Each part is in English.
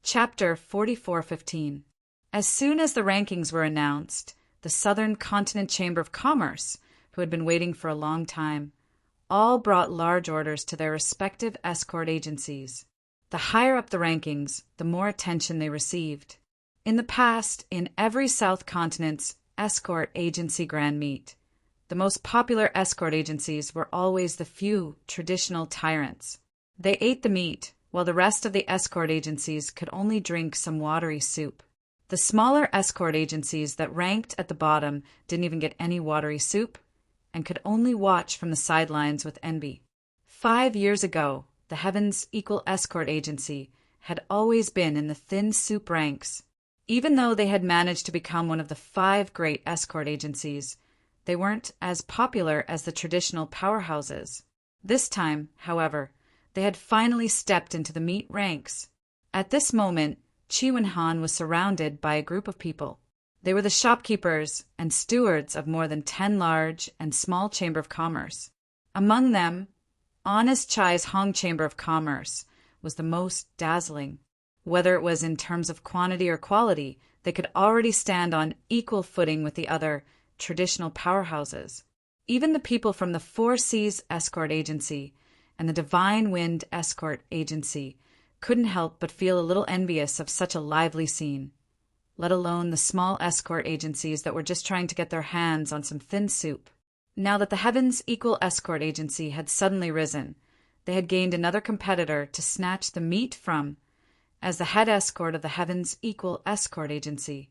Chapter 4415. As soon as the rankings were announced, the Southern Continent Chamber of Commerce, who had been waiting for a long time, all brought large orders to their respective escort agencies. The higher up the rankings, the more attention they received. In the past, in every South Continent's escort agency grand meet, the most popular escort agencies were always the few traditional tyrants. They ate the meat, while the rest of the escort agencies could only drink some watery soup. The smaller escort agencies that ranked at the bottom didn't even get any watery soup and could only watch from the sidelines with envy. 5 years ago, the Heavens Equal Escort Agency had always been in the thin soup ranks. Even though they had managed to become one of the 5 great escort agencies, they weren't as popular as the traditional powerhouses. This time, however, they had finally stepped into the meat ranks. At this moment, Chi Wen-han was surrounded by a group of people. They were the shopkeepers and stewards of more than 10 large and small chamber of commerce. Among them, Honest Chai's Hong Chamber of Commerce was the most dazzling. Whether it was in terms of quantity or quality, they could already stand on equal footing with the other traditional powerhouses. Even the people from the Four Seas Escort Agency and the Divine Wind Escort Agency couldn't help but feel a little envious of such a lively scene, let alone the small escort agencies that were just trying to get their hands on some thin soup. Now that the Heavens Equal Escort Agency had suddenly risen, they had gained another competitor to snatch the meat from. As the head escort of the Heavens Equal Escort Agency,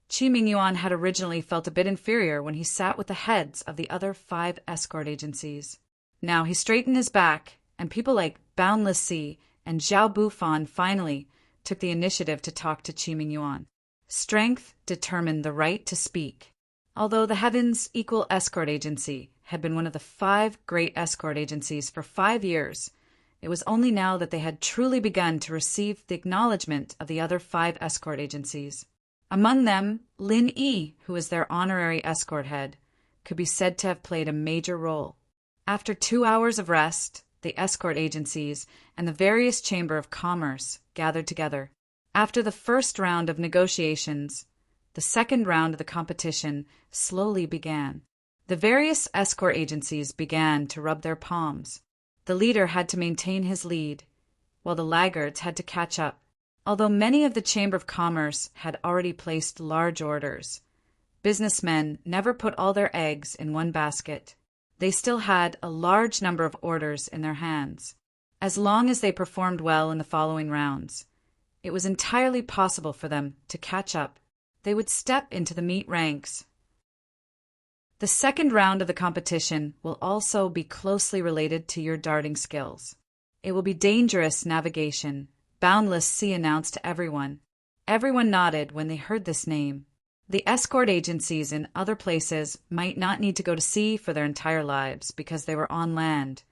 Chi Mingyuan had originally felt a bit inferior when he sat with the heads of the other 5 escort agencies. Now he straightened his back, and people like Boundless Sea and Zhao Bufan finally took the initiative to talk to Chi Mingyuan. Strength determined the right to speak. Although the Heavens Equal Escort Agency had been one of the 5 great escort agencies for 5 years, it was only now that they had truly begun to receive the acknowledgement of the other 5 escort agencies. Among them, Lin Yi, who was their honorary escort head, could be said to have played a major role. After 2 hours of rest, the escort agencies and the various Chamber of Commerce gathered together. After the first round of negotiations, the second round of the competition slowly began. The various escort agencies began to rub their palms. The leader had to maintain his lead, while the laggards had to catch up. Although many of the Chamber of Commerce had already placed large orders, businessmen never put all their eggs in one basket. They still had a large number of orders in their hands. As long as they performed well in the following rounds, it was entirely possible for them to catch up. They would step into the meat ranks. The second round of the competition will also be closely related to your darting skills. It will be dangerous navigation, Boundless Sea announced to everyone. Everyone nodded when they heard this name. The escort agencies in other places might not need to go to sea for their entire lives because they were on land.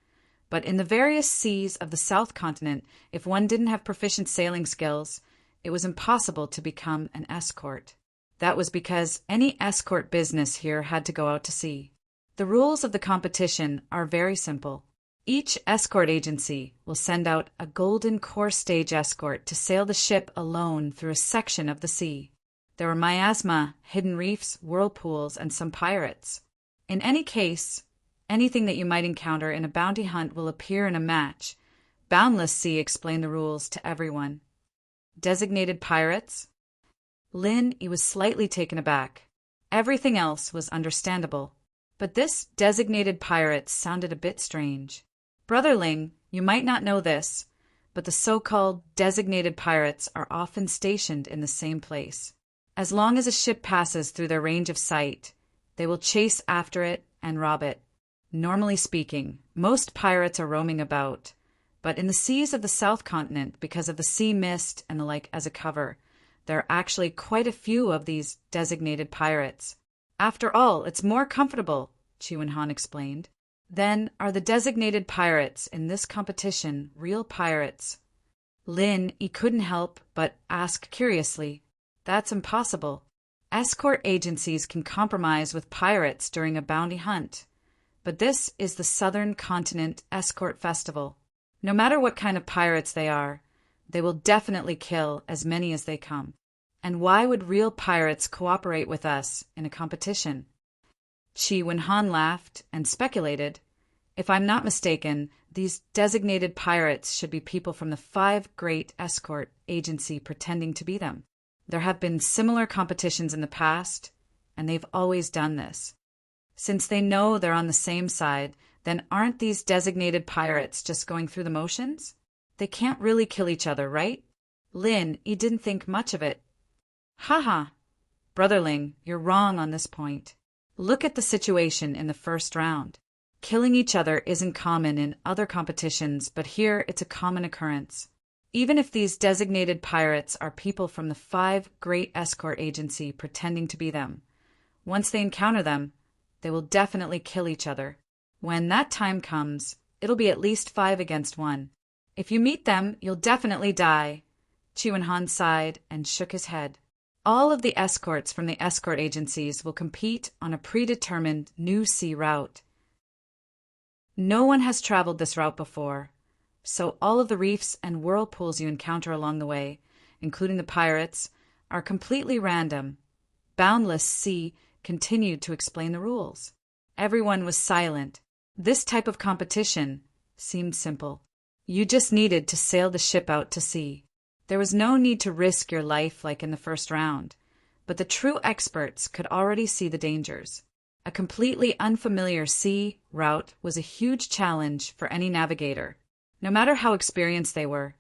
But in the various seas of the South Continent, if one didn't have proficient sailing skills, it was impossible to become an escort. That was because any escort business here had to go out to sea. The rules of the competition are very simple. Each escort agency will send out a golden core stage escort to sail the ship alone through a section of the sea. There were miasma, hidden reefs, whirlpools, and some pirates. In any case, anything that you might encounter in a bounty hunt will appear in a match. Boundless Sea explained the rules to everyone. Designated pirates? Lin Yi was slightly taken aback. Everything else was understandable, but this designated pirates sounded a bit strange. Brother Ling, you might not know this, but the so-called designated pirates are often stationed in the same place. As long as a ship passes through their range of sight, they will chase after it and rob it. Normally speaking, most pirates are roaming about, but in the seas of the South Continent, because of the sea mist and the like as a cover, there are actually quite a few of these designated pirates. After all, it's more comfortable, Chi Wen-han explained. Then, are the designated pirates in this competition real pirates? Lin Yi couldn't help but ask curiously. That's impossible. Escort agencies can compromise with pirates during a bounty hunt. But this is the Southern Continent Escort Festival. No matter what kind of pirates they are, They will definitely kill as many as they come. And why would real pirates cooperate with us in a competition? Chi Wen-han laughed and speculated, if I'm not mistaken, these designated pirates should be people from the 5 great escort agency pretending to be them. There have been similar competitions in the past, and they've always done this. Since they know they're on the same side, then aren't these designated pirates just going through the motions? They can't really kill each other, right? Lin, you didn't think much of it. Haha. Brotherling, you're wrong on this point. Look at the situation in the first round. Killing each other isn't common in other competitions, but here it's a common occurrence. Even if these designated pirates are people from the 5 great escort agency pretending to be them, once they encounter them, they will definitely kill each other. When that time comes, it'll be at least 5 against 1. If you meet them, you'll definitely die. Chi Wen-han sighed and shook his head. All of the escorts from the escort agencies will compete on a predetermined new sea route. No one has traveled this route before, so all of the reefs and whirlpools you encounter along the way, including the pirates, are completely random. Boundless Sea continued to explain the rules. Everyone was silent. This type of competition seemed simple. You just needed to sail the ship out to sea. There was no need to risk your life like in the first round, but the true experts could already see the dangers. A completely unfamiliar sea route was a huge challenge for any navigator. No matter how experienced they were,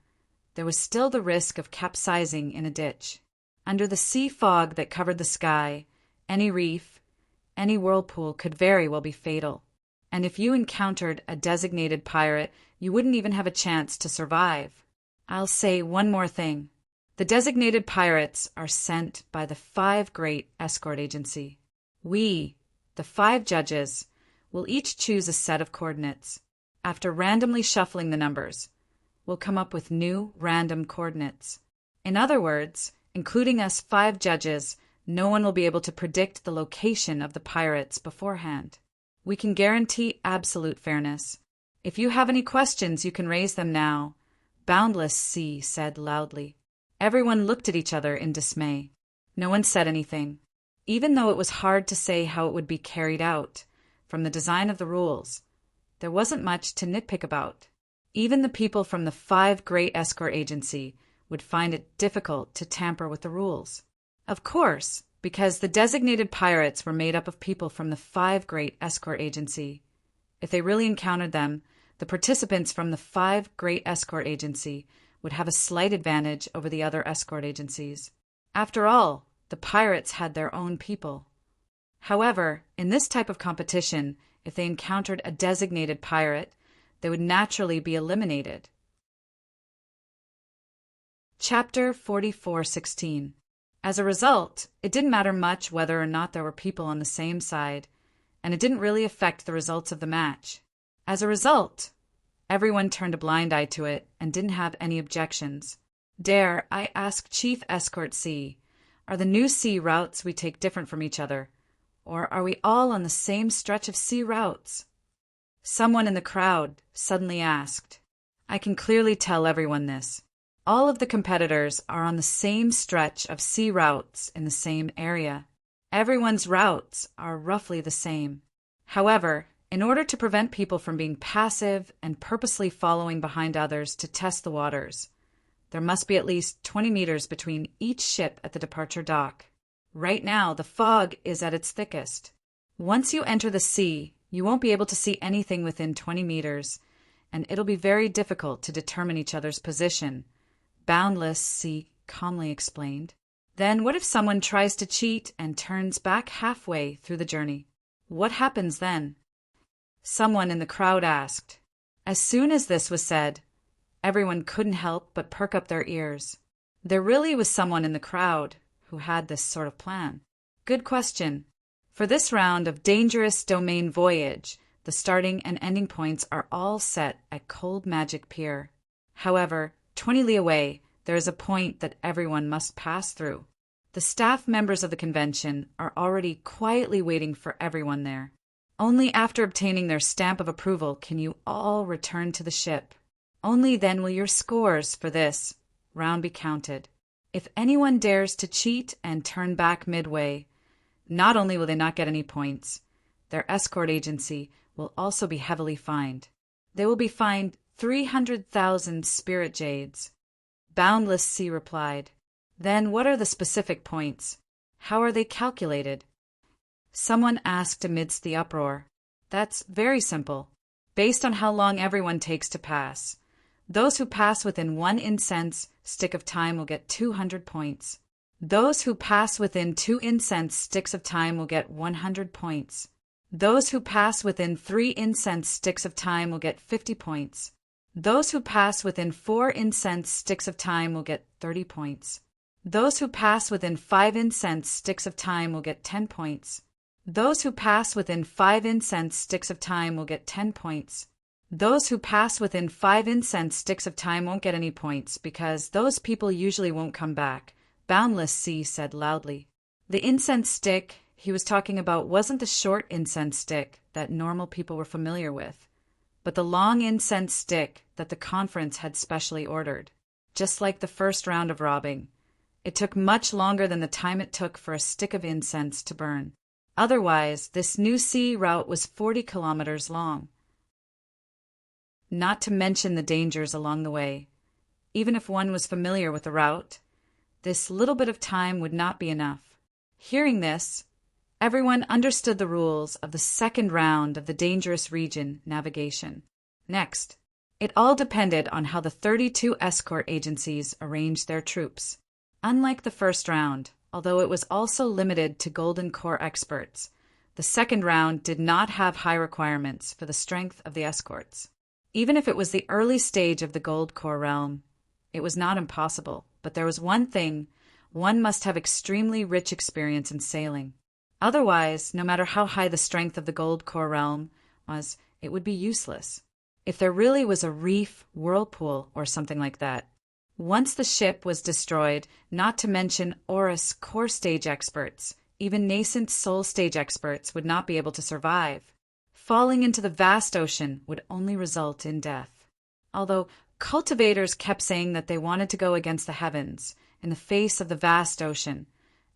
there was still the risk of capsizing in a ditch. Under the sea fog that covered the sky, any reef, any whirlpool could very well be fatal. And if you encountered a designated pirate, you wouldn't even have a chance to survive. I'll say one more thing. The designated pirates are sent by the 5 great escort agency. We, the 5 judges, will each choose a set of coordinates. After randomly shuffling the numbers, we'll come up with new random coordinates. In other words, including us 5 judges, no one will be able to predict the location of the pirates beforehand. We can guarantee absolute fairness. If you have any questions, you can raise them now. Boundless Sea said loudly. Everyone looked at each other in dismay. No one said anything. Even though it was hard to say how it would be carried out, from the design of the rules, there wasn't much to nitpick about. Even the people from the 5 great escort agency would find it difficult to tamper with the rules. Of course, because the designated pirates were made up of people from the 5 great escort agency. If they really encountered them, the participants from the 5 great escort agency would have a slight advantage over the other escort agencies. After all, the pirates had their own people. However, in this type of competition, if they encountered a designated pirate, they would naturally be eliminated. Chapter 44:16. As a result, it didn't matter much whether or not there were people on the same side, and it didn't really affect the results of the match. As a result, everyone turned a blind eye to it and didn't have any objections. Dare I ask Chief Escort C, are the new sea routes we take different from each other, or are we all on the same stretch of sea routes? Someone in the crowd suddenly asked. I can clearly tell everyone this. All of the competitors are on the same stretch of sea routes in the same area. Everyone's routes are roughly the same. However, in order to prevent people from being passive and purposely following behind others to test the waters, there must be at least 20 meters between each ship at the departure dock. Right now, the fog is at its thickest. Once you enter the sea, you won't be able to see anything within 20 meters, and it'll be very difficult to determine each other's position. Boundless Sea calmly explained. Then what if someone tries to cheat and turns back halfway through the journey? What happens then? Someone in the crowd asked. As soon as this was said, everyone couldn't help but perk up their ears. There really was someone in the crowd who had this sort of plan. Good question. For this round of Dangerous Domain Voyage, the starting and ending points are all set at Cold Magic Pier. However, 20 li away, there is a point that everyone must pass through. The staff members of the convention are already quietly waiting for everyone there. Only after obtaining their stamp of approval can you all return to the ship. Only then will your scores for this round be counted. If anyone dares to cheat and turn back midway, not only will they not get any points, their escort agency will also be heavily fined. They will be fined 300,000 spirit jades. Boundless Sea replied, "Then what are the specific points? How are they calculated?" Someone asked amidst the uproar. "That's very simple. Based on how long everyone takes to pass. Those who pass within 1 incense stick of time will get 200 points. Those who pass within 2 incense sticks of time will get 100 points. Those who pass within 3 incense sticks of time will get 50 points. Those who pass within 4 incense sticks of time will get 30 points. Those who pass within 5 incense sticks of time will get 10 points. Those who pass within 5 incense sticks of time will get 10 points. Those who pass within 5 incense sticks of time won't get any points because those people usually won't come back," Boundless Sea said loudly. The incense stick he was talking about wasn't the short incense stick that normal people were familiar with, but the long incense stick that the conference had specially ordered. Just like the first round of robbing, it took much longer than the time it took for a stick of incense to burn. Otherwise, this new sea route was 40 kilometers long. Not to mention the dangers along the way. Even if one was familiar with the route, this little bit of time would not be enough. Hearing this, everyone understood the rules of the second round of the dangerous region navigation. Next, it all depended on how the 32 escort agencies arranged their troops. Unlike the first round, although it was also limited to Golden Corps experts, the second round did not have high requirements for the strength of the escorts. Even if it was the early stage of the Gold Corps realm, it was not impossible, but there was one thing: one must have extremely rich experience in sailing. Otherwise, no matter how high the strength of the Gold Corps realm was, it would be useless. If there really was a reef whirlpool or something like that, once the ship was destroyed, not to mention Oris core stage experts, even nascent soul stage experts would not be able to survive. Falling into the vast ocean would only result in death. Although cultivators kept saying that they wanted to go against the heavens, in the face of the vast ocean,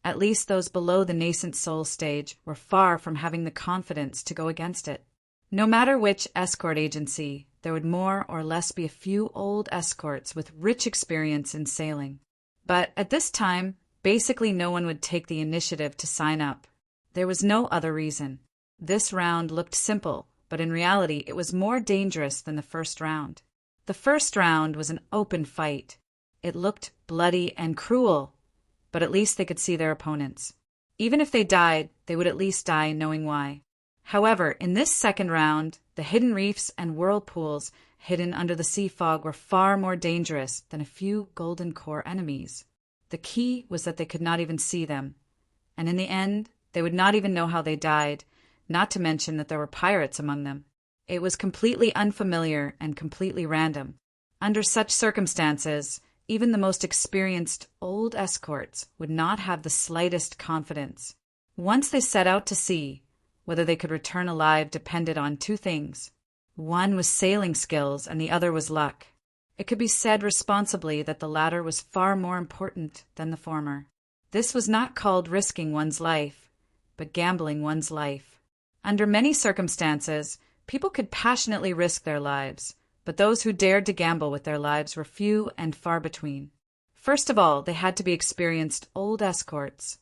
at least those below the nascent soul stage were far from having the confidence to go against it. No matter which escort agency, there would more or less be a few old escorts with rich experience in sailing. But at this time, basically no one would take the initiative to sign up. There was no other reason. This round looked simple, but in reality it was more dangerous than the first round. The first round was an open fight. It looked bloody and cruel, but at least they could see their opponents. Even if they died, they would at least die knowing why. However, in this second round, the hidden reefs and whirlpools hidden under the sea fog were far more dangerous than a few Golden Corps enemies. The key was that they could not even see them, and in the end, they would not even know how they died, not to mention that there were pirates among them. It was completely unfamiliar and completely random. Under such circumstances, even the most experienced old escorts would not have the slightest confidence. Once they set out to sea, whether they could return alive depended on 2 things. One was sailing skills and the other was luck. It could be said responsibly that the latter was far more important than the former. This was not called risking one's life, but gambling one's life. Under many circumstances, people could passionately risk their lives, but those who dared to gamble with their lives were few and far between. First of all, they had to be experienced old escorts,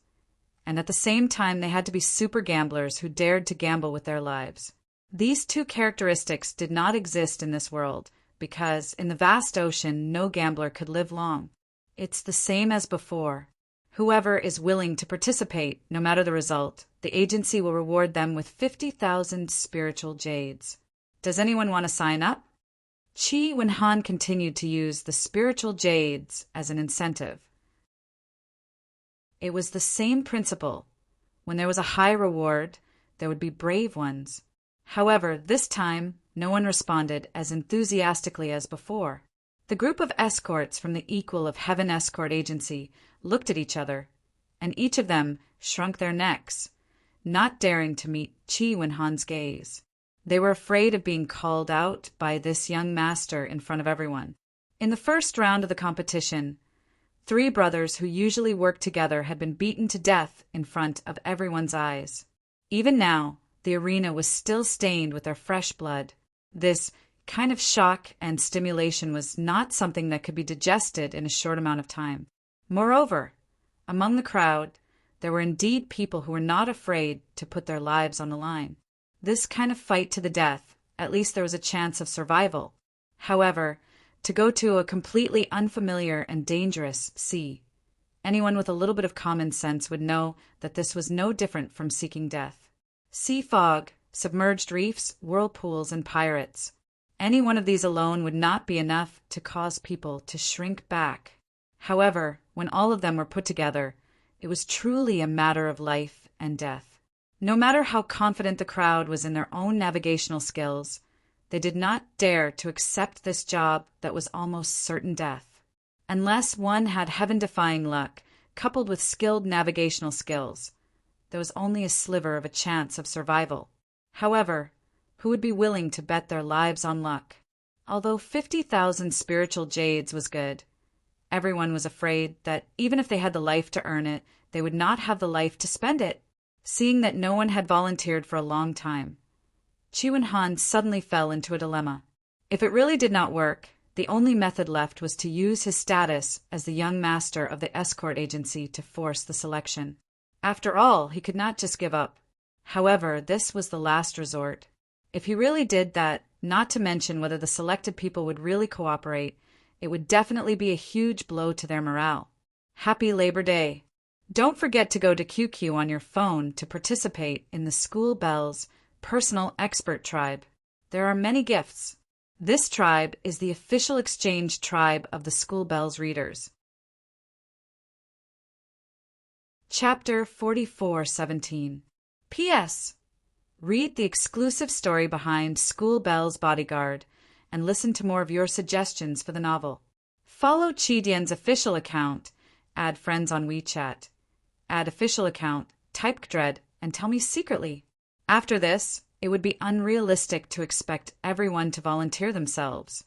and at the same time they had to be super gamblers who dared to gamble with their lives. These 2 characteristics did not exist in this world, because in the vast ocean no gambler could live long. It's the same as before. Whoever is willing to participate, no matter the result, the agency will reward them with 50,000 spiritual jades. Does anyone want to sign up? Chi Wen-han continued to use the spiritual jades as an incentive. It was the same principle. When there was a high reward, there would be brave ones. However, this time, no one responded as enthusiastically as before. The group of escorts from the equal of Heaven Escort Agency looked at each other, and each of them shrunk their necks, not daring to meet Chi Wen-han's gaze. They were afraid of being called out by this young master in front of everyone. In the first round of the competition, Three brothers who usually worked together had been beaten to death in front of everyone's eyes. Even now, the arena was still stained with their fresh blood. This kind of shock and stimulation was not something that could be digested in a short amount of time. Moreover, among the crowd, there were indeed people who were not afraid to put their lives on the line. This kind of fight to the death, at least there was a chance of survival. However, to go to a completely unfamiliar and dangerous sea, anyone with a little bit of common sense would know that this was no different from seeking death. Sea fog, submerged reefs, whirlpools, and pirates. Any one of these alone would not be enough to cause people to shrink back. However, when all of them were put together, it was truly a matter of life and death. No matter how confident the crowd was in their own navigational skills, they did not dare to accept this job that was almost certain death. Unless one had heaven-defying luck, coupled with skilled navigational skills, there was only a sliver of a chance of survival. However, who would be willing to bet their lives on luck? Although 50,000 spiritual jades was good, everyone was afraid that even if they had the life to earn it, they would not have the life to spend it. Seeing that no one had volunteered for a long time, Chi Wen-han suddenly fell into a dilemma. If it really did not work, the only method left was to use his status as the young master of the escort agency to force the selection. After all, he could not just give up. However, this was the last resort. If he really did that, not to mention whether the selected people would really cooperate, it would definitely be a huge blow to their morale. Happy Labor Day! Don't forget to go to QQ on your phone to participate in the School Bells Personal Expert Tribe. There are many gifts. This tribe is the official exchange tribe of the School Bells readers. Chapter 44:17. P.S. Read the exclusive story behind School Bells Bodyguard and listen to more of your suggestions for the novel. Follow Chi Dian's official account, add friends on WeChat, add official account, type Dread, and tell me secretly. After this, it would be unrealistic to expect everyone to volunteer themselves,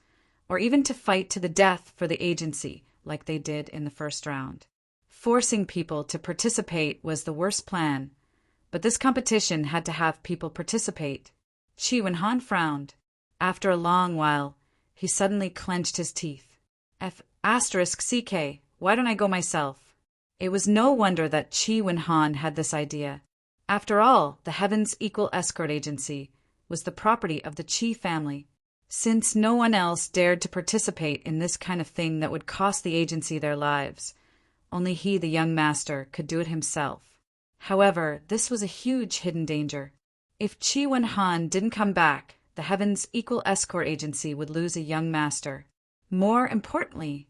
or even to fight to the death for the agency like they did in the first round. Forcing people to participate was the worst plan, but this competition had to have people participate. Chi Wen-han frowned. After a long while, he suddenly clenched his teeth. *CK, why don't I go myself? It was no wonder that Chi Wen-han had this idea. After all, the Heavens Equal Escort Agency was the property of the Chi family. Since no one else dared to participate in this kind of thing that would cost the agency their lives, only he, the young master, could do it himself. However, this was a huge hidden danger. If Chi Wen-han didn't come back, the Heavens Equal Escort Agency would lose a young master. More importantly,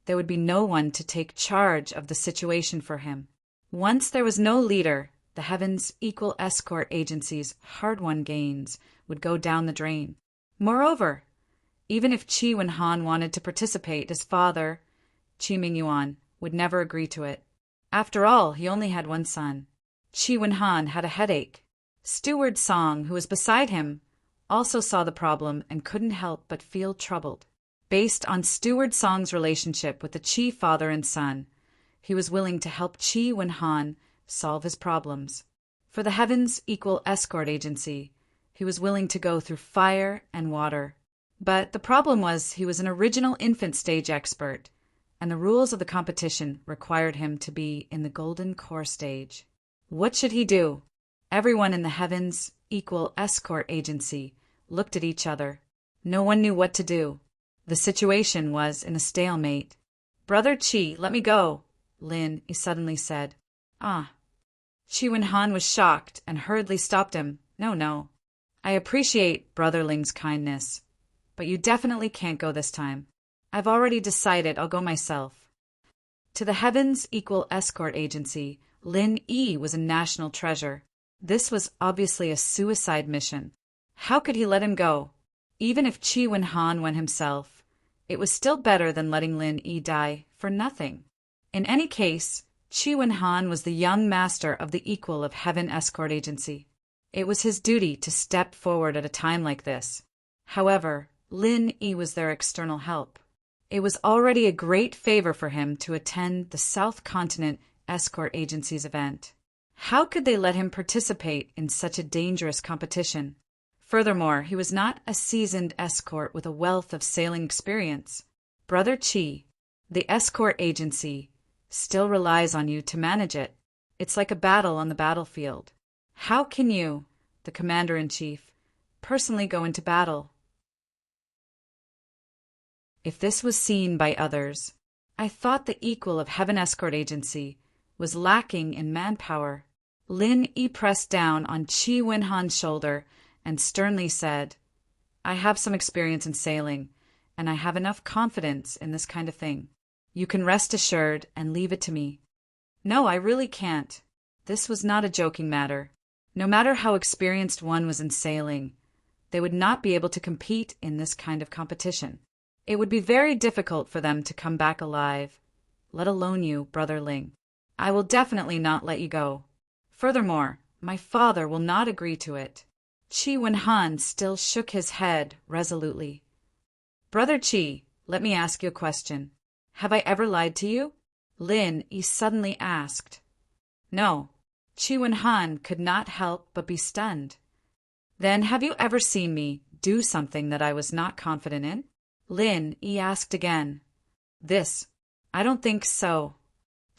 there would be no one to take charge of the situation for him. Once there was no leader, the Heavens Equal Escort Agency's hard-won gains would go down the drain. Moreover, even if Chi Wen-han wanted to participate, his father, Chi Mingyuan, would never agree to it. After all, he only had one son. Chi Wen-han had a headache. Steward Song, who was beside him, also saw the problem and couldn't help but feel troubled. Based on Steward Song's relationship with the Chi father and son, he was willing to help Chi Wen-han solve his problems. For the Heavens Equal Escort Agency, he was willing to go through fire and water. But the problem was he was an original infant stage expert, and the rules of the competition required him to be in the Golden Core stage. What should he do? Everyone in the Heavens Equal Escort Agency looked at each other. No one knew what to do. The situation was in a stalemate. "Brother Chi, let me go," Lin suddenly said. "Ah." Chi Wen-han was shocked and hurriedly stopped him. No. I appreciate Brother Ling's kindness, but you definitely can't go this time. I've already decided I'll go myself." To the Heavens Equal Escort Agency, Lin Yi was a national treasure. This was obviously a suicide mission. How could he let him go? Even if Chi Wen-han went himself, it was still better than letting Lin Yi die for nothing. In any case, Chi Wen-han was the young master of the Equal of Heaven Escort Agency. It was his duty to step forward at a time like this. However, Lin Yi was their external help. It was already a great favor for him to attend the South Continent Escort Agency's event. How could they let him participate in such a dangerous competition? Furthermore, he was not a seasoned escort with a wealth of sailing experience. Brother Chi, the escort agency, still relies on you to manage it. It's like a battle on the battlefield. How can you, the commander-in-chief, personally go into battle? If this was seen by others, I thought the equal of Heaven Escort Agency was lacking in manpower. Lin Yi pressed down on Chi Wen-han's shoulder and sternly said, I have some experience in sailing, and I have enough confidence in this kind of thing. You can rest assured and leave it to me. No, I really can't. This was not a joking matter. No matter how experienced one was in sailing, they would not be able to compete in this kind of competition. It would be very difficult for them to come back alive, let alone you, Brother Ling. I will definitely not let you go. Furthermore, my father will not agree to it. Chi Wen-han still shook his head resolutely. Brother Chi, let me ask you a question. Have I ever lied to you? Lin Yi suddenly asked. No. Chi Wen-han could not help but be stunned. Then have you ever seen me do something that I was not confident in? Lin Yi asked again. I don't think so.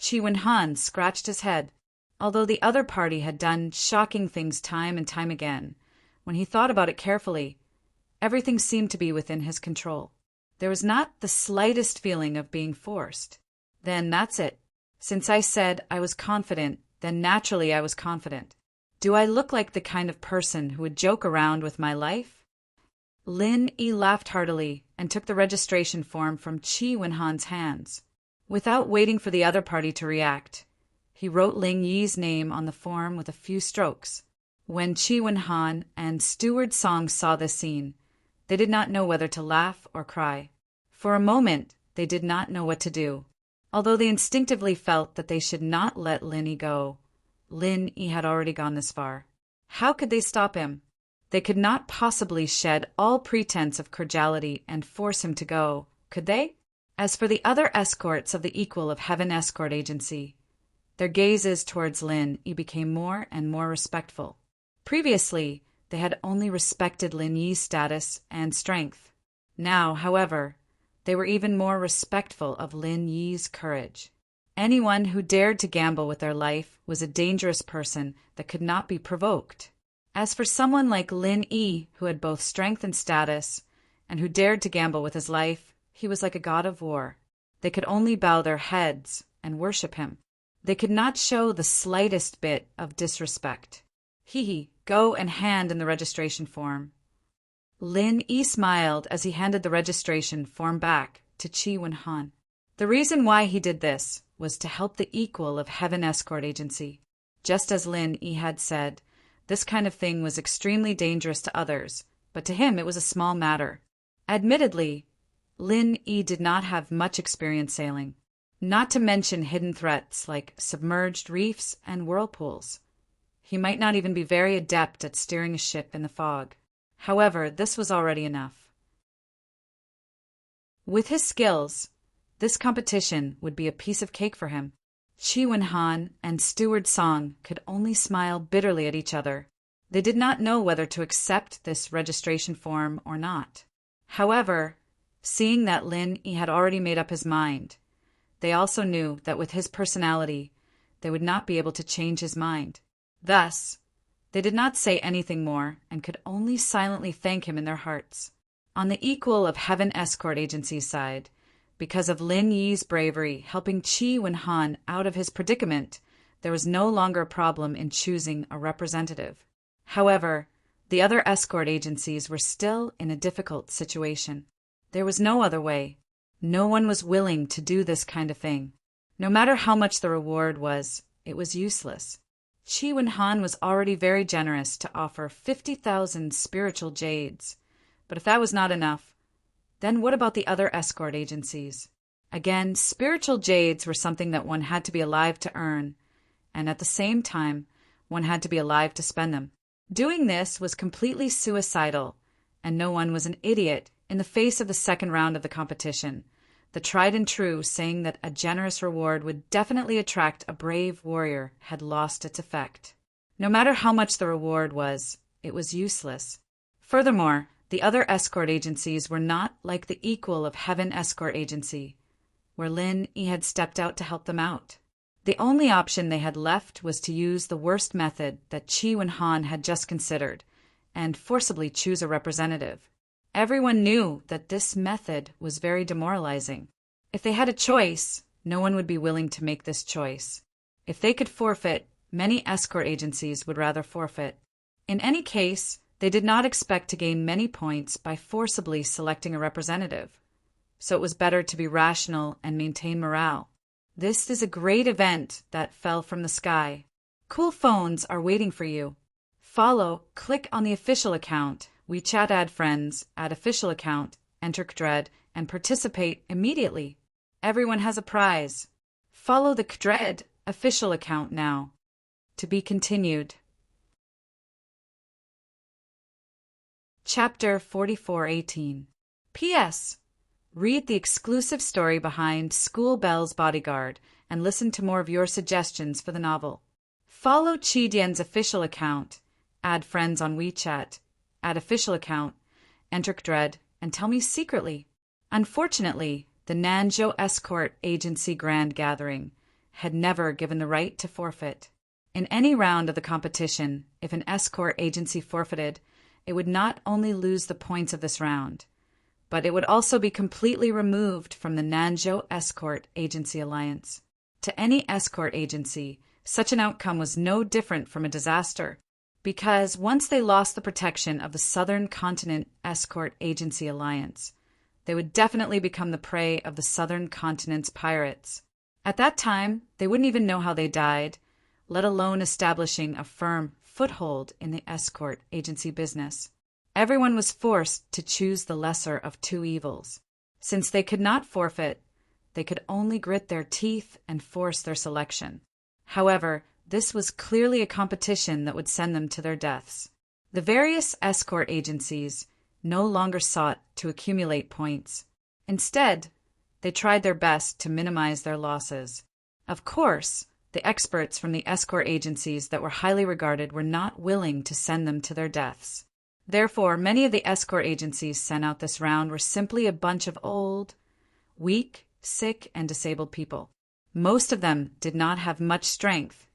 Chi Wen-han scratched his head. Although the other party had done shocking things time and time again, when he thought about it carefully, everything seemed to be within his control. There was not the slightest feeling of being forced. Then that's it. Since I said I was confident, then naturally I was confident. Do I look like the kind of person who would joke around with my life? Lin Yi laughed heartily and took the registration form from Chi Wen-han's hands. Without waiting for the other party to react, he wrote Ling Yi's name on the form with a few strokes. When Chi Wen-han and Steward Song saw this scene, they did not know whether to laugh or cry. For a moment, they did not know what to do. Although they instinctively felt that they should not let Lin Yi go, Lin Yi had already gone this far. How could they stop him? They could not possibly shed all pretense of cordiality and force him to go, could they? As for the other escorts of the equal of Heaven Escort Agency, their gazes towards Lin Yi became more and more respectful. Previously, they had only respected Lin Yi's status and strength. Now, however, they were even more respectful of Lin Yi's courage. Anyone who dared to gamble with their life was a dangerous person that could not be provoked. As for someone like Lin Yi, who had both strength and status, and who dared to gamble with his life, he was like a god of war. They could only bow their heads and worship him. They could not show the slightest bit of disrespect. Go and hand in the registration form. Lin Yi smiled as he handed the registration form back to Chi Wen-han. The reason why he did this was to help the equal of Heaven Escort Agency. Just as Lin Yi had said, this kind of thing was extremely dangerous to others, but to him it was a small matter. Admittedly, Lin Yi did not have much experience sailing, not to mention hidden threats like submerged reefs and whirlpools. He might not even be very adept at steering a ship in the fog. However, this was already enough. With his skills, this competition would be a piece of cake for him. Chi Wen-han and Steward Song could only smile bitterly at each other. They did not know whether to accept this registration form or not. However, seeing that Lin Yi had already made up his mind, they also knew that with his personality, they would not be able to change his mind. Thus, they did not say anything more and could only silently thank him in their hearts. On the equal of Heaven Escort Agency's side, because of Lin Yi's bravery helping Chi Wen-han out of his predicament, there was no longer a problem in choosing a representative. However, the other escort agencies were still in a difficult situation. There was no other way. No one was willing to do this kind of thing. No matter how much the reward was, it was useless. Chi Wen-han was already very generous to offer 50,000 spiritual jades. But if that was not enough, then what about the other escort agencies? Again, spiritual jades were something that one had to be alive to earn, and at the same time, one had to be alive to spend them. Doing this was completely suicidal, and no one was an idiot in the face of the second round of the competition. the tried and true saying that a generous reward would definitely attract a brave warrior had lost its effect. No matter how much the reward was, it was useless. Furthermore, the other escort agencies were not like the equal of Heaven Escort Agency, where Lin Yi had stepped out to help them out. The only option they had left was to use the worst method that Qi Wenhan had just considered, and forcibly choose a representative. Everyone knew that this method was very demoralizing. If they had a choice, no one would be willing to make this choice. If they could forfeit, many escort agencies would rather forfeit. In any case, they did not expect to gain many points by forcibly selecting a representative. So it was better to be rational and maintain morale. This is a great event that fell from the sky. Cool phones are waiting for you. Follow, click on the official account, WeChat add friends, add official account, enter Kdred, and participate immediately. Everyone has a prize. Follow the Kdred official account now. To be continued. Chapter 44:18. P.S. Read the exclusive story behind School Bell's Bodyguard and listen to more of your suggestions for the novel. Follow Qi Dian's official account, add friends on WeChat, add official account, enter Kdred, and tell me secretly. Unfortunately, the Nanzhou Escort Agency Grand Gathering had never given the right to forfeit. In any round of the competition, if an escort agency forfeited, it would not only lose the points of this round, but it would also be completely removed from the Nanzhou Escort Agency Alliance. To any escort agency, such an outcome was no different from a disaster, because once they lost the protection of the Southern Continent Escort Agency Alliance, they would definitely become the prey of the Southern Continent's pirates. At that time, they wouldn't even know how they died, let alone establishing a firm foothold in the escort agency business. Everyone was forced to choose the lesser of two evils. Since they could not forfeit, they could only grit their teeth and force their selection. However, this was clearly a competition that would send them to their deaths. The various escort agencies no longer sought to accumulate points. Instead, they tried their best to minimize their losses. Of course, the experts from the escort agencies that were highly regarded were not willing to send them to their deaths. Therefore, many of the escort agencies sent out this round were simply a bunch of old, weak, sick, and disabled people. Most of them did not have much strength,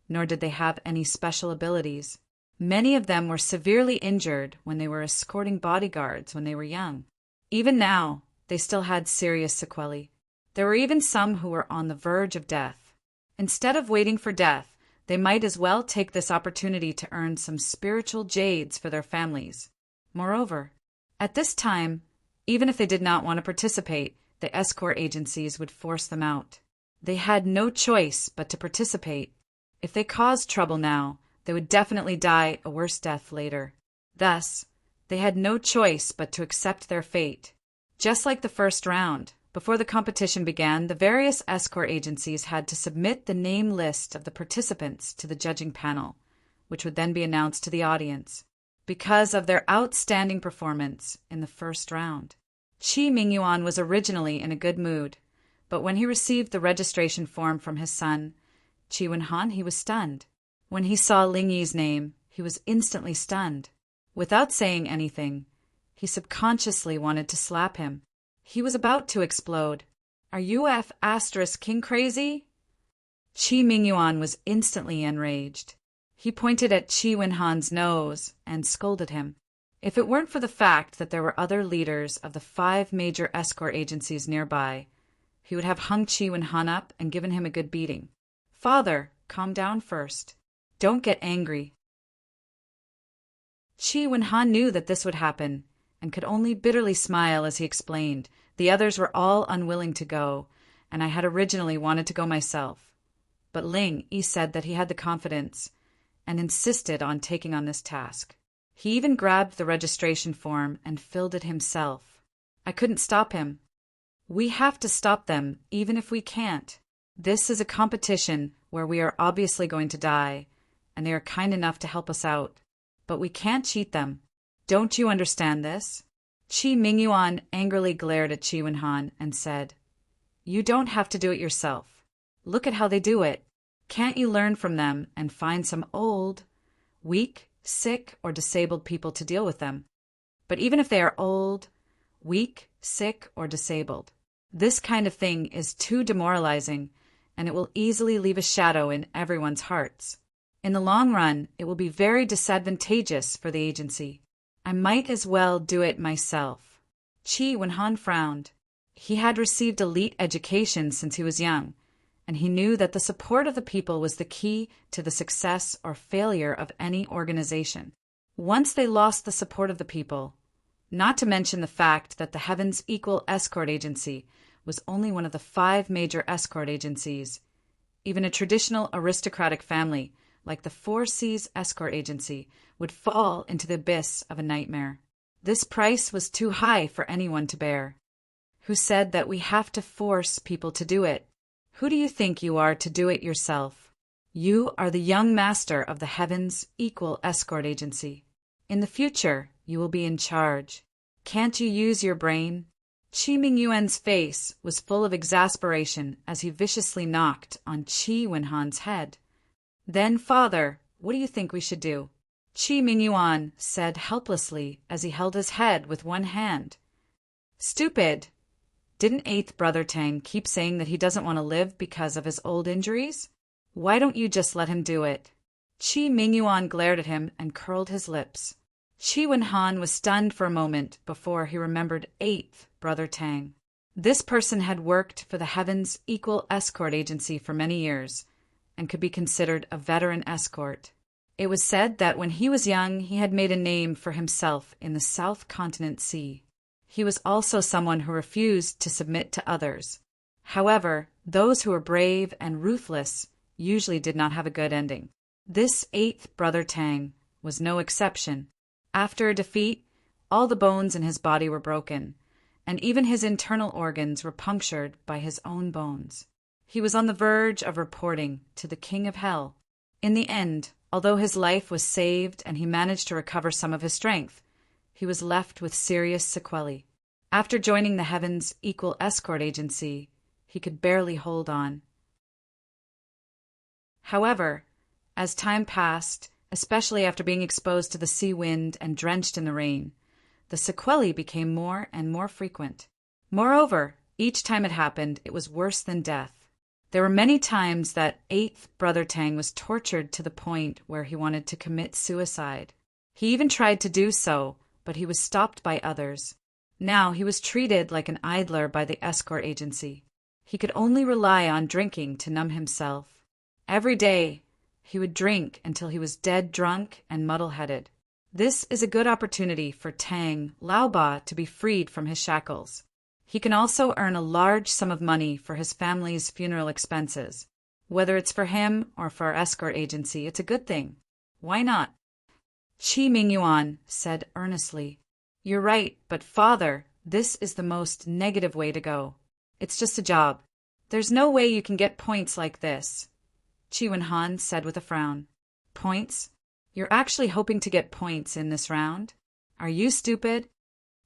nor did they have any special abilities. Many of them were severely injured when they were escorting bodyguards when they were young. Even now, they still had serious sequelae. There were even some who were on the verge of death. Instead of waiting for death, they might as well take this opportunity to earn some spiritual jades for their families. Moreover, at this time, even if they did not want to participate, the escort agencies would force them out. They had no choice but to participate. If they caused trouble now, they would definitely die a worse death later. Thus, they had no choice but to accept their fate. Just like the first round, before the competition began, the various escort agencies had to submit the name list of the participants to the judging panel, which would then be announced to the audience. Because of their outstanding performance in the first round, Qi Mingyuan was originally in a good mood, but when he received the registration form from his son, Qi Wenhan, he was stunned. When he saw Ling Yi's name, he was instantly stunned. Without saying anything, he subconsciously wanted to slap him. He was about to explode. Are you King crazy? Qi Mingyuan was instantly enraged. He pointed at Qi Wenhan's nose and scolded him. If it weren't for the fact that there were other leaders of the 5 major escort agencies nearby, he would have hung Qi Wenhan up and given him a good beating. Father, calm down first. Don't get angry. Qi Wenhan knew that this would happen, and could only bitterly smile as he explained, the others were all unwilling to go, and I had originally wanted to go myself. But Ling Yi said that he had the confidence, and insisted on taking on this task. He even grabbed the registration form and filled it himself. I couldn't stop him. We have to stop them, even if we can't. This is a competition where we are obviously going to die, and they are kind enough to help us out. But we can't cheat them. Don't you understand this? Qi Mingyuan angrily glared at Qi Wenhan and said, You don't have to do it yourself. Look at how they do it. Can't you learn from them and find some old, weak, sick, or disabled people to deal with them? But even if they are old, weak, sick, or disabled, this kind of thing is too demoralizing, and it will easily leave a shadow in everyone's hearts. In the long run, it will be very disadvantageous for the agency. I might as well do it myself. Qi Wenhan frowned. He had received elite education since he was young, and he knew that the support of the people was the key to the success or failure of any organization. Once they lost the support of the people, not to mention the fact that the Heavens Equal Escort Agency was only one of the 5 major escort agencies, even a traditional aristocratic family like the Four Seas Escort Agency would fall into the abyss of a nightmare. This price was too high for anyone to bear. Who said that we have to force people to do it? Who do you think you are to do it yourself? You are the young master of the Heavens Equal Escort Agency. In the future, you will be in charge. Can't you use your brain? Qi Mingyuan's face was full of exasperation as he viciously knocked on Qi Wenhan's head. Then, Father, what do you think we should do? Qi Mingyuan said helplessly as he held his head with one hand. Stupid! Didn't 8th Brother Tang keep saying that he doesn't want to live because of his old injuries? Why don't you just let him do it? Qi Mingyuan glared at him and curled his lips. Qi Wenhan was stunned for a moment before he remembered 8th Brother Tang. This person had worked for the Heavens Equal Escort Agency for many years and could be considered a veteran escort. It was said that when he was young, he had made a name for himself in the South Continent Sea. He was also someone who refused to submit to others. However, those who were brave and ruthless usually did not have a good ending. This 8th Brother Tang was no exception. After a defeat, all the bones in his body were broken, and even his internal organs were punctured by his own bones. He was on the verge of reporting to the King of Hell. In the end, although his life was saved and he managed to recover some of his strength, he was left with serious sequelae. After joining the Heavens Equal Escort Agency, he could barely hold on. However, as time passed, especially after being exposed to the sea wind and drenched in the rain, the sequelae became more and more frequent. Moreover, each time it happened, it was worse than death. There were many times that 8th Brother Tang was tortured to the point where he wanted to commit suicide. He even tried to do so, but he was stopped by others. Now he was treated like an idler by the escort agency. He could only rely on drinking to numb himself. Every day, he would drink until he was dead drunk and muddle-headed. This is a good opportunity for Tang Laoba to be freed from his shackles. He can also earn a large sum of money for his family's funeral expenses. Whether it's for him or for our escort agency, it's a good thing. Why not? Qi Mingyuan said earnestly, "You're right, but Father, this is the most negative way to go. It's just a job. There's no way you can get points like this." Qi Wenhan said with a frown. Points? You're actually hoping to get points in this round? Are you stupid?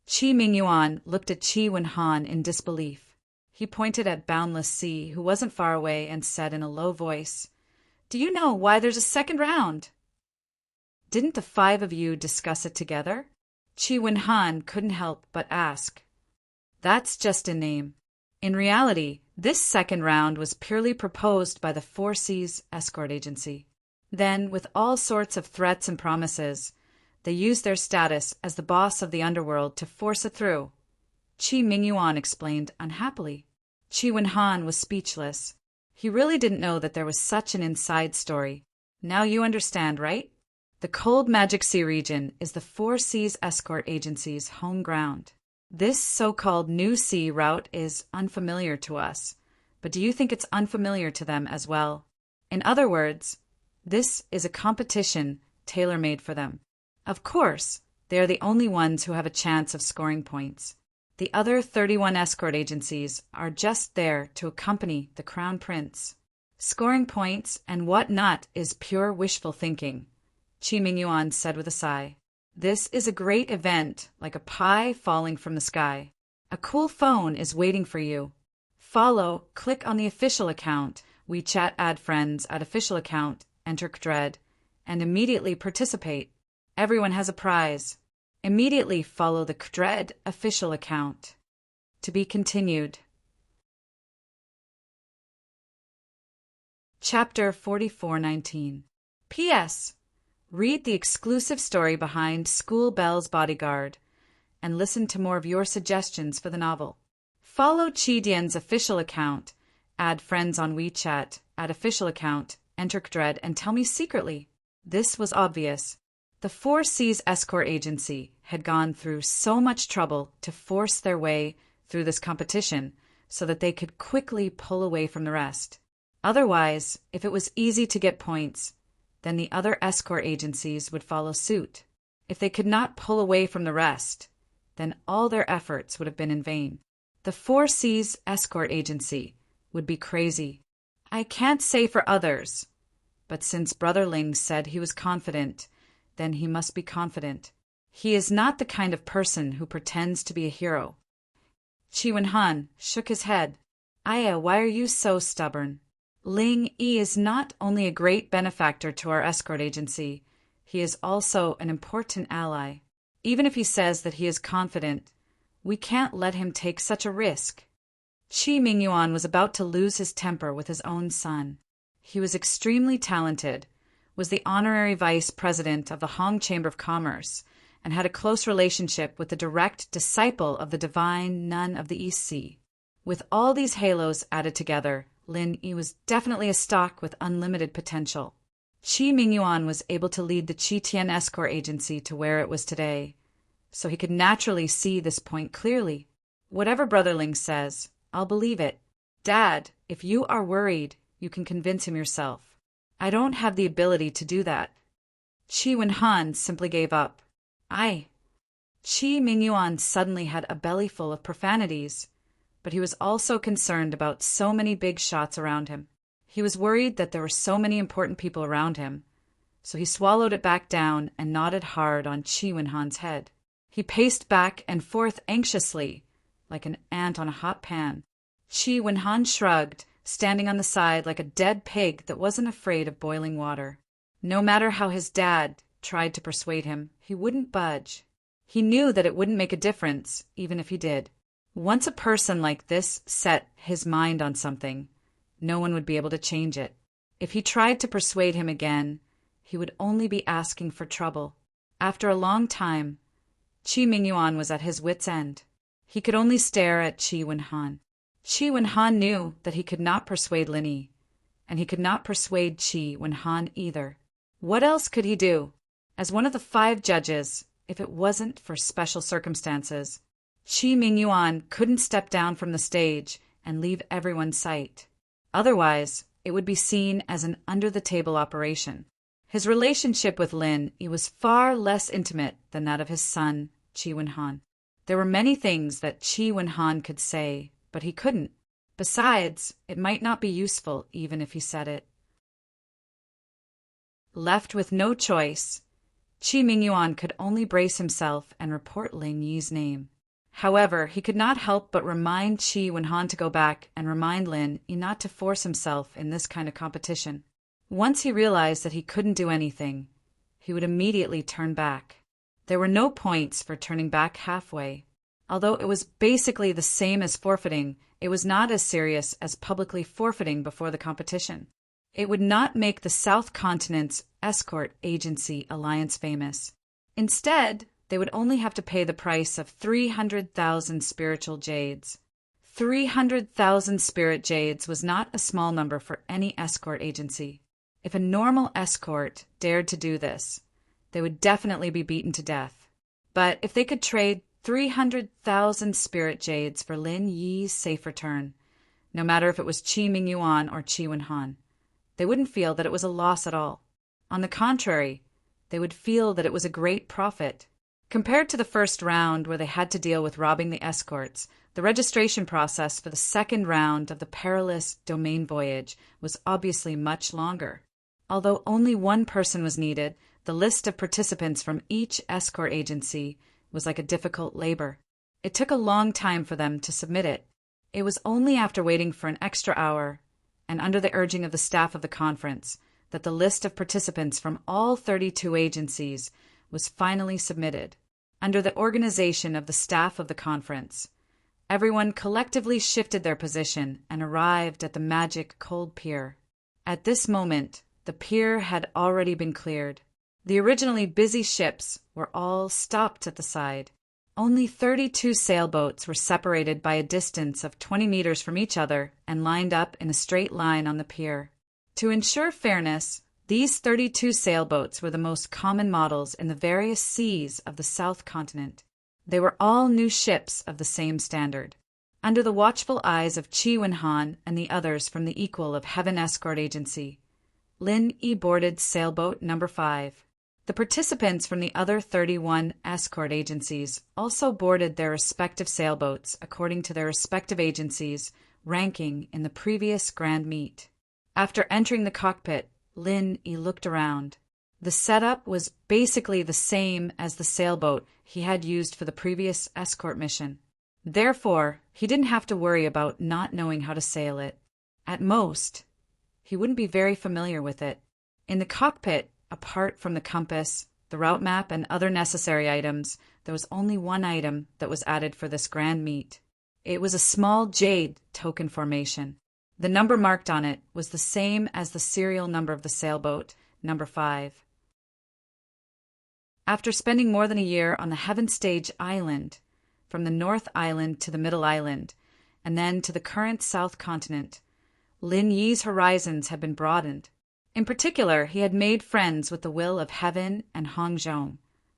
Qi Mingyuan looked at Qi Wenhan in disbelief. He pointed at Boundless Sea, who wasn't far away, and said in a low voice, "Do you know why there's a second round?" "Didn't the 5 of you discuss it together?" Qi Wenhan couldn't help but ask. "That's just a name. In reality, this second round was purely proposed by the Four Seas Escort Agency. Then, with all sorts of threats and promises, they used their status as the boss of the underworld to force it through." Qi Mingyuan explained unhappily. Qi Wenhan was speechless. He really didn't know that there was such an inside story. Now you understand, right? The Cold Magic Sea region is the Four Seas Escort Agency's home ground. This so-called New Sea route is unfamiliar to us, but do you think it's unfamiliar to them as well? In other words, this is a competition tailor-made for them. Of course, they are the only ones who have a chance of scoring points. The other 31 escort agencies are just there to accompany the Crown Prince. Scoring points and what not is pure wishful thinking, Qi Mingyuan said with a sigh. This is a great event, like a pie falling from the sky. A cool phone is waiting for you. follow, click on the official account, WeChat add friends, add official account, enter Kdred, and immediately participate. Everyone has a prize. Immediately follow the Kdred official account. To be continued. Chapter 44:19. P.S. Read the exclusive story behind School Bell's Bodyguard and listen to more of your suggestions for the novel. Follow Chi Dian's official account, add friends on WeChat, add official account, enter Kdred, and tell me secretly. This was obvious. The 4C's escort agency had gone through so much trouble to force their way through this competition so that they could quickly pull away from the rest. Otherwise, if it was easy to get points, then the other escort agencies would follow suit. If they could not pull away from the rest, then all their efforts would have been in vain. The 4C's escort agency would be crazy. I can't say for others, but since Brother Ling said he was confident, then he must be confident. He is not the kind of person who pretends to be a hero. Chi Wenhan shook his head. Aya, why are you so stubborn? Ling Yi is not only a great benefactor to our escort agency, he is also an important ally. Even if he says that he is confident, we can't let him take such a risk. Chi Mingyuan was about to lose his temper with his own son. He was extremely talented, was the honorary vice president of the Hong Chamber of Commerce, and had a close relationship with the direct disciple of the divine nun of the East Sea. With all these halos added together, Lin Yi was definitely a stock with unlimited potential. Chi Mingyuan was able to lead the Chi Tian escort agency to where it was today, so he could naturally see this point clearly. Whatever Brother Ling says, I'll believe it. Dad, if you are worried, you can convince him yourself. I don't have the ability to do that. Chi Wenhan simply gave up. Chi Mingyuan suddenly had a bellyful of profanities, but he was also concerned about so many big shots around him. He was worried that there were so many important people around him, so he swallowed it back down and nodded hard on Chi Wenhan's head. He paced back and forth anxiously, like an ant on a hot pan. Chi Wenhan shrugged, standing on the side like a dead pig that wasn't afraid of boiling water. No matter how his dad tried to persuade him, he wouldn't budge. He knew that it wouldn't make a difference, even if he did. Once a person like this set his mind on something, no one would be able to change it. If he tried to persuade him again, he would only be asking for trouble. After a long time, Chi Mingyuan was at his wit's end. He could only stare at Chi Wenhan. Chi Wenhan knew that he could not persuade Lin Yi, and he could not persuade Chi Wenhan either. What else could he do? As one of the 5 judges, if it wasn't for special circumstances, Chi Mingyuan couldn't step down from the stage and leave everyone's sight. Otherwise, it would be seen as an under-the-table operation. His relationship with Lin Yi was far less intimate than that of his son, Chi Wenhan. There were many things that Chi Wenhan could say, but he couldn't. Besides, it might not be useful even if he said it. Left with no choice, Chi Mingyuan could only brace himself and report Ling Yi's name. However, he could not help but remind Chi Wenhan to go back and remind Lin Yi not to force himself in this kind of competition. Once he realized that he couldn't do anything, he would immediately turn back. There were no points for turning back halfway. Although it was basically the same as forfeiting, it was not as serious as publicly forfeiting before the competition. It would not make the South Continent's escort agency alliance famous. Instead, they would only have to pay the price of 300,000 spiritual jades. 300,000 spirit jades was not a small number for any escort agency. If a normal escort dared to do this, they would definitely be beaten to death. But if they could trade 300,000 spirit jades for Lin Yi's safe return, no matter if it was Chi Mingyuan or Chi Wenhan, they wouldn't feel that it was a loss at all. On the contrary, they would feel that it was a great profit. Compared to the first round where they had to deal with robbing the escorts, the registration process for the second round of the perilous domain voyage was obviously much longer. Although only one person was needed, the list of participants from each escort agency was like a difficult labor. It took a long time for them to submit it. It was only after waiting for an extra hour, and under the urging of the staff of the conference, that the list of participants from all 32 agencies was finally submitted. Under the organization of the staff of the conference, everyone collectively shifted their position and arrived at the magic cold pier. At this moment, the pier had already been cleared. The originally busy ships were all stopped at the side. Only 32 sailboats were separated by a distance of 20 meters from each other and lined up in a straight line on the pier. To ensure fairness, these 32 sailboats were the most common models in the various seas of the South Continent. They were all new ships of the same standard. Under the watchful eyes of Chi Wen-han and the others from the Equal of Heaven Escort Agency, Lin Yi boarded sailboat number 5. The participants from the other 31 escort agencies also boarded their respective sailboats according to their respective agencies' ranking in the previous Grand Meet. After entering the cockpit, Lin Yi looked around. The setup was basically the same as the sailboat he had used for the previous escort mission. Therefore, he didn't have to worry about not knowing how to sail it. At most, he wouldn't be very familiar with it. In the cockpit, apart from the compass, the route map, and other necessary items, there was only one item that was added for this Grand Meet. It was a small jade token formation. The number marked on it was the same as the serial number of the sailboat, number 5. After spending more than a year on the Heaven Stage Island, from the North Island to the Middle Island, and then to the current South Continent, Lin Yi's horizons had been broadened. In particular, he had made friends with the Will of Heaven and Hong Zhong,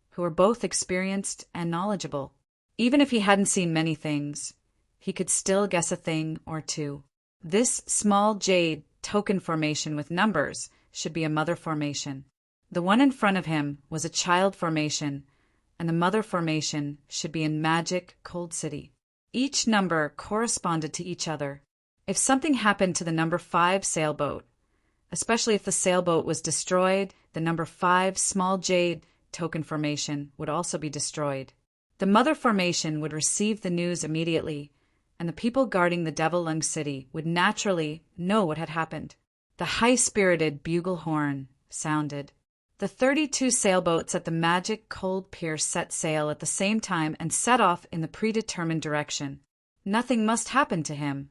who were both experienced and knowledgeable. Even if he hadn't seen many things, he could still guess a thing or two. This small jade token formation with numbers should be a mother formation. The one in front of him was a child formation, and the mother formation should be in Magic Cold City. Each number corresponded to each other. If something happened to the number 5 sailboat, especially if the sailboat was destroyed, the number 5 small jade token formation would also be destroyed. The mother formation would receive the news immediately, and the people guarding the Devil Lung City would naturally know what had happened. The high-spirited bugle horn sounded. The 32 sailboats at the Magic Cold Pier set sail at the same time and set off in the predetermined direction. Nothing must happen to him.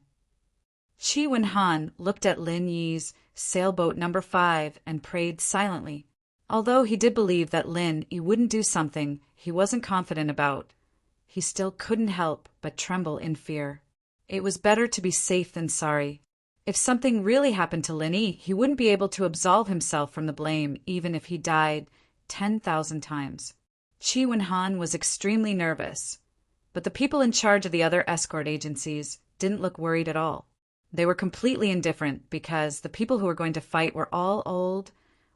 Chi Wen-han looked at Lin Yi's sailboat number 5 and prayed silently. Although he did believe that Lin Yi wouldn't do something he wasn't confident about, he still couldn't help but tremble in fear. It was better to be safe than sorry. If something really happened to Lin Yi, he wouldn't be able to absolve himself from the blame even if he died 10,000 times. Chi Wen-han was extremely nervous, but the people in charge of the other escort agencies didn't look worried at all. They were completely indifferent because the people who were going to fight were all old,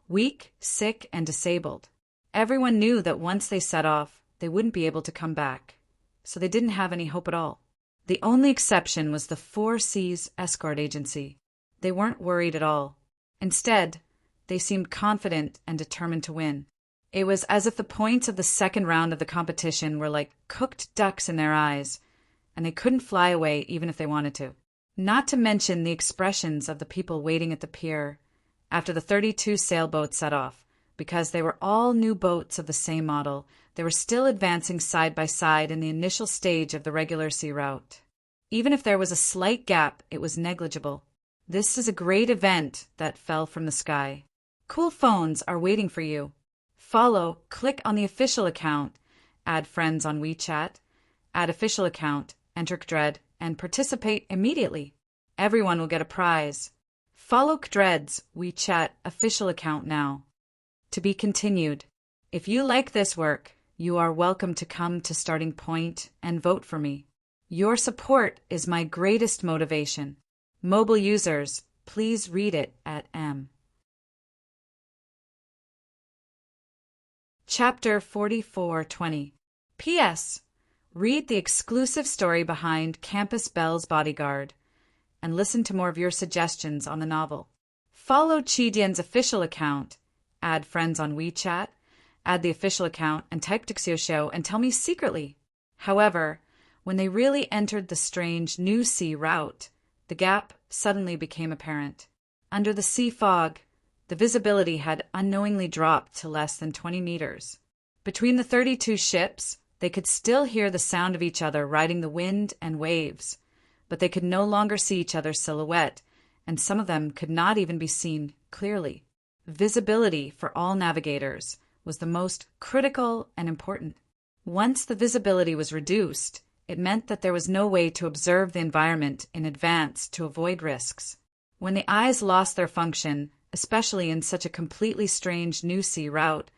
weak, sick, and disabled. Everyone knew that once they set off, they wouldn't be able to come back, so they didn't have any hope at all. The only exception was the Four Seas Escort Agency. They weren't worried at all. Instead, they seemed confident and determined to win. It was as if the points of the second round of the competition were like cooked ducks in their eyes, and they couldn't fly away even if they wanted to. Not to mention the expressions of the people waiting at the pier after the 32 sailboats set off. Because they were all new boats of the same model, they were still advancing side by side in the initial stage of the regular sea route. Even if there was a slight gap, it was negligible. This is a great event that fell from the sky. Cool phones are waiting for you. Follow, click on the official account, add friends on WeChat, add official account, enter Kdred, and participate immediately. Everyone will get a prize. Follow Kdred's WeChat official account now. To be continued. If you like this work, you are welcome to come to Starting Point and vote for me. Your support is my greatest motivation. Mobile users, please read it at M. Chapter 44:20. P.S. Read the exclusive story behind Campus Belle's Bodyguard and listen to more of your suggestions on the novel. Follow Chi Dian's official account, add friends on WeChat, add the official account, and type Dixio Show and tell me secretly. However, When they really entered the strange new sea route, the gap suddenly became apparent. Under the sea fog, the visibility had unknowingly dropped to less than 20 meters. Between the 32 ships, they could still hear the sound of each other riding the wind and waves, but they could no longer see each other's silhouette, and some of them could not even be seen clearly. Visibility for all navigators was the most critical and important. Once the visibility was reduced, it meant that there was no way to observe the environment in advance to avoid risks. When the eyes lost their function, especially in such a completely strange new sea route,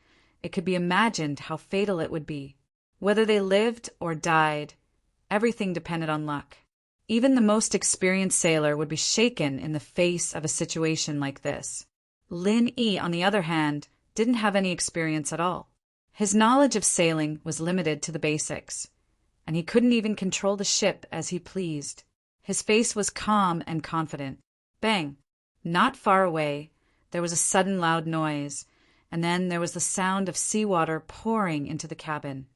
it could be imagined how fatal it would be. Whether they lived or died, everything depended on luck. Even the most experienced sailor would be shaken in the face of a situation like this. Lin Yi, on the other hand, didn't have any experience at all. His knowledge of sailing was limited to the basics, and he couldn't even control the ship as he pleased. His face was calm and confident. Bang! Not far away, there was a sudden loud noise, and then there was the sound of seawater pouring into the cabin,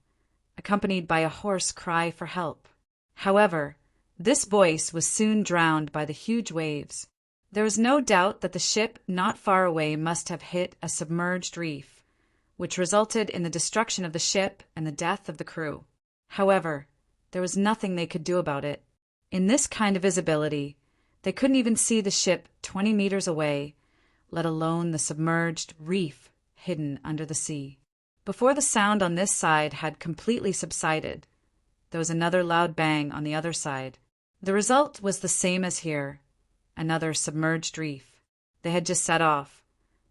accompanied by a hoarse cry for help. However, this voice was soon drowned by the huge waves. There was no doubt that the ship not far away must have hit a submerged reef, which resulted in the destruction of the ship and the death of the crew. However, there was nothing they could do about it. In this kind of visibility, they couldn't even see the ship 20 meters away, let alone the submerged reef hidden under the sea. Before the sound on this side had completely subsided, there was another loud bang on the other side. The result was the same as here, another submerged reef. They had just set off,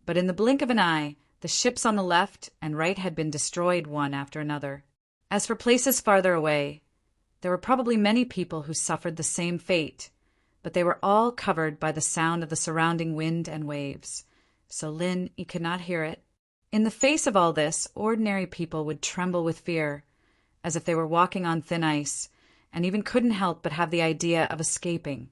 but in the blink of an eye, the ships on the left and right had been destroyed one after another. As for places farther away, there were probably many people who suffered the same fate, but they were all covered by the sound of the surrounding wind and waves, so Lin Yi could not hear it. In the face of all this, ordinary people would tremble with fear, as if they were walking on thin ice, and even couldn't help but have the idea of escaping,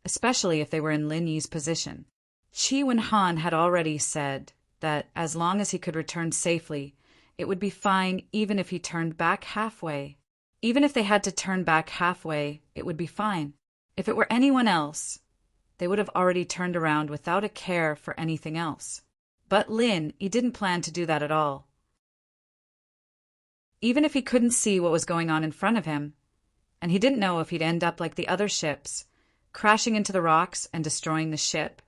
especially if they were in Lin Yi's position. Qi Wenhan had already said that as long as he could return safely, it would be fine even if he turned back halfway. Even if they had to turn back halfway, it would be fine. If it were anyone else, they would have already turned around without a care for anything else. But Lin, he didn't plan to do that at all. Even if he couldn't see what was going on in front of him, and he didn't know if he'd end up like the other ships, crashing into the rocks and destroying the ship,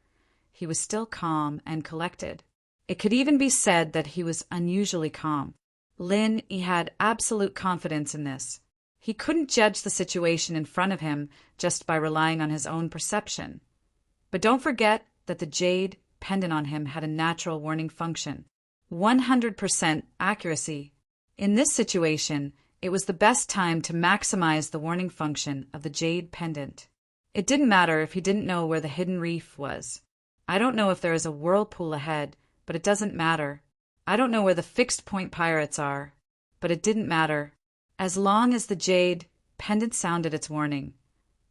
he was still calm and collected. It could even be said that he was unusually calm. Lin, he had absolute confidence in this. He couldn't judge the situation in front of him just by relying on his own perception. But don't forget that the jade pendant on him had a natural warning function. 100% accuracy. In this situation, it was the best time to maximize the warning function of the jade pendant. It didn't matter if he didn't know where the hidden reef was. I don't know if there is a whirlpool ahead, but it doesn't matter. I don't know where the fixed point pirates are, but it didn't matter. As long as the jade pendant sounded its warning,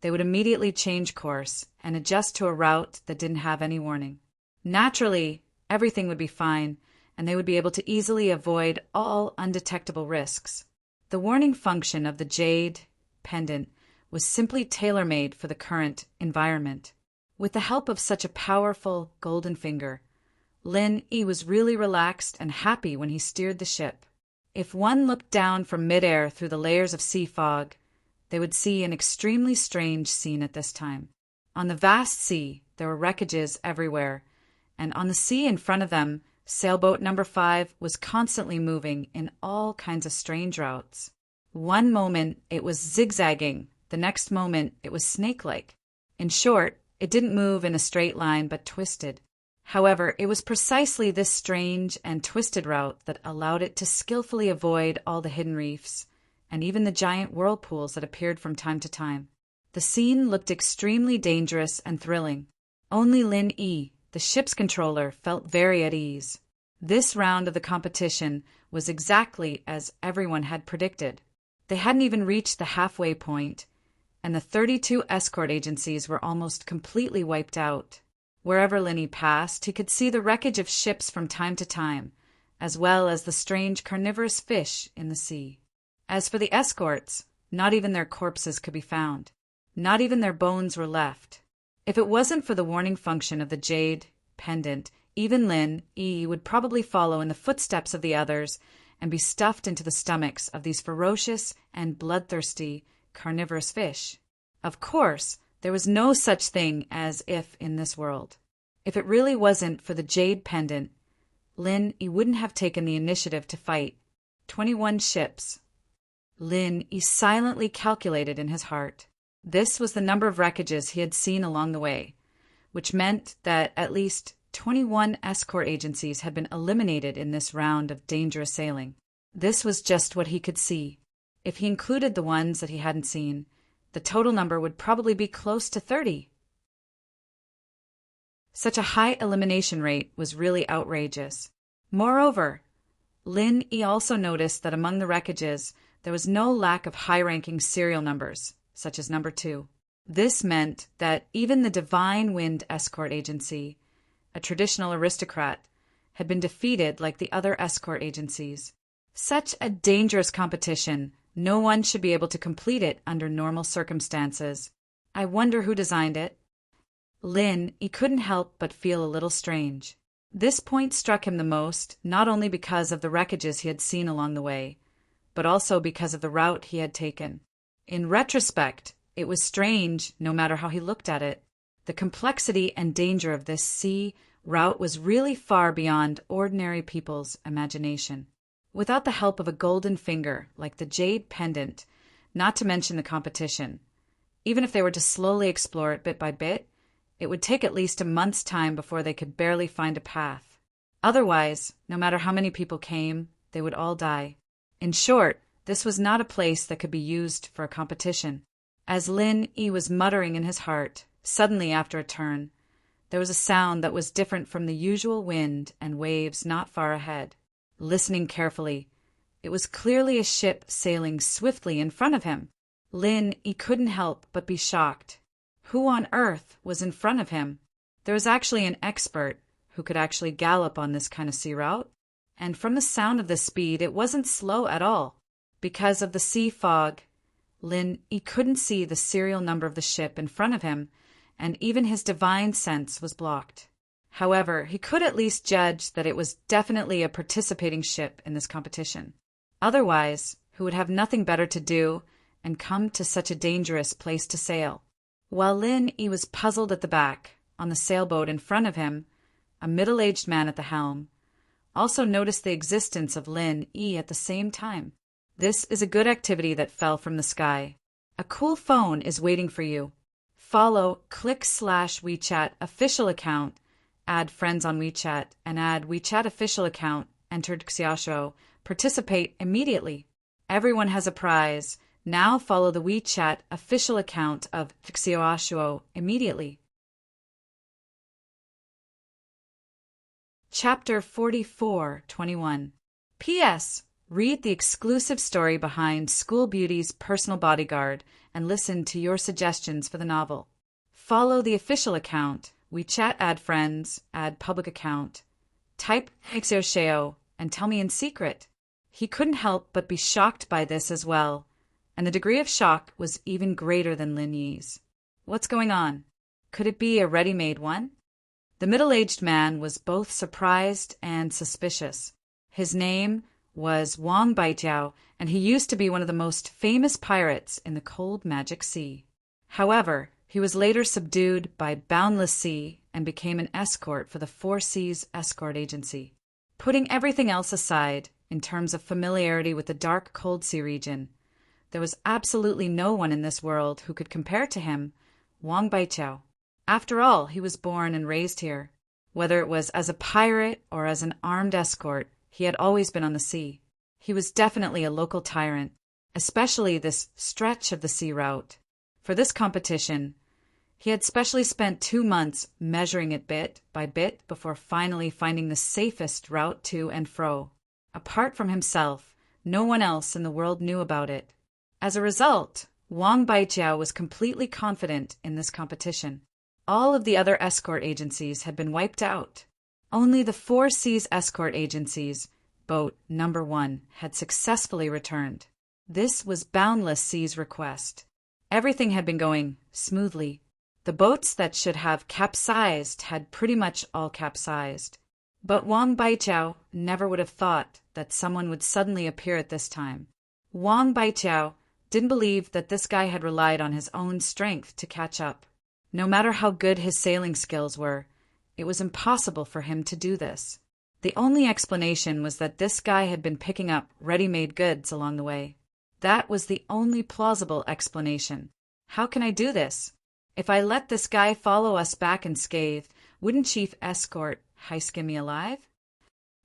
they would immediately change course and adjust to a route that didn't have any warning. Naturally, everything would be fine, and they would be able to easily avoid all undetectable risks. The warning function of the jade pendant was simply tailor-made for the current environment. With the help of such a powerful golden finger, Lin Yi was really relaxed and happy when he steered the ship. If one looked down from midair through the layers of sea fog, they would see an extremely strange scene at this time. On the vast sea, there were wreckages everywhere, and on the sea in front of them, sailboat number 5 was constantly moving in all kinds of strange routes. One moment it was zigzagging, the next moment it was snake-like. In short, it didn't move in a straight line but twisted. However, it was precisely this strange and twisted route that allowed it to skillfully avoid all the hidden reefs, and even the giant whirlpools that appeared from time to time. The scene looked extremely dangerous and thrilling. Only Lin Yi, the ship's controller, felt very at ease. This round of the competition was exactly as everyone had predicted. They hadn't even reached the halfway point, and the 32 escort agencies were almost completely wiped out. Wherever Lin Yi passed, he could see the wreckage of ships from time to time, as well as the strange carnivorous fish in the sea. As for the escorts, Not even their corpses could be found. Not even their bones were left. If it wasn't for the warning function of the jade pendant, even Lin Yi would probably follow in the footsteps of the others and be stuffed into the stomachs of these ferocious and bloodthirsty carnivorous fish. Of course, there was no such thing as if in this world. If it really wasn't for the jade pendant, Lin Yi wouldn't have taken the initiative to fight 21 ships. Lin Yi silently calculated in his heart. This was the number of wreckages he had seen along the way, which meant that at least 21 escort agencies had been eliminated in this round of dangerous sailing. This was just what he could see. If he included the ones that he hadn't seen, the total number would probably be close to 30. Such a high elimination rate was really outrageous. Moreover, Lin Yi also noticed that among the wreckages, there was no lack of high-ranking serial numbers, such as number 2. This meant that even the Divine Wind Escort Agency, a traditional aristocrat, had been defeated like the other escort agencies. Such a dangerous competition, no one should be able to complete it under normal circumstances. I wonder who designed it. Lin, he couldn't help but feel a little strange. This point struck him the most, not only because of the wreckages he had seen along the way, but also because of the route he had taken. In retrospect, it was strange no matter how he looked at it. The complexity and danger of this sea route was really far beyond ordinary people's imagination. Without the help of a golden finger like the jade pendant, not to mention the competition, even if they were to slowly explore it bit by bit, it would take at least a month's time before they could barely find a path. Otherwise, no matter how many people came, they would all die. In short, this was not a place that could be used for a competition. As Lin Yi was muttering in his heart, suddenly after a turn, there was a sound that was different from the usual wind and waves not far ahead. Listening carefully, it was clearly a ship sailing swiftly in front of him. Lin Yi couldn't help but be shocked. Who on earth was in front of him? There was actually an expert who could actually gallop on this kind of sea route, and from the sound of the speed, it wasn't slow at all. Because of the sea fog, Lin Yi couldn't see the serial number of the ship in front of him, and even his divine sense was blocked. However, he could at least judge that it was definitely a participating ship in this competition. Otherwise, who would have nothing better to do and come to such a dangerous place to sail? While Lin Yi was puzzled at the back, on the sailboat in front of him, a middle-aged man at the helm also noticed the existence of Lin Yi at the same time. This is a good activity that fell from the sky. A cool phone is waiting for you. Follow /WeChat official account, add friends on WeChat, and add WeChat official account, entered Xiaoshuo. Participate immediately. Everyone has a prize. Now follow the WeChat official account of Xiaoshuo immediately. Chapter 44:21. P.S. Read the exclusive story behind School Beauty's personal bodyguard and listen to your suggestions for the novel. Follow the official account, WeChat add friends, add public account. Type Xiaoshuo and tell me in secret. He couldn't help but be shocked by this as well, and the degree of shock was even greater than Lin Yi's. What's going on? Could it be a ready-made one? The middle-aged man was both surprised and suspicious. His name was Wang Baijiao, and he used to be one of the most famous pirates in the cold magic sea. However, he was later subdued by Boundless Sea and became an escort for the Four Seas Escort Agency. Putting everything else aside, in terms of familiarity with the dark cold sea region, there was absolutely no one in this world who could compare to him, Wang Baijiao. After all, he was born and raised here. Whether it was as a pirate or as an armed escort, he had always been on the sea. He was definitely a local tyrant, especially this stretch of the sea route. For this competition, he had specially spent 2 months measuring it bit by bit before finally finding the safest route to and fro. Apart from himself, no one else in the world knew about it. As a result, Wang Baijiao was completely confident in this competition. All of the other escort agencies had been wiped out. Only the Four Seas Escort Agency's boat number 1 had successfully returned. This was Boundless Sea's request. Everything had been going smoothly. The boats that should have capsized had pretty much all capsized. But Wang Baijiao never would have thought that someone would suddenly appear at this time. Wang Baijiao didn't believe that this guy had relied on his own strength to catch up. No matter how good his sailing skills were, it was impossible for him to do this. The only explanation was that this guy had been picking up ready-made goods along the way. That was the only plausible explanation. How can I do this? If I let this guy follow us back unscathed, wouldn't Chief Escort high-skim me alive?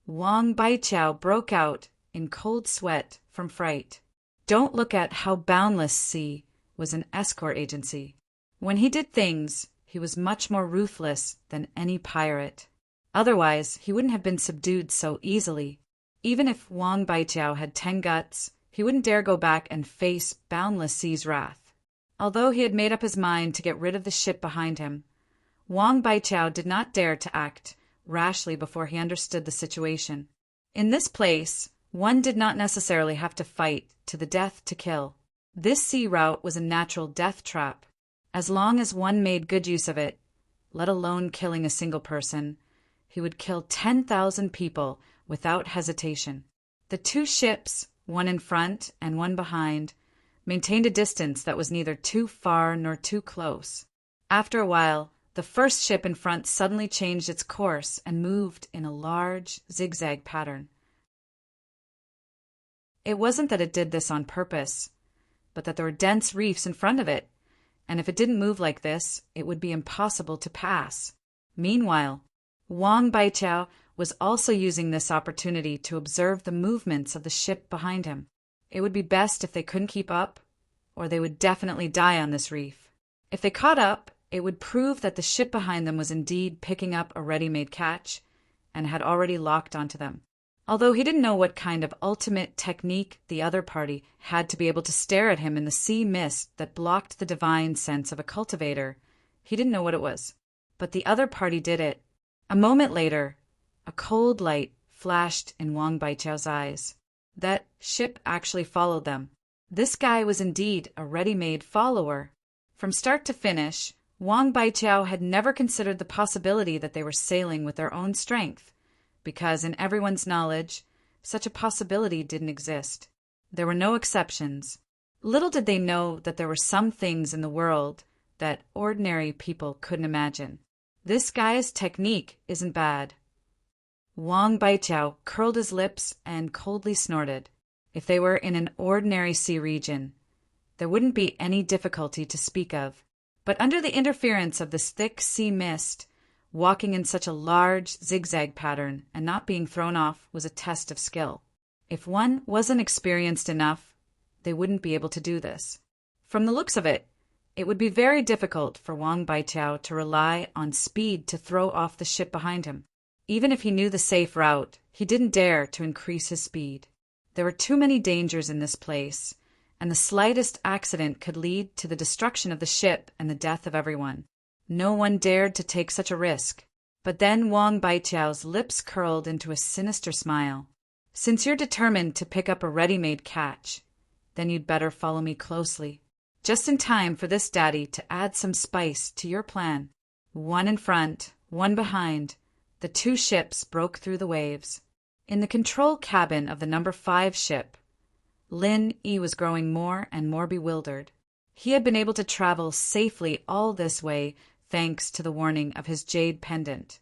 Wang Baijiao broke out in cold sweat from fright. Don't look at how Boundless Sea was an escort agency. When he did things, he was much more ruthless than any pirate. Otherwise, he wouldn't have been subdued so easily. Even if Wang Baijiao had 10 guts, he wouldn't dare go back and face Boundless Sea's wrath. Although he had made up his mind to get rid of the ship behind him, Wang Baijiao did not dare to act rashly before he understood the situation. In this place, one did not necessarily have to fight to the death to kill. This sea route was a natural death trap. As long as one made good use of it, let alone killing a single person, he would kill 10,000 people without hesitation. The 2 ships, one in front and one behind, maintained a distance that was neither too far nor too close. After a while, the first ship in front suddenly changed its course and moved in a large zigzag pattern. It wasn't that it did this on purpose, but that there were dense reefs in front of it, and if it didn't move like this, it would be impossible to pass. Meanwhile, Wang Baijiao was also using this opportunity to observe the movements of the ship behind him. It would be best if they couldn't keep up, or they would definitely die on this reef. If they caught up, it would prove that the ship behind them was indeed picking up a ready-made catch and had already locked onto them. Although he didn't know what kind of ultimate technique the other party had to be able to stare at him in the sea mist that blocked the divine sense of a cultivator, he didn't know what it was. But the other party did it. A moment later, a cold light flashed in Wang Baijiao's eyes. That ship actually followed them. This guy was indeed a ready-made follower. From start to finish, Wang Baijiao had never considered the possibility that they were sailing with their own strength, because in everyone's knowledge, such a possibility didn't exist. There were no exceptions. Little did they know that there were some things in the world that ordinary people couldn't imagine. This guy's technique isn't bad. Wang Baijiao curled his lips and coldly snorted. If they were in an ordinary sea region, there wouldn't be any difficulty to speak of. But under the interference of this thick sea mist, walking in such a large zigzag pattern and not being thrown off was a test of skill. If one wasn't experienced enough, they wouldn't be able to do this. From the looks of it, it would be very difficult for Wang Baijiao to rely on speed to throw off the ship behind him. Even if he knew the safe route, he didn't dare to increase his speed. There were too many dangers in this place, and the slightest accident could lead to the destruction of the ship and the death of everyone. No one dared to take such a risk. But then Wang Baijiao's lips curled into a sinister smile. Since you're determined to pick up a ready-made catch, then you'd better follow me closely. Just in time for this daddy to add some spice to your plan. One in front, one behind, the 2 ships broke through the waves. In the control cabin of the number 5 ship, Lin Yi was growing more and more bewildered. He had been able to travel safely all this way thanks to the warning of his jade pendant.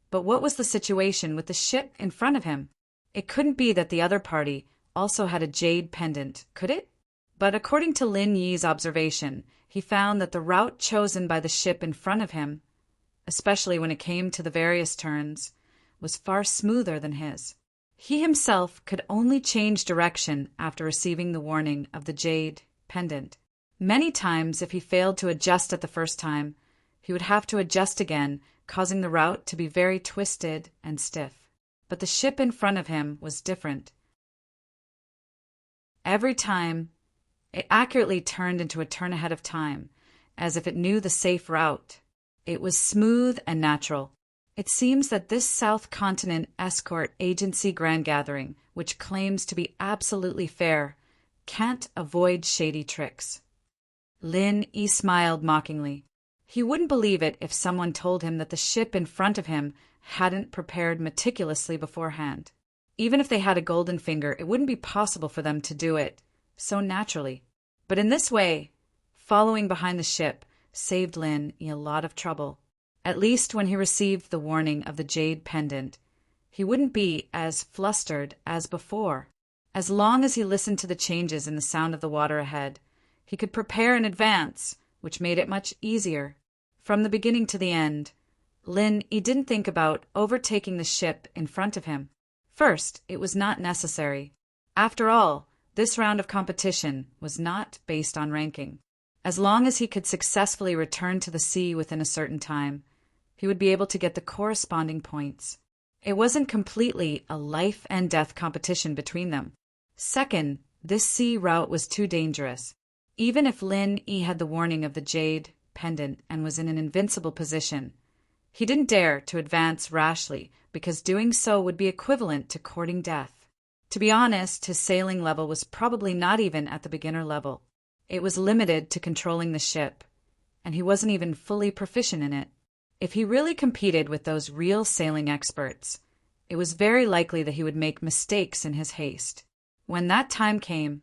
But what was the situation with the ship in front of him? It couldn't be that the other party also had a jade pendant, could it? But according to Lin Yi's observation, he found that the route chosen by the ship in front of him, especially when it came to the various turns, was far smoother than his. He himself could only change direction after receiving the warning of the jade pendant. Many times, if he failed to adjust at the first time, he would have to adjust again, causing the route to be very twisted and stiff. But the ship in front of him was different. Every time, it accurately turned into a turn ahead of time, as if it knew the safe route. It was smooth and natural. It seems that this South Continent Escort Agency Grand Gathering, which claims to be absolutely fair, can't avoid shady tricks. Lin Yi smiled mockingly. He wouldn't believe it if someone told him that the ship in front of him hadn't prepared meticulously beforehand. Even if they had a golden finger, it wouldn't be possible for them to do it so naturally. But in this way, following behind the ship saved Lin Yi a lot of trouble. At least when he received the warning of the jade pendant, he wouldn't be as flustered as before. As long as he listened to the changes in the sound of the water ahead, he could prepare in advance, which made it much easier. From the beginning to the end, Lin Yi didn't think about overtaking the ship in front of him. First, it was not necessary. After all, this round of competition was not based on ranking. As long as he could successfully return to the sea within a certain time, he would be able to get the corresponding points. It wasn't completely a life and death competition between them. Second, this sea route was too dangerous. Even if Lin Yi had the warning of the jade pendant and was in an invincible position, he didn't dare to advance rashly because doing so would be equivalent to courting death. To be honest, his sailing level was probably not even at the beginner level. It was limited to controlling the ship, and he wasn't even fully proficient in it. If he really competed with those real sailing experts, it was very likely that he would make mistakes in his haste. When that time came,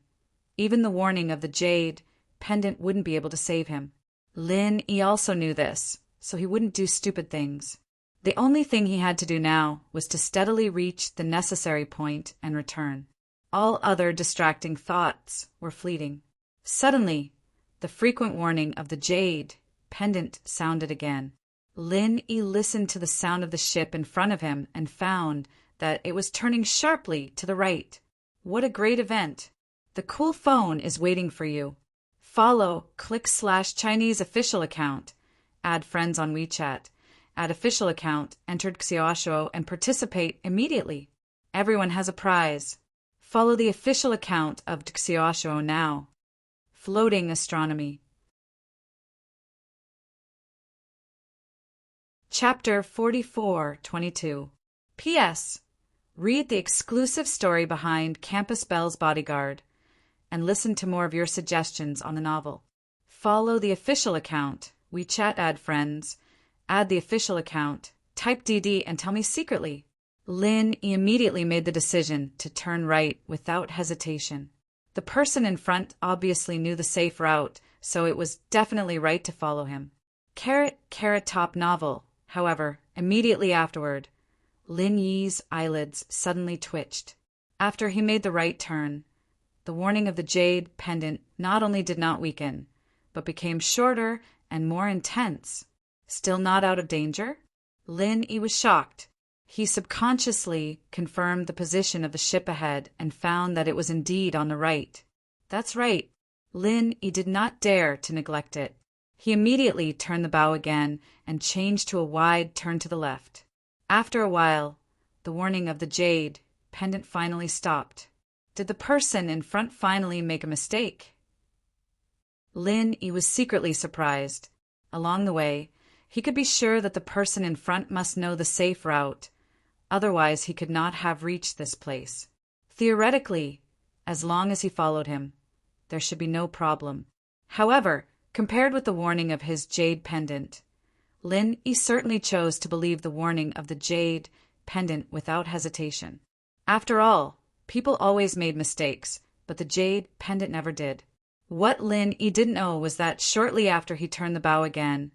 even the warning of the jade pendant wouldn't be able to save him. Lin Yi also knew this, so he wouldn't do stupid things. The only thing he had to do now was to steadily reach the necessary point and return. All other distracting thoughts were fleeting. Suddenly, the frequent warning of the jade pendant sounded again. Lin Yi listened to the sound of the ship in front of him and found that it was turning sharply to the right. What a great event! The cool phone is waiting for you. Follow /Chinese official account. Add friends on WeChat. Add official account, entered Xiaoshuo, and participate immediately. Everyone has a prize. Follow the official account of Xiaoshuo now. Floating astronomy. Chapter 44:22. P.S. Read the exclusive story behind Campus Belle's Bodyguard and listen to more of your suggestions on the novel. Follow the official account. WeChat, add friends. Add the official account. Type DD and tell me secretly. Lin immediately made the decision to turn right without hesitation. The person in front obviously knew the safe route, so it was definitely right to follow him. Top novel. However, immediately afterward, Lin Yi's eyelids suddenly twitched. After he made the right turn, the warning of the jade pendant not only did not weaken, but became shorter and more intense. Still not out of danger? Lin Yi was shocked. He subconsciously confirmed the position of the ship ahead and found that it was indeed on the right. That's right. Lin Yi did not dare to neglect it. He immediately turned the bow again and changed to a wide turn to the left. After a while, the warning of the jade pendant finally stopped. Did the person in front finally make a mistake? Lin Yi was secretly surprised. Along the way, he could be sure that the person in front must know the safe route. Otherwise, he could not have reached this place. Theoretically, as long as he followed him, there should be no problem. However, compared with the warning of his jade pendant, Lin Yi certainly chose to believe the warning of the jade pendant without hesitation. After all, people always made mistakes, but the jade pendant never did. What Lin Yi didn't know was that shortly after he turned the bow again,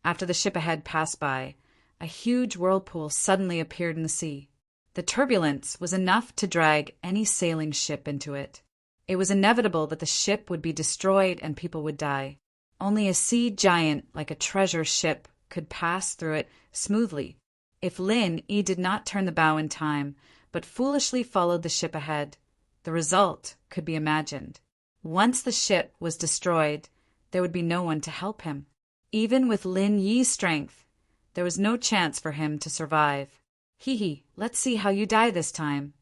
after the ship ahead passed by, a huge whirlpool suddenly appeared in the sea. The turbulence was enough to drag any sailing ship into it. It was inevitable that the ship would be destroyed and people would die. Only a sea giant like a treasure ship could pass through it smoothly. If Lin Yi did not turn the bow in time, but foolishly followed the ship ahead, the result could be imagined. Once the ship was destroyed, there would be no one to help him. Even with Lin Yi's strength, there was no chance for him to survive. Hee, let's see how you die this time.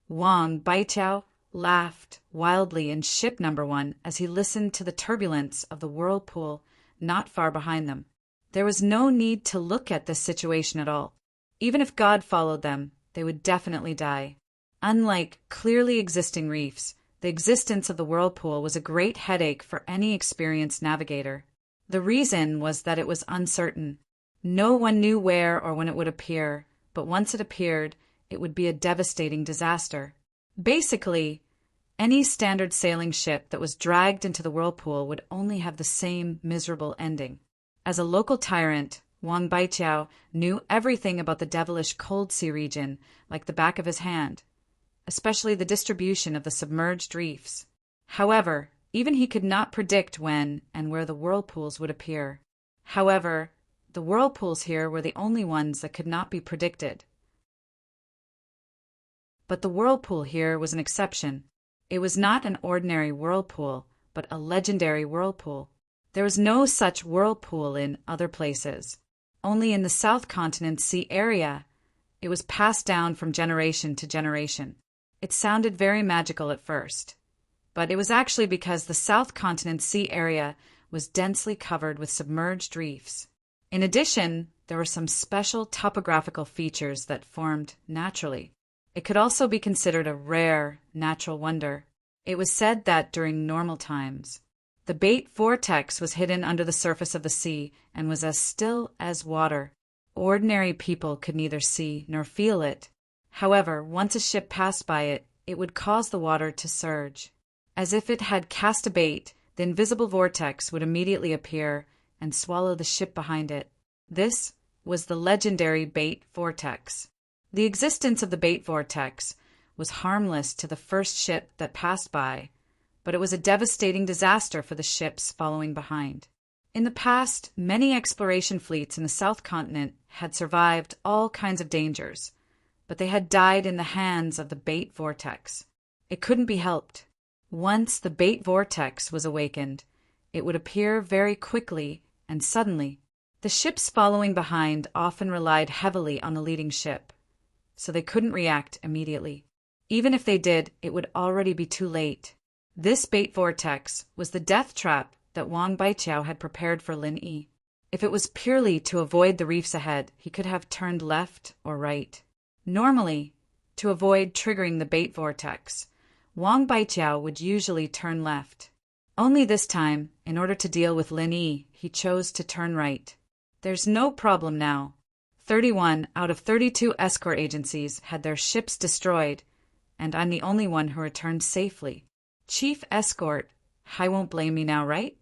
Wang Baijiao laughed wildly in ship number 1 as he listened to the turbulence of the whirlpool not far behind them. There was no need to look at this situation at all. Even if God followed them, they would definitely die. Unlike clearly existing reefs, The existence of the whirlpool was a great headache for any experienced navigator. The reason was that it was uncertain. No one knew where or when it would appear, but once it appeared, it would be a devastating disaster. Basically, any standard sailing ship that was dragged into the whirlpool would only have the same miserable ending. As a local tyrant, Wang Baijiao knew everything about the devilish cold sea region like the back of his hand, especially the distribution of the submerged reefs. However, even he could not predict when and where the whirlpools would appear. However, the whirlpools here were the only ones that could not be predicted. But the whirlpool here was an exception. It was not an ordinary whirlpool, but a legendary whirlpool. There was no such whirlpool in other places. Only in the South Continent Sea area. It was passed down from generation to generation. It sounded very magical at first, but it was actually because the South Continent Sea area was densely covered with submerged reefs. In addition, there were some special topographical features that formed naturally. It could also be considered a rare natural wonder. It was said that during normal times, the bait vortex was hidden under the surface of the sea and was as still as water. Ordinary people could neither see nor feel it. However, once a ship passed by it, it would cause the water to surge. As if it had cast a bait, the invisible vortex would immediately appear and swallow the ship behind it. This was the legendary bait vortex. The existence of the bait vortex was harmless to the first ship that passed by, but it was a devastating disaster for the ships following behind. In the past, many exploration fleets in the South Continent had survived all kinds of dangers, but they had died in the hands of the bait vortex. It couldn't be helped. Once the bait vortex was awakened, it would appear very quickly and suddenly. The ships following behind often relied heavily on the leading ship, so they couldn't react immediately. Even if they did, it would already be too late. This bait vortex was the death trap that Wang Baijiao had prepared for Lin Yi. If it was purely to avoid the reefs ahead, he could have turned left or right. Normally, to avoid triggering the bait vortex, Wang Baijiao would usually turn left. Only this time, in order to deal with Lin Yi, he chose to turn right. There's no problem now. 31 out of 32 escort agencies had their ships destroyed, and I'm the only one who returned safely. Chief Escort, I won't blame me now, right?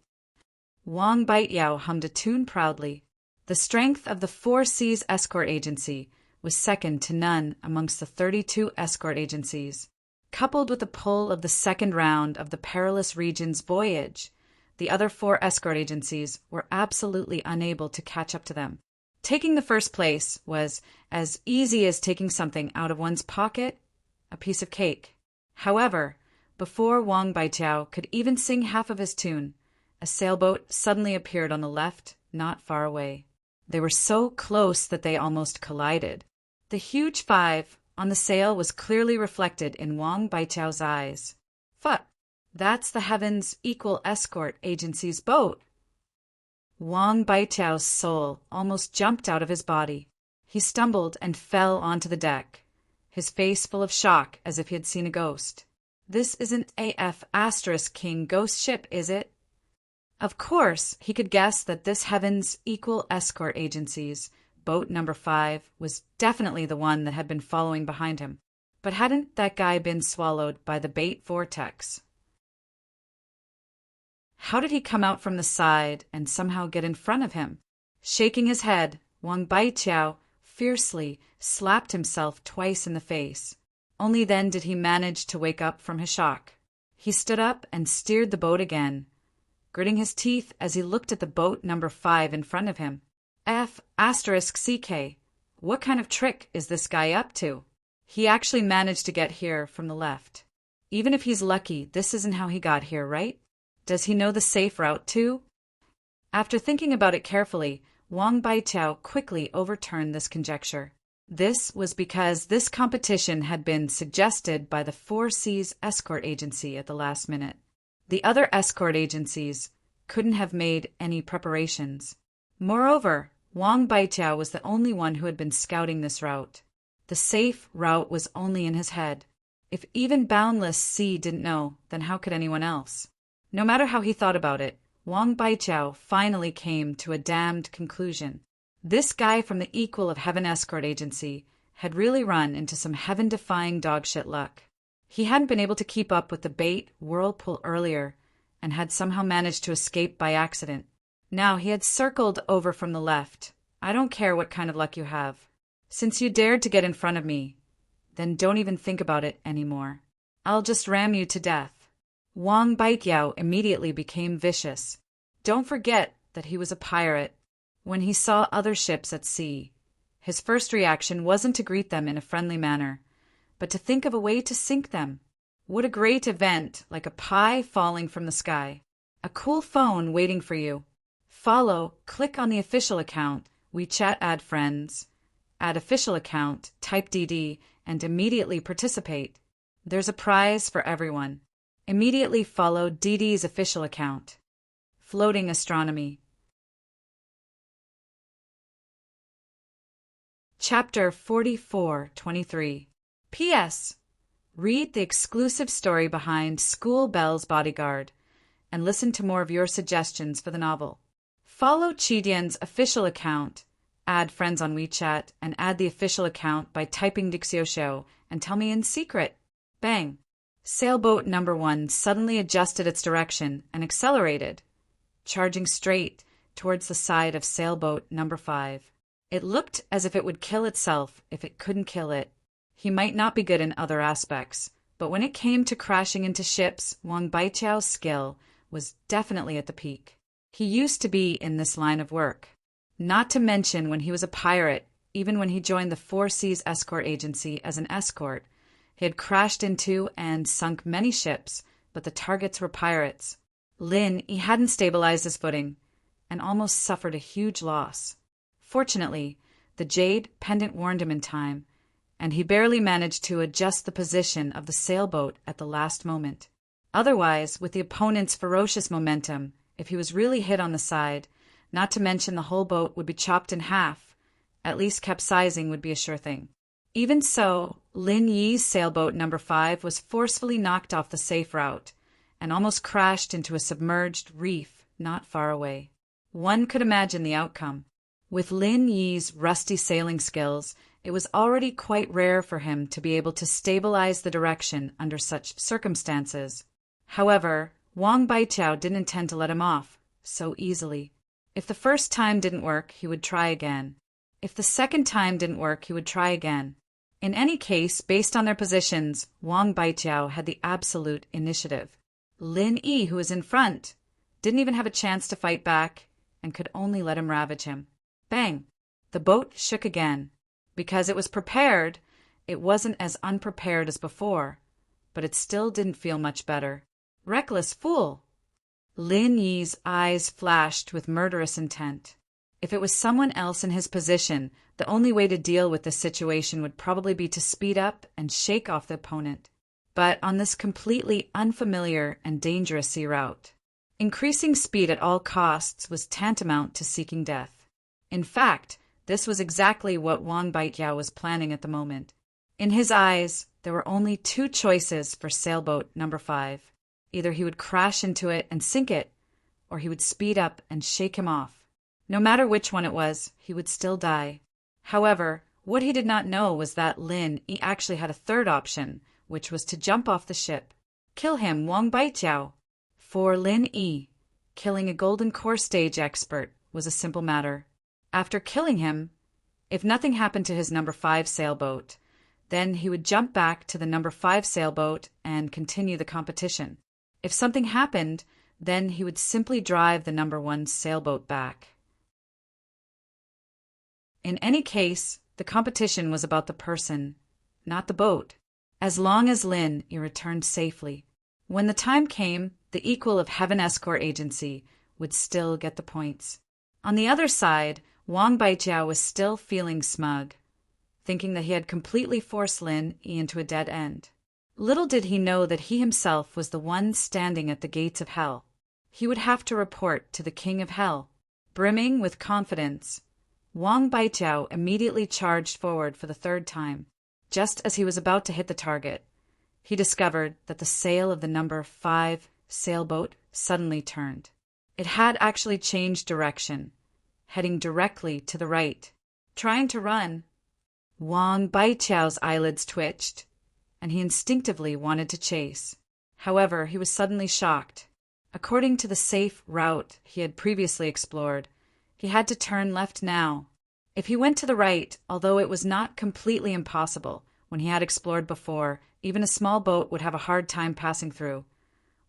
Wang Baijiao hummed a tune proudly. The strength of the Four Seas Escort Agency was second to none amongst the 32 escort agencies. Coupled with the pull of the second round of the Perilous Regions voyage, the other 4 escort agencies were absolutely unable to catch up to them. Taking the first place was as easy as taking something out of one's pocket, a piece of cake. However, before Wang Baijiao could even sing half of his tune, a sailboat suddenly appeared on the left, not far away. They were so close that they almost collided. The huge 5 on the sail was clearly reflected in Wang Baijiao's eyes. Fuck, that's the Heaven's Equal Escort Agency's boat. Wang Baijiao's soul almost jumped out of his body. He stumbled and fell onto the deck, his face full of shock as if he had seen a ghost. This isn't AF * King ghost ship, is it? Of course, he could guess that this Heaven's Equal Escort Agency's boat number 5 was definitely the one that had been following behind him. But hadn't that guy been swallowed by the bait vortex? How did he come out from the side and somehow get in front of him? Shaking his head, Wang Baijiao fiercely slapped himself twice in the face. Only then did he manage to wake up from his shock. He stood up and steered the boat again, gritting his teeth as he looked at the boat number 5 in front of him. F *CK. What kind of trick is this guy up to? He actually managed to get here from the left. Even if he's lucky, this isn't how he got here, right? Does he know the safe route too? After thinking about it carefully, Wang Baijiao quickly overturned this conjecture. This was because this competition had been suggested by the Four Seas Escort Agency at the last minute. The other escort agencies couldn't have made any preparations. Moreover, Wang Baijiao was the only one who had been scouting this route. The safe route was only in his head. If even boundless sea didn't know, then how could anyone else? No matter how he thought about it, Wang Baijiao finally came to a damned conclusion. This guy from the Equal of Heaven escort agency had really run into some heaven-defying dogshit luck. He hadn't been able to keep up with the bait whirlpool earlier and had somehow managed to escape by accident. Now he had circled over from the left. I don't care what kind of luck you have. Since you dared to get in front of me, then don't even think about it anymore. I'll just ram you to death. Wang Baijiao immediately became vicious. Don't forget that he was a pirate. When he saw other ships at sea, his first reaction wasn't to greet them in a friendly manner, but to think of a way to sink them. What a great event, like a pie falling from the sky. A cool phone waiting for you. Follow, click on the official account, WeChat add friends, add official account, type DD, and immediately participate. There's a prize for everyone. Immediately follow DD's official account. Floating Astronomy. Chapter 44-23. P.S. Read the exclusive story behind School Bell's Bodyguard and listen to more of your suggestions for the novel. Follow Chidian's official account, add friends on WeChat, and add the official account by typing Dixio Show and tell me in secret. Bang! Sailboat number 1 suddenly adjusted its direction and accelerated, charging straight towards the side of sailboat number 5. It looked as if it would kill itself if it couldn't kill it. He might not be good in other aspects, but when it came to crashing into ships, Wang Baijiao's skill was definitely at the peak. He used to be in this line of work. Not to mention when he was a pirate, even when he joined the Four Seas Escort Agency as an escort, he had crashed into and sunk many ships, but the targets were pirates. He hadn't stabilized his footing and almost suffered a huge loss. Fortunately, the jade pendant warned him in time, and he barely managed to adjust the position of the sailboat at the last moment. Otherwise, with the opponent's ferocious momentum, if he was really hit on the side, not to mention the whole boat would be chopped in half, at least capsizing would be a sure thing. Even so, Lin Yi's sailboat number 5 was forcefully knocked off the safe route and almost crashed into a submerged reef not far away. One could imagine the outcome. With Lin Yi's rusty sailing skills, it was already quite rare for him to be able to stabilize the direction under such circumstances. However, Wang Baijiao didn't intend to let him off so easily. If the first time didn't work, he would try again. If the second time didn't work, he would try again. In any case, based on their positions, Wang Baijiao had the absolute initiative. Lin Yi, who was in front, didn't even have a chance to fight back and could only let him ravage him. Bang! The boat shook again. Because it was prepared, it wasn't as unprepared as before, but it still didn't feel much better. Reckless fool! Lin Yi's eyes flashed with murderous intent. If it was someone else in his position, the only way to deal with this situation would probably be to speed up and shake off the opponent. But on this completely unfamiliar and dangerous sea route, increasing speed at all costs was tantamount to seeking death. In fact, this was exactly what Wang Baijiao was planning at the moment. In his eyes, there were only 2 choices for sailboat number 5. Either he would crash into it and sink it, or he would speed up and shake him off. No matter which one it was, he would still die. However, what he did not know was that Lin Yi actually had a third option, which was to jump off the ship. Kill him, Wang Baijiao. For Lin Yi, killing a Golden Core stage expert was a simple matter. After killing him, if nothing happened to his number 5 sailboat, then he would jump back to the number 5 sailboat and continue the competition. If something happened, then he would simply drive the number 1 sailboat back. In any case, the competition was about the person, not the boat, as long as Lin Yi returned safely. When the time came, the Equal of Heaven escort agency would still get the points. On the other side, Wang Baijiao was still feeling smug, thinking that he had completely forced Lin Yi into a dead end. Little did he know that he himself was the one standing at the gates of hell. He would have to report to the King of Hell. Brimming with confidence, Wang Baijiao immediately charged forward for the 3rd time. Just as he was about to hit the target, he discovered that the sail of the number 5 sailboat suddenly turned. It had actually changed direction, heading directly to the right. Trying to run, Wang Baiqiao's eyelids twitched, and he instinctively wanted to chase. However, he was suddenly shocked. According to the safe route he had previously explored, he had to turn left now. If he went to the right, although it was not completely impossible, when he had explored before, even a small boat would have a hard time passing through,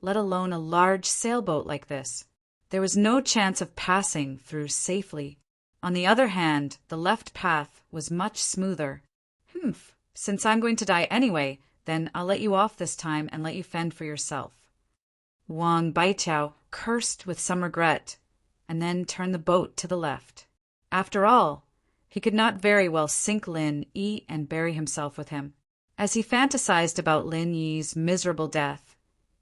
let alone a large sailboat like this. There was no chance of passing through safely. On the other hand, the left path was much smoother. Since I'm going to die anyway, then I'll let you off this time and let you fend for yourself. Wang Baiqiao cursed with some regret, and then turned the boat to the left. After all, he could not very well sink Lin Yi and bury himself with him. As he fantasized about Lin Yi's miserable death,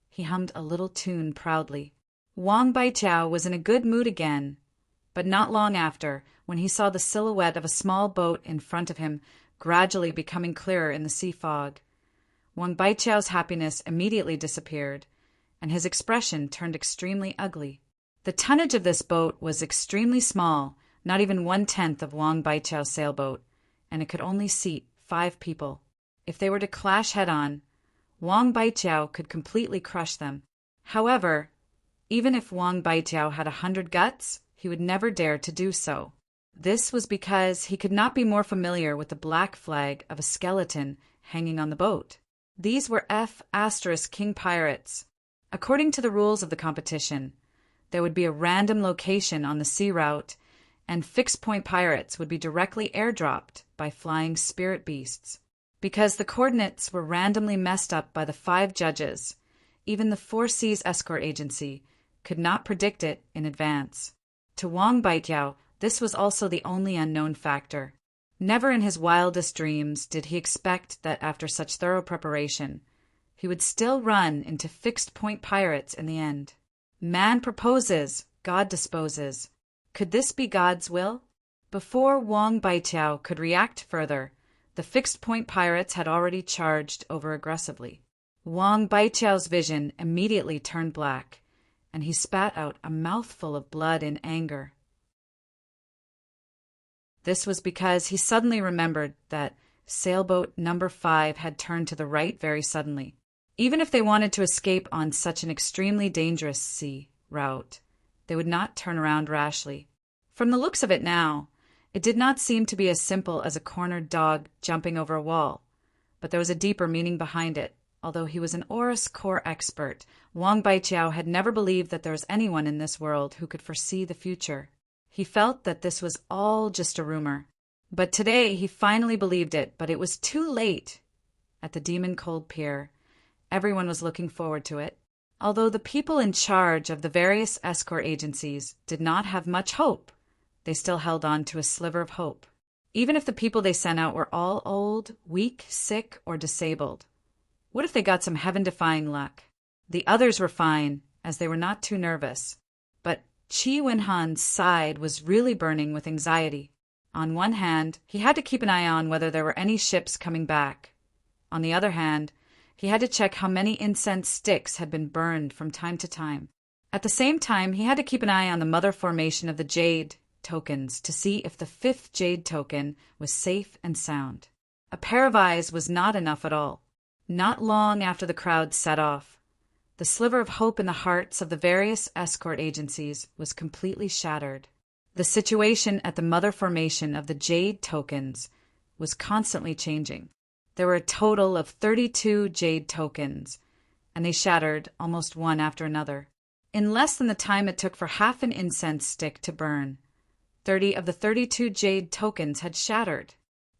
he hummed a little tune proudly. Wang Baiqiao was in a good mood again, but not long after, when he saw the silhouette of a small boat in front of him gradually becoming clearer in the sea fog, Wang Baiqiao's happiness immediately disappeared, and his expression turned extremely ugly. The tonnage of this boat was extremely small, not even 1/10 of Wang Baiqiao's sailboat, and it could only seat 5 people. If they were to clash head-on, Wang Baiqiao could completely crush them. However, even if Wang Baiqiao had 100 guts, he would never dare to do so. This was because he could not be more familiar with the black flag of a skeleton hanging on the boat. These were F*King pirates. According to the rules of the competition, there would be a random location on the sea route, and fixed-point pirates would be directly airdropped by flying spirit beasts. Because the coordinates were randomly messed up by the 5 judges, even the 4 Seas Escort Agency could not predict it in advance. To Wang Baiqiao, this was also the only unknown factor. Never in his wildest dreams did he expect that after such thorough preparation, he would still run into fixed-point pirates in the end. Man proposes, God disposes. Could this be God's will? Before Wang Baiqiao could react further, the fixed-point pirates had already charged over aggressively. Wang Baiqiao's vision immediately turned black, and he spat out a mouthful of blood in anger. This was because he suddenly remembered that sailboat number 5 had turned to the right very suddenly. Even if they wanted to escape on such an extremely dangerous sea route, they would not turn around rashly. From the looks of it now, it did not seem to be as simple as a cornered dog jumping over a wall, but there was a deeper meaning behind it. Although he was an Oris Core expert, Wang Baiqiao had never believed that there was anyone in this world who could foresee the future. He felt that this was all just a rumor. But today he finally believed it, but it was too late. At the Demon Cold Pier, everyone was looking forward to it. Although the people in charge of the various escort agencies did not have much hope, they still held on to a sliver of hope. Even if the people they sent out were all old, weak, sick, or disabled, what if they got some heaven-defying luck? The others were fine, as they were not too nervous. But Qi Wenhan's side was really burning with anxiety. On one hand, he had to keep an eye on whether there were any ships coming back. On the other hand, he had to check how many incense sticks had been burned from time to time. At the same time, he had to keep an eye on the mother formation of the jade tokens to see if the 5th jade token was safe and sound. A pair of eyes was not enough at all. Not long after the crowd set off, the sliver of hope in the hearts of the various escort agencies was completely shattered. The situation at the mother formation of the jade tokens was constantly changing. There were a total of 32 jade tokens, and they shattered almost one after another. In less than the time it took for half an incense stick to burn, 30 of the 32 jade tokens had shattered.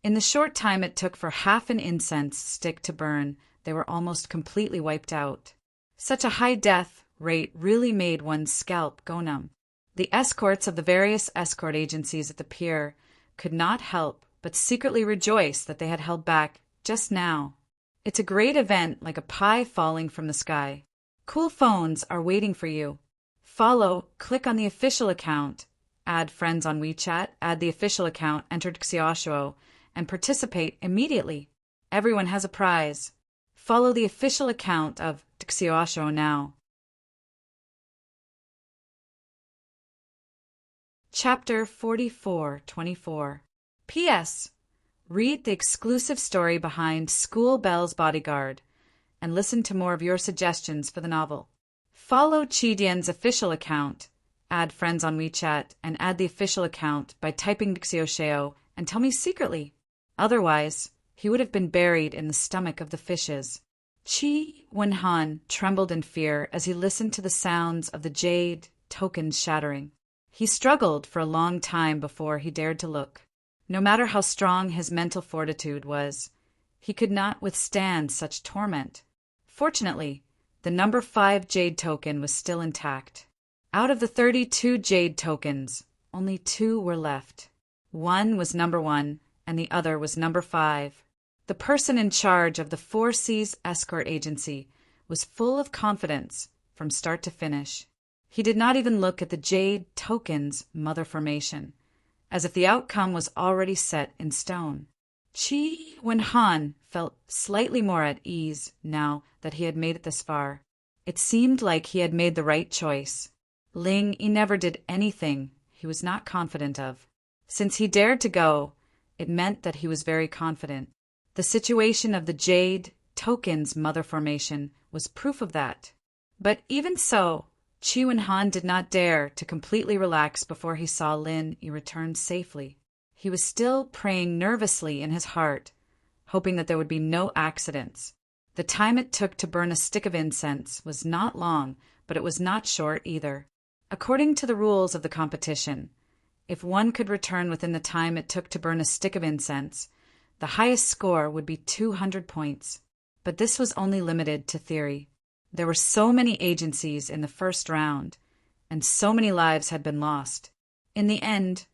In the short time it took for half an incense stick to burn, they were almost completely wiped out. Such a high death rate really made one's scalp go numb. The escorts of the various escort agencies at the pier could not help but secretly rejoice that they had held back just now. It's a great event, like a pie falling from the sky. Cool phones are waiting for you. Follow, click on the official account, add friends on WeChat, add the official account, enter Xiaoshuo, and participate immediately. Everyone has a prize. Follow the official account of Dixioasho now. Chapter 4424. P.S. Read the exclusive story behind School Bell's Bodyguard and listen to more of your suggestions for the novel. Follow Chidian's official account, add friends on WeChat, and add the official account by typing Dixiosheo and tell me secretly. Otherwise, he would have been buried in the stomach of the fishes. Chi Wenhan trembled in fear as he listened to the sounds of the jade tokens shattering. He struggled for a long time before he dared to look. No matter how strong his mental fortitude was, he could not withstand such torment. Fortunately, the number 5 jade token was still intact. Out of the 32 jade tokens, only 2 were left. One was number 1, and the other was number 5. The person in charge of the 4 Seas escort agency was full of confidence from start to finish. He did not even look at the jade token's mother formation, as if the outcome was already set in stone. Chi Wenhan felt slightly more at ease now that he had made it this far. It seemed like he had made the right choice. Ling Yi never did anything he was not confident of. Since he dared to go, it meant that he was very confident. The situation of the jade token's mother formation was proof of that. But even so, Chi Wenhan did not dare to completely relax before he saw Lin Yi return safely. He was still praying nervously in his heart, hoping that there would be no accidents. The time it took to burn a stick of incense was not long, but it was not short either. According to the rules of the competition, if one could return within the time it took to burn a stick of incense, the highest score would be 200 points. But this was only limited to theory. There were so many agencies in the first round, and so many lives had been lost. In the end,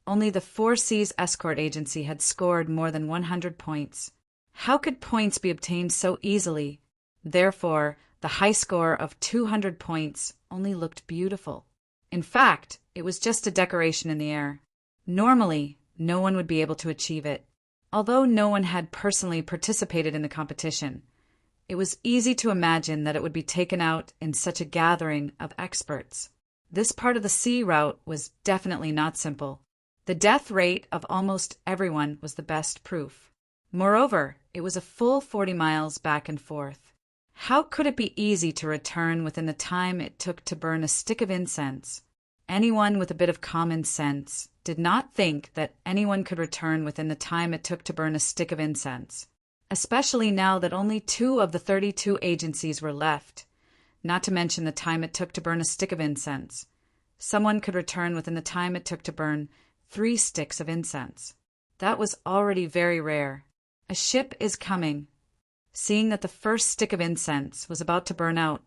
only the 4 Seas escort agency had scored more than 100 points. How could points be obtained so easily? Therefore, the high score of 200 points only looked beautiful. In fact, it was just a decoration in the air. Normally, no one would be able to achieve it. Although no one had personally participated in the competition, it was easy to imagine that it would be taken out in such a gathering of experts. This part of the sea route was definitely not simple. The death rate of almost everyone was the best proof. Moreover, it was a full 40 miles back and forth. How could it be easy to return within the time it took to burn a stick of incense? Anyone with a bit of common sense did not think that anyone could return within the time it took to burn a stick of incense, especially now that only 2 of the 32 agencies were left, not to mention the time it took to burn a stick of incense. Someone could return within the time it took to burn 3 sticks of incense. That was already very rare. A ship is coming. Seeing that the first stick of incense was about to burn out,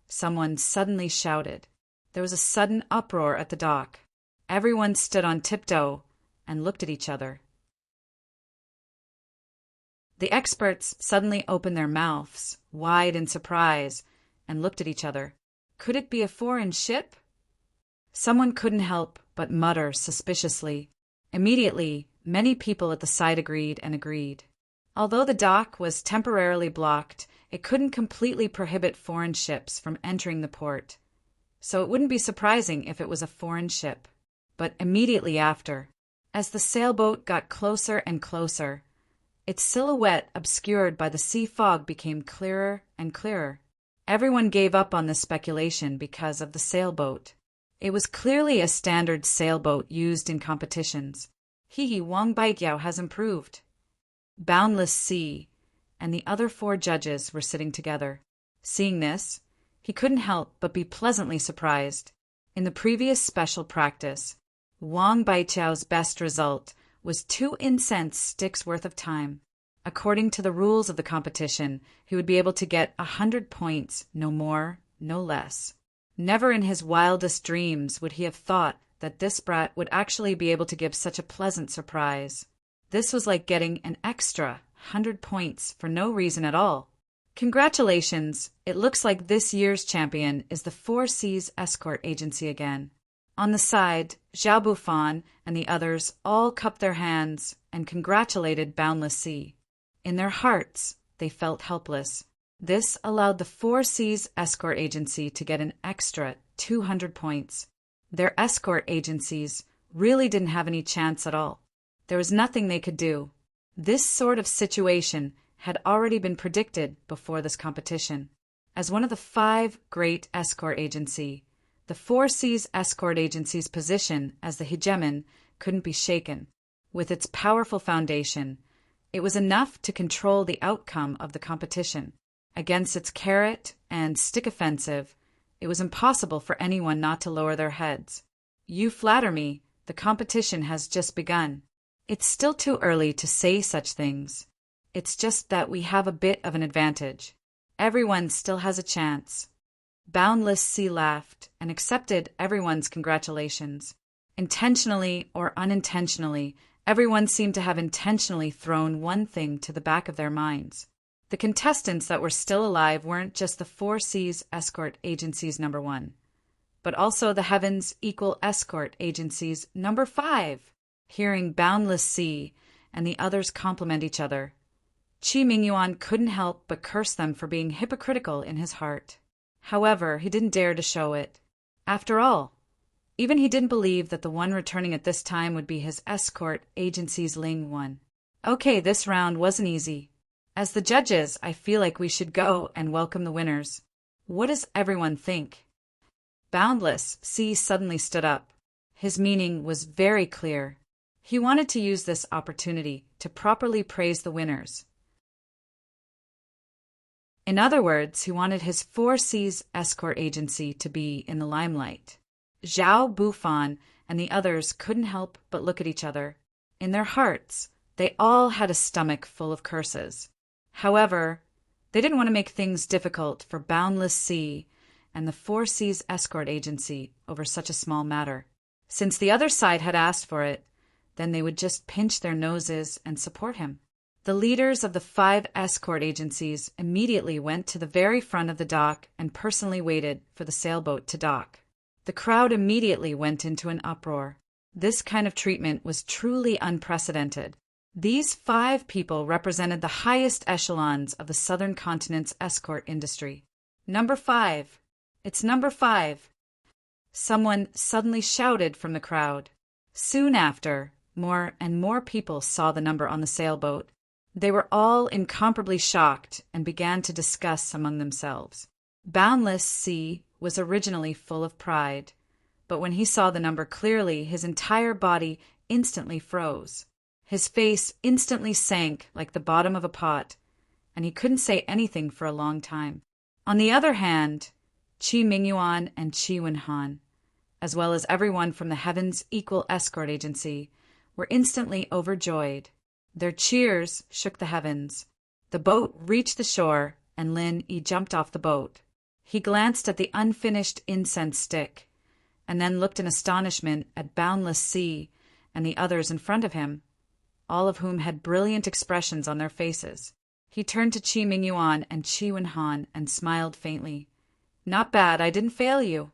someone suddenly shouted. There was a sudden uproar at the dock. Everyone stood on tiptoe and looked at each other. The experts suddenly opened their mouths, wide in surprise, and looked at each other. Could it be a foreign ship? Someone couldn't help but mutter suspiciously. Immediately, many people at the side agreed. Although the dock was temporarily blocked, it couldn't completely prohibit foreign ships from entering the port. So it wouldn't be surprising if it was a foreign ship. But immediately after, as the sailboat got closer and closer, its silhouette obscured by the sea fog became clearer and clearer. Everyone gave up on this speculation because of the sailboat. It was clearly a standard sailboat used in competitions. Wang Baijiao has improved. Boundless Sea and the other 4 judges were sitting together. Seeing this, he couldn't help but be pleasantly surprised. In the previous special practice, Wang Baijiao's best result was 2 incense sticks worth of time. According to the rules of the competition, he would be able to get 100 points, no more, no less. Never in his wildest dreams would he have thought that this brat would actually be able to give such a pleasant surprise. This was like getting an extra 100 points for no reason at all. Congratulations! It looks like this year's champion is the 4 Seas escort agency again. On the side, Zhao Bufan and the others all cupped their hands and congratulated Boundless Sea. In their hearts, they felt helpless. This allowed the Four Seas escort agency to get an extra 200 points. Their escort agencies really didn't have any chance at all. There was nothing they could do. This sort of situation had already been predicted before this competition. As one of the 5 great escort agency, the Four Seas escort agency's position as the hegemon couldn't be shaken. With its powerful foundation, it was enough to control the outcome of the competition. Against its carrot and stick offensive, it was impossible for anyone not to lower their heads. You flatter me, the competition has just begun. It's still too early to say such things. It's just that we have a bit of an advantage. Everyone still has a chance. Boundless Sea laughed and accepted everyone's congratulations. Intentionally or unintentionally, everyone seemed to have intentionally thrown one thing to the back of their minds. The contestants that were still alive weren't just the Four Seas Escort Agency's number 1, but also the Heavens Equal Escort Agency's number 5. Hearing Boundless Sea and the others compliment each other, Qi Mingyuan couldn't help but curse them for being hypocritical in his heart. However, he didn't dare to show it. After all, even he didn't believe that the one returning at this time would be his escort agency's Ling one. Okay, this round wasn't easy. As the judges, I feel like we should go and welcome the winners. What does everyone think? Boundless Sea suddenly stood up. His meaning was very clear. He wanted to use this opportunity to properly praise the winners. In other words, he wanted his Four Seas escort agency to be in the limelight. Zhao Bufan and the others couldn't help but look at each other. In their hearts, they all had a stomach full of curses. However, they didn't want to make things difficult for Boundless Sea and the Four Seas escort agency over such a small matter. Since the other side had asked for it, then they would just pinch their noses and support him. The leaders of the 5 escort agencies immediately went to the very front of the dock and personally waited for the sailboat to dock. The crowd immediately went into an uproar. This kind of treatment was truly unprecedented. These 5 people represented the highest echelons of the southern continent's escort industry. Number 5. It's number 5. Someone suddenly shouted from the crowd. Soon after, more and more people saw the number on the sailboat. They were all incomparably shocked and began to discuss among themselves. Boundless Sea was originally full of pride, but when he saw the number clearly, his entire body instantly froze. His face instantly sank like the bottom of a pot, and he couldn't say anything for a long time. On the other hand, Qi Mingyuan and Qi Wenhan, as well as everyone from the Heavens Equal Escort Agency, were instantly overjoyed. Their cheers shook the heavens. The boat reached the shore, and Lin Yi jumped off the boat. He glanced at the unfinished incense stick, and then looked in astonishment at Boundless Sea and the others in front of him, all of whom had brilliant expressions on their faces. He turned to Qi Mingyuan and Qi Wenhan and smiled faintly. Not bad, I didn't fail you.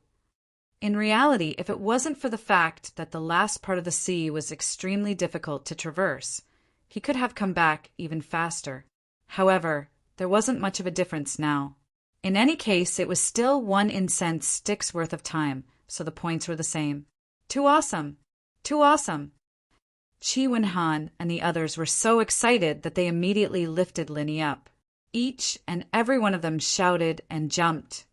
In reality, if it wasn't for the fact that the last part of the sea was extremely difficult to traverse, he could have come back even faster. However, there wasn't much of a difference now. In any case, it was still 1 incense stick's worth of time, so the points were the same. Too awesome! Too awesome! Qi Wenhan and the others were so excited that they immediately lifted Lin Yi up. Each and every one of them shouted and jumped,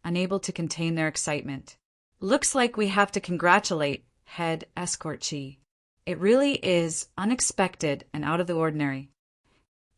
unable to contain their excitement. Looks like we have to congratulate Head Escort Qi. It really is unexpected and out of the ordinary.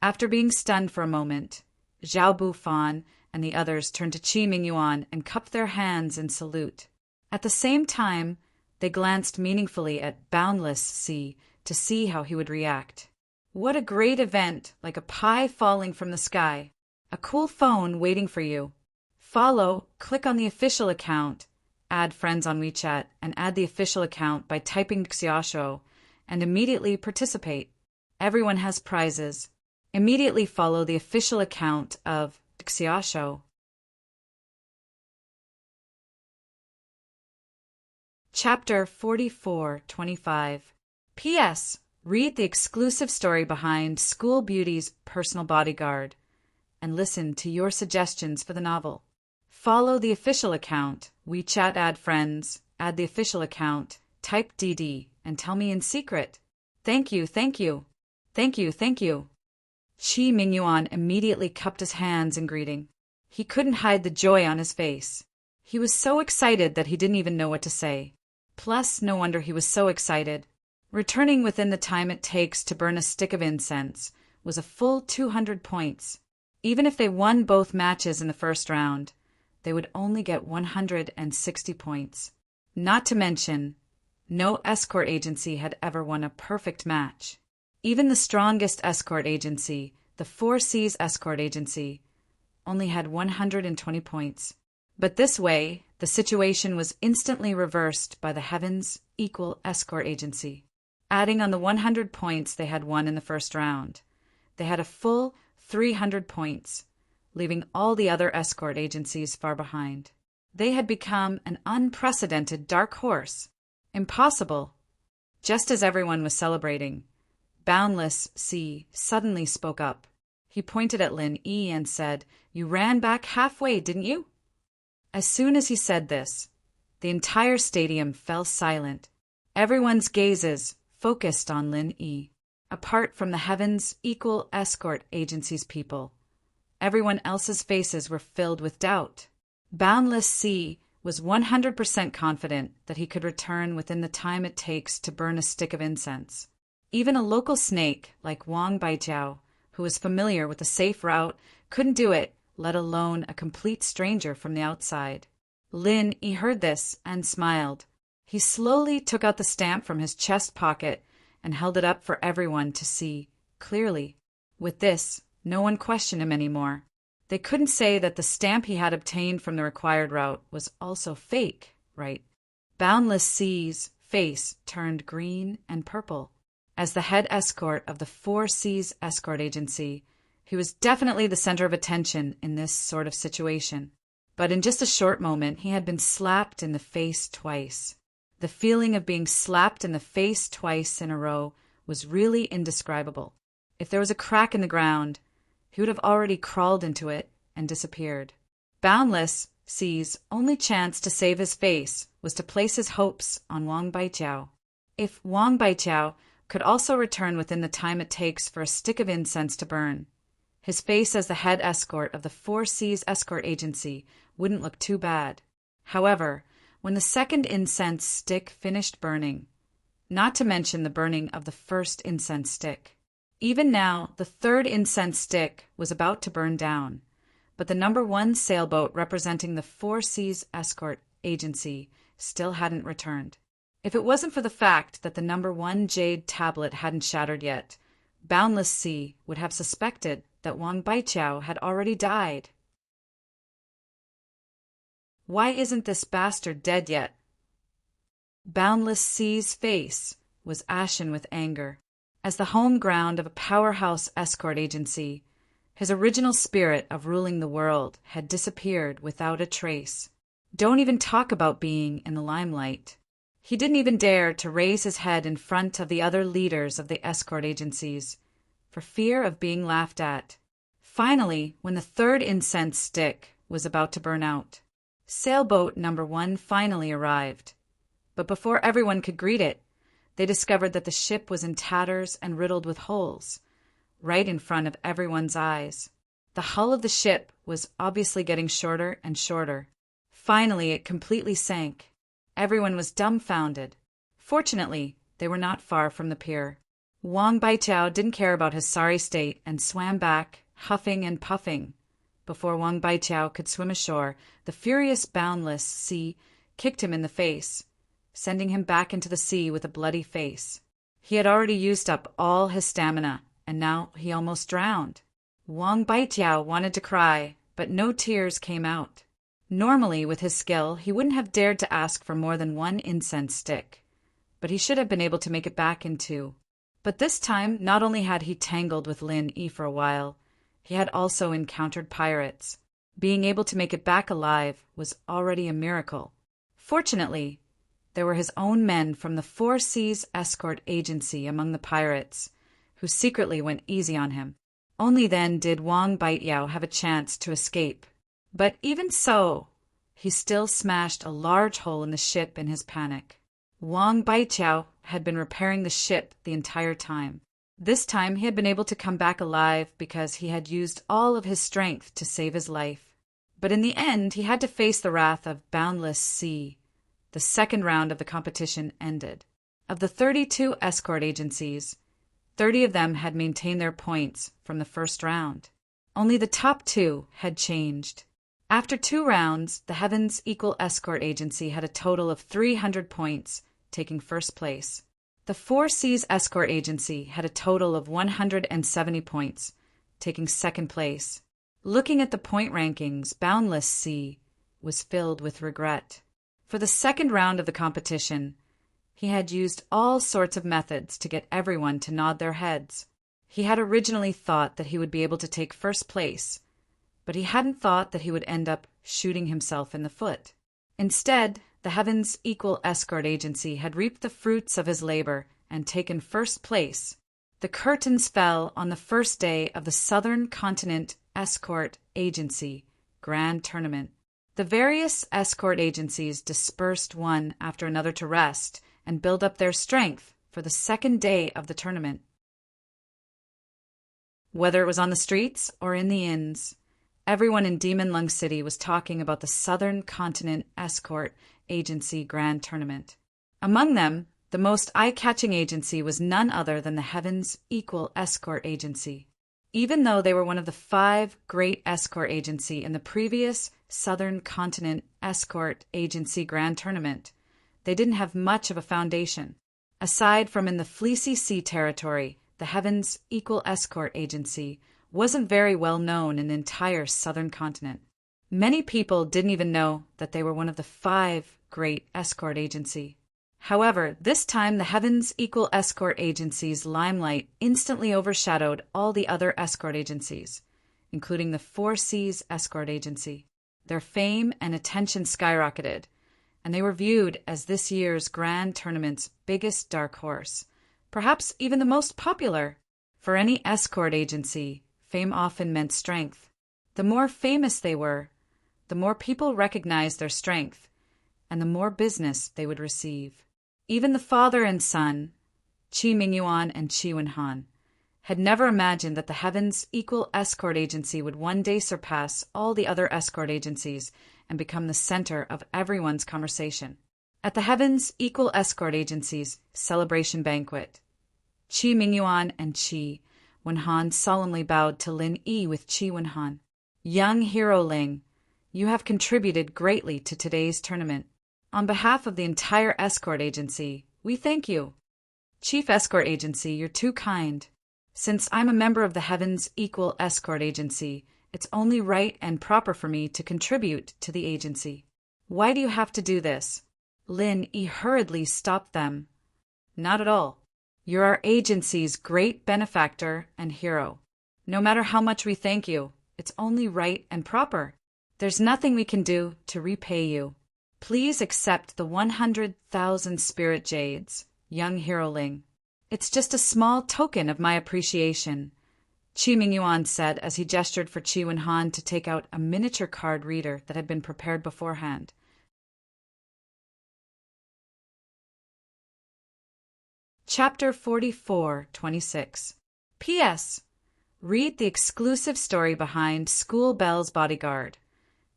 After being stunned for a moment, Zhao Bufan and the others turned to Qi Mingyuan and cupped their hands in salute. At the same time, they glanced meaningfully at Boundless Sea to see how he would react. What a great event, like a pie falling from the sky. A cool phone waiting for you. Follow, click on the official account, add friends on WeChat, and add the official account by typing Xiaoshuo, and immediately participate. Everyone has prizes. Immediately follow the official account of Xiaoshuo. Chapter 44-25. P.S. Read the exclusive story behind School Beauty's personal bodyguard. and listen to your suggestions for the novel. Follow the official account, WeChat add friends, add the official account, type DD, and tell me in secret. Thank you, thank you. Thank you, thank you. Shi Mingyuan immediately cupped his hands in greeting. He couldn't hide the joy on his face. He was so excited that he didn't even know what to say. Plus, no wonder he was so excited. Returning within the time it takes to burn a stick of incense was a full 200 points. Even if they won both matches in the first round, they would only get 160 points. Not to mention, no escort agency had ever won a perfect match. Even the strongest escort agency, the Four Seas Escort Agency, only had 120 points. But this way, the situation was instantly reversed by the Heavens Equal Escort Agency. Adding on the 100 points they had won in the first round, they had a full 300 points, leaving all the other escort agencies far behind. They had become an unprecedented dark horse. Impossible. Just as everyone was celebrating, Boundless Sea suddenly spoke up. He pointed at Lin Yi and said, "You ran back halfway, didn't you?" As soon as he said this, the entire stadium fell silent. Everyone's gazes focused on Lin Yi. Apart from the Heavens Equal Escort Agency's people, everyone else's faces were filled with doubt. Boundless Sea was 100% confident that he could return within the time it takes to burn a stick of incense. Even a local snake like Wang Baijiao, who was familiar with the safe route, couldn't do it, let alone a complete stranger from the outside. Lin Yi heard this and smiled. He slowly took out the stamp from his chest pocket and held it up for everyone to see clearly. With this, no one questioned him anymore. They couldn't say that the stamp he had obtained from the required route was also fake, right? Boundless Sea's face turned green and purple. As the head escort of the Four Seas Escort Agency, he was definitely the center of attention in this sort of situation. But in just a short moment, he had been slapped in the face twice. The feeling of being slapped in the face twice in a row was really indescribable. If there was a crack in the ground, he would have already crawled into it and disappeared. Boundless Sea's only chance to save his face was to place his hopes on Wang Baijiao. If Wang Baijiao could also return within the time it takes for a stick of incense to burn, his face as the head escort of the Four Seas Escort Agency wouldn't look too bad. However, when the second incense stick finished burning, not to mention the burning of the first incense stick, even now the third incense stick was about to burn down, but the number 1 sailboat representing the Four Seas Escort Agency still hadn't returned. If it wasn't for the fact that the number 1 jade tablet hadn't shattered yet, Boundless Sea would have suspected that Wang Baijiao had already died. Why isn't this bastard dead yet? Boundless Sea's face was ashen with anger. As the home ground of a powerhouse escort agency, his original spirit of ruling the world had disappeared without a trace. Don't even talk about being in the limelight. He didn't even dare to raise his head in front of the other leaders of the escort agencies, for fear of being laughed at. Finally, when the third incense stick was about to burn out, sailboat number 1 finally arrived. But before everyone could greet it, they discovered that the ship was in tatters and riddled with holes, right in front of everyone's eyes. The hull of the ship was obviously getting shorter and shorter. Finally, it completely sank. Everyone was dumbfounded. Fortunately, they were not far from the pier. Wang Baijiao didn't care about his sorry state and swam back, huffing and puffing. Before Wang Baijiao could swim ashore, the furious Boundless Sea kicked him in the face, sending him back into the sea with a bloody face. He had already used up all his stamina, and now he almost drowned. Wang Baijiao wanted to cry, but no tears came out. Normally, with his skill, he wouldn't have dared to ask for more than 1 incense stick, but he should have been able to make it back in 2. But this time, not only had he tangled with Lin Yi for a while, he had also encountered pirates. Being able to make it back alive was already a miracle. Fortunately, there were his own men from the Four Seas Escort Agency among the pirates, who secretly went easy on him. Only then did Wang Baityao have a chance to escape. But even so, he still smashed a large hole in the ship in his panic. Wang Baityao had been repairing the ship the entire time. This time he had been able to come back alive because he had used all of his strength to save his life. But in the end, he had to face the wrath of boundless sea. The second round of the competition ended. Of the 32 escort agencies, 30 of them had maintained their points from the first round. Only the top 2 had changed. After 2 rounds, the Heavens Equal Escort Agency had a total of 300 points, taking first place. The Four Seas Escort Agency had a total of 170 points, taking second place. Looking at the point rankings, Boundless Sea was filled with regret. For the second round of the competition, he had used all sorts of methods to get everyone to nod their heads. He had originally thought that he would be able to take first place, but he hadn't thought that he would end up shooting himself in the foot. Instead, the Heavens Equal Escort Agency had reaped the fruits of his labor and taken first place. The curtains fell on the first day of the Southern Continent Escort Agency Grand Tournament. The various escort agencies dispersed one after another to rest and build up their strength for the second day of the tournament. Whether it was on the streets or in the inns, everyone in Demon Lung City was talking about the Southern Continent Escort Agency Grand Tournament. Among them, the most eye-catching agency was none other than the Heavens Equal Escort Agency. Even though they were one of the 5 great escort agency in the previous Southern Continent Escort Agency Grand Tournament, they didn't have much of a foundation. Aside from in the Fleecy Sea territory, the Heavens Equal Escort Agency wasn't very well known in the entire Southern Continent. Many people didn't even know that they were one of the 5 great escort agency. However, this time the Heavens Equal Escort Agency's limelight instantly overshadowed all the other escort agencies, including the Four Seas Escort Agency. Their fame and attention skyrocketed, and they were viewed as this year's grand tournament's biggest dark horse, perhaps even the most popular. For any escort agency, fame often meant strength. The more famous they were, the more people recognized their strength, and the more business they would receive. Even the father and son, Qi Mingyuan and Qi Wenhan, had never imagined that the Heavens Equal Escort Agency would one day surpass all the other escort agencies and become the center of everyone's conversation. At the Heavens Equal Escort Agency's celebration banquet, Qi Mingyuan and Qi Wenhan solemnly bowed to Lin Yi with Qi Wenhan. Young hero Ling, you have contributed greatly to today's tournament. On behalf of the entire escort agency, we thank you. Chief Escort Agency, you're too kind. Since I'm a member of the Heavens Equal Escort Agency, it's only right and proper for me to contribute to the agency. Why do you have to do this? Lin Yi hurriedly stopped them. Not at all. You're our agency's great benefactor and hero. No matter how much we thank you, it's only right and proper. There's nothing we can do to repay you. Please accept the 100,000 spirit jades, young hero Ling. It's just a small token of my appreciation, Qi Mingyuan said as he gestured for Qi Wenhan to take out a miniature card reader that had been prepared beforehand. Chapter 44:26. P.S. Read the exclusive story behind School Bell's Bodyguard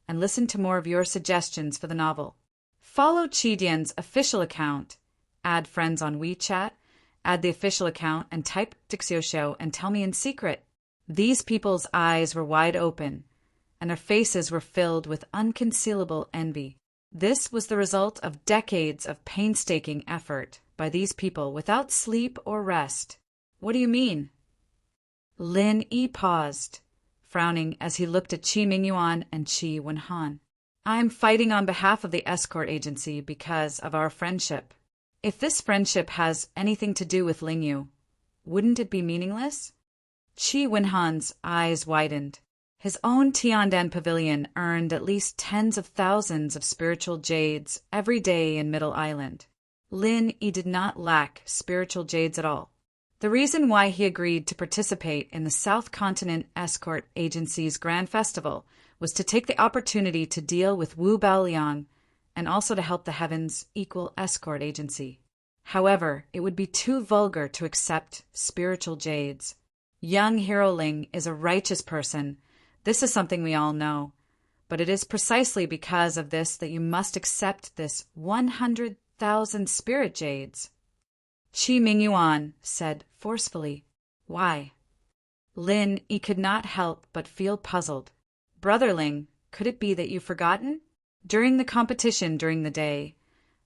and listen to more of your suggestions for the novel. Follow Qidian's official account, add friends on WeChat, add the official account and type Dixioxiao and tell me in secret. These people's eyes were wide open, and their faces were filled with unconcealable envy. This was the result of decades of painstaking effort by these people without sleep or rest. What do you mean? Lin Yi paused, frowning as he looked at Qi Mingyuan and Qi Wenhan. I'm fighting on behalf of the escort agency because of our friendship. If this friendship has anything to do with Lingyu, wouldn't it be meaningless? Qi Wenhan's eyes widened. His own Tiandan Pavilion earned at least tens of thousands of spiritual jades every day in Middle Island. Lin Yi did not lack spiritual jades at all. The reason why he agreed to participate in the South Continent Escort Agency's Grand Festival was to take the opportunity to deal with Wu Baoliang and also to help the Heaven's Equal Escort Agency. However, it would be too vulgar to accept spiritual jades. Young Hero Ling is a righteous person. This is something we all know. But it is precisely because of this that you must accept this 100,000 spirit jades. Qi Mingyuan said forcefully, "Why?" Lin Yi could not help but feel puzzled. "Brother Ling, could it be that you've forgotten? During the competition during the day,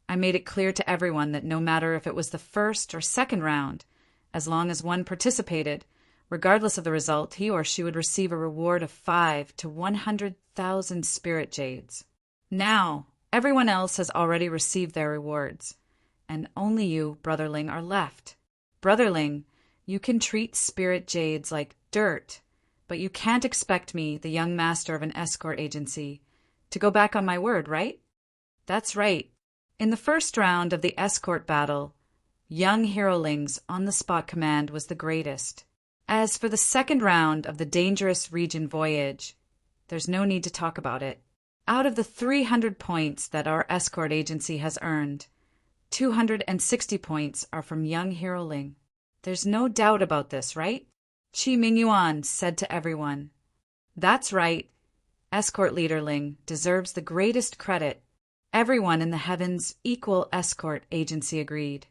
I made it clear to everyone that no matter if it was the first or second round, as long as one participated, regardless of the result, he or she would receive a reward of 5 to 100,000 spirit jades. Now, everyone else has already received their rewards, and only you, Brother Ling, are left. Brother Ling, you can treat spirit jades like dirt, but you can't expect me, the young master of an escort agency, to go back on my word, right?" "That's right. In the first round of the escort battle, young Hero Ling's on-the-spot command was the greatest. As for the second round of the dangerous region voyage, there's no need to talk about it. Out of the 300 points that our escort agency has earned, 260 points are from young Hero Ling. There's no doubt about this, right?" Qi Mingyuan said to everyone. "That's right. Escort leader Ling deserves the greatest credit." Everyone in the Heaven's Equal Escort Agency agreed.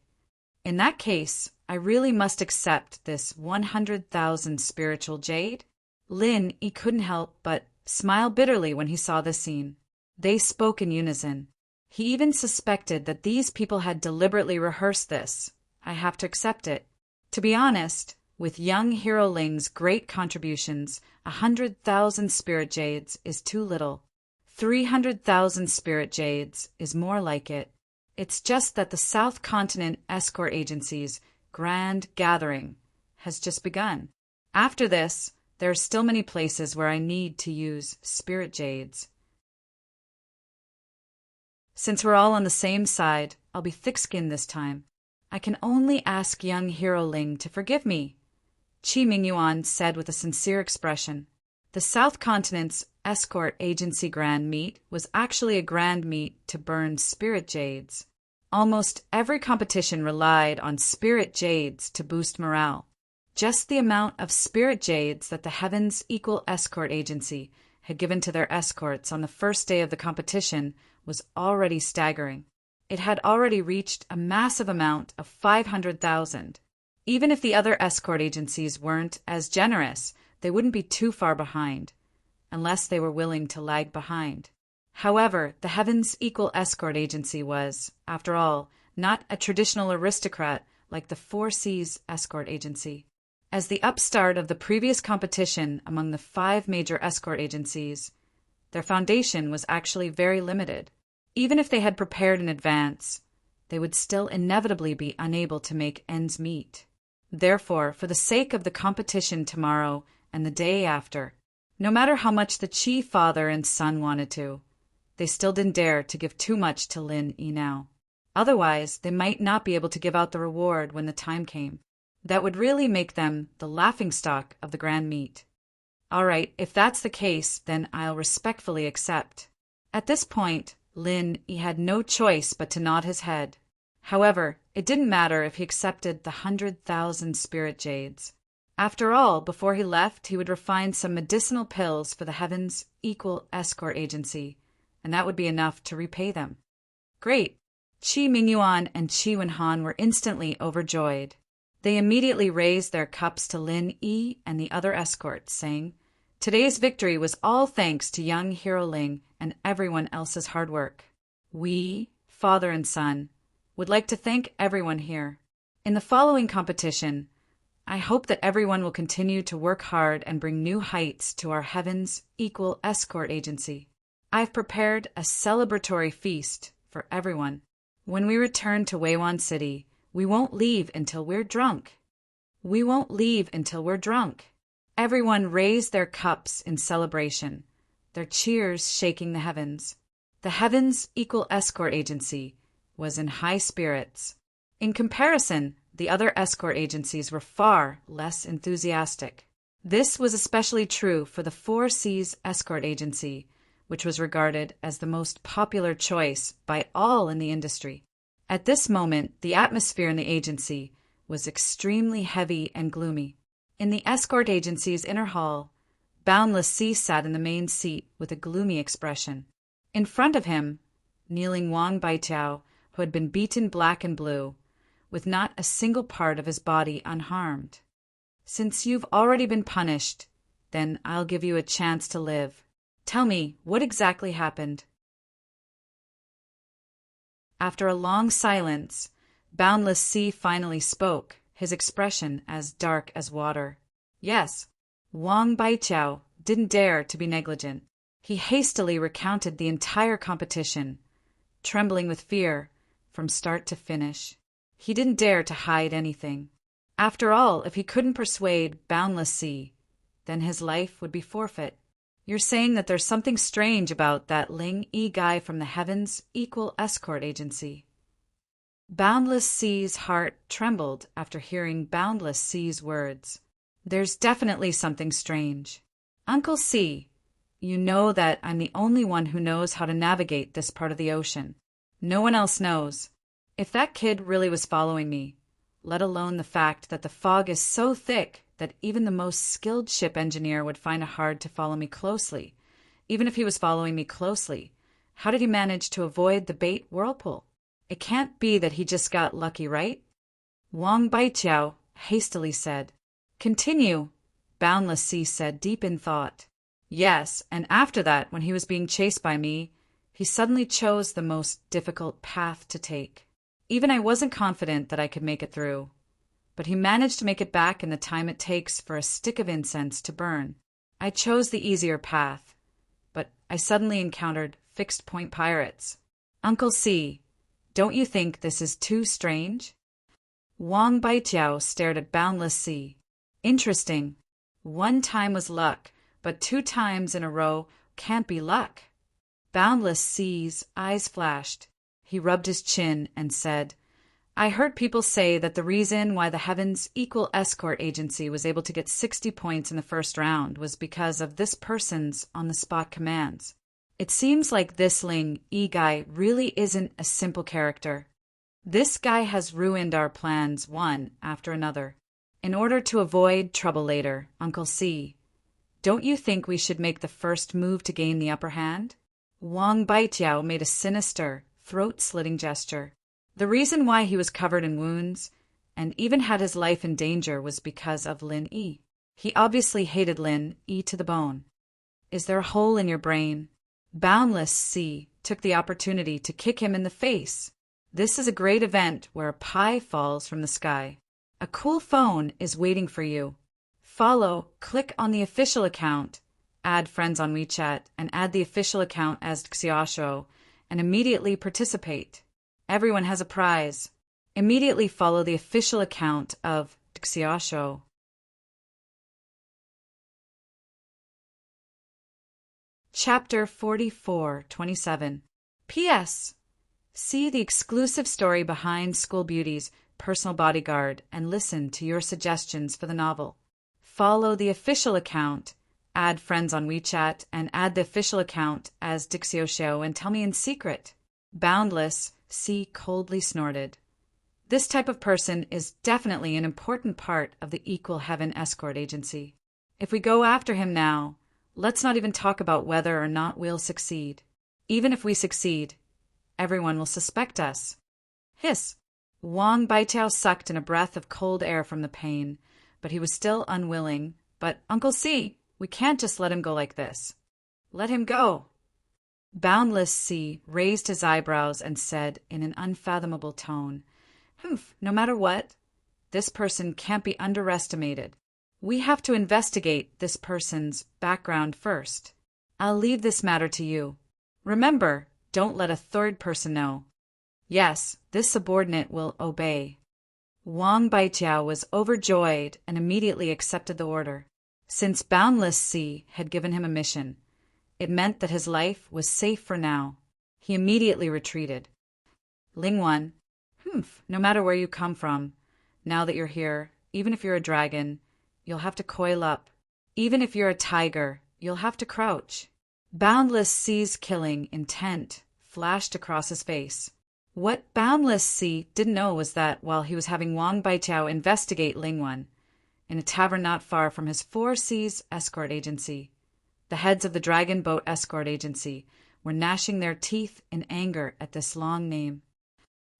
"In that case, I really must accept this 100,000 spiritual jade." Lin Yi couldn't help but smile bitterly when he saw this scene. They spoke in unison. He even suspected that these people had deliberately rehearsed this. I have to accept it. To be honest, with young Hero Ling's great contributions, 100,000 spirit jades is too little. 300,000 spirit jades is more like it. It's just that the South Continent Escort Agency's grand gathering has just begun. After this, there are still many places where I need to use spirit jades. Since we're all on the same side, I'll be thick-skinned this time. I can only ask young Hero Ling to forgive me," Qi Mingyuan said with a sincere expression. The South Continent's Escort Agency Grand Meet was actually a grand meet to burn spirit jades. Almost every competition relied on spirit jades to boost morale. Just the amount of spirit jades that the Heaven's Equal Escort Agency had given to their escorts on the first day of the competition was already staggering. It had already reached a massive amount of 500,000. Even if the other escort agencies weren't as generous, they wouldn't be too far behind, unless they were willing to lag behind. However, the Heaven's Equal Escort Agency was, after all, not a traditional aristocrat like the Four Seas Escort Agency. As the upstart of the previous competition among the 5 major escort agencies, their foundation was actually very limited. Even if they had prepared in advance, they would still inevitably be unable to make ends meet. Therefore, for the sake of the competition tomorrow and the day after, no matter how much the Qi father and son wanted to, they still didn't dare to give too much to Lin Yi now. Otherwise, they might not be able to give out the reward when the time came. That would really make them the laughingstock of the grand meet. All right, if that's the case, then I'll respectfully accept. At this point, Lin Yi had no choice but to nod his head. However, it didn't matter if he accepted the 100,000 spirit jades. After all, before he left, he would refine some medicinal pills for the Heaven's Equal Escort Agency, and that would be enough to repay them. Great! Qi Mingyuan and Qi Wenhan were instantly overjoyed. They immediately raised their cups to Lin Yi and the other escorts, saying, "Today's victory was all thanks to young Hero Ling and everyone else's hard work. We, father and son, would like to thank everyone here. In the following competition, I hope that everyone will continue to work hard and bring new heights to our Heaven's Equal Escort Agency. I've prepared a celebratory feast for everyone. When we return to Weiwan City, we won't leave until we're drunk. We won't leave until we're drunk." Everyone raised their cups in celebration, their cheers shaking the heavens. The Heaven's Equal Escort Agency was in high spirits. In comparison, the other escort agencies were far less enthusiastic. This was especially true for the Four Seas Escort Agency, which was regarded as the most popular choice by all in the industry. At this moment, the atmosphere in the agency was extremely heavy and gloomy. In the escort agency's inner hall, Boundless Sea sat in the main seat with a gloomy expression. In front of him, kneeling Wang Baijiao, who had been beaten black and blue, with not a single part of his body unharmed. "Since you've already been punished, then I'll give you a chance to live. Tell me, what exactly happened?" After a long silence, Boundless Sea finally spoke, his expression as dark as water. Yes, Wang Baijiao didn't dare to be negligent. He hastily recounted the entire competition, trembling with fear from start to finish. He didn't dare to hide anything. After all, if he couldn't persuade Boundless Sea, then his life would be forfeit. "You're saying that there's something strange about that Ling Yi guy from the Heavens Equal Escort Agency." Boundless Sea's heart trembled after hearing Boundless Sea's words. "There's definitely something strange. Uncle C, you know that I'm the only one who knows how to navigate this part of the ocean. No one else knows. If that kid really was following me, let alone the fact that the fog is so thick that even the most skilled ship engineer would find it hard to follow me closely. Even if he was following me closely, how did he manage to avoid the bait whirlpool? It can't be that he just got lucky, right?" Wang Baijiao hastily said. "Continue," Boundless Sea said, deep in thought. "Yes, and after that, when he was being chased by me, he suddenly chose the most difficult path to take. Even I wasn't confident that I could make it through. But he managed to make it back in the time it takes for a stick of incense to burn. I chose the easier path, but I suddenly encountered fixed-point pirates. Uncle C, don't you think this is too strange?" Wang Baijiao stared at Boundless Sea. "Interesting. One time was luck, but 2 times in a row can't be luck." Boundless Sea's eyes flashed. He rubbed his chin and said, "I heard people say that the reason why the Heavens Equal Escort Agency was able to get 60 points in the first round was because of this person's on-the-spot commands. It seems like this Ling Yi guy really isn't a simple character. This guy has ruined our plans one after another. In order to avoid trouble later, Uncle C, don't you think we should make the first move to gain the upper hand?" Wang Baijiao made a sinister, throat-slitting gesture. The reason why he was covered in wounds and even had his life in danger was because of Lin Yi. He obviously hated Lin Yi to the bone. "Is there a hole in your brain?" Boundless Sea took the opportunity to kick him in the face. "This is a great event where a pie falls from the sky. A cool phone is waiting for you. Follow, click on the official account, add friends on WeChat, and add the official account as Xiaoshuo, and immediately participate. Everyone has a prize. Immediately follow the official account of Xiaoshuo." Chapter 44:27. P.S. See the exclusive story behind School Beauty's Personal Bodyguard and listen to your suggestions for the novel. Follow the official account, add friends on WeChat, and add the official account as Xiaoshuo and tell me in secret. Boundless Sea coldly snorted. This type of person is definitely an important part of the Equal Heaven Escort Agency. If we go after him now, let's not even talk about whether or not we'll succeed. Even if we succeed, everyone will suspect us. Hiss! Wang Baijiao sucked in a breath of cold air from the pain, but he was still unwilling. "But, Uncle C, we can't just let him go like this." "Let him go." Boundless Sea raised his eyebrows and said in an unfathomable tone, "Humph, no matter what, this person can't be underestimated. We have to investigate this person's background first. I'll leave this matter to you. Remember, don't let a third person know." "Yes, this subordinate will obey." Wang Baijiao was overjoyed and immediately accepted the order. Since Boundless Sea had given him a mission, it meant that his life was safe for now. He immediately retreated. "Lingwan, no matter where you come from, Now that you're here, even if you're a dragon, you'll have to coil up. Even if you're a tiger, you'll have to crouch. Boundless Sea's killing intent flashed across his face. What Boundless Sea didn't know was that while he was having Wang Baijiao investigate Lingwan, in a tavern not far from his Four Seas escort agency, the heads of the Dragon Boat Escort Agency were gnashing their teeth in anger at this long name.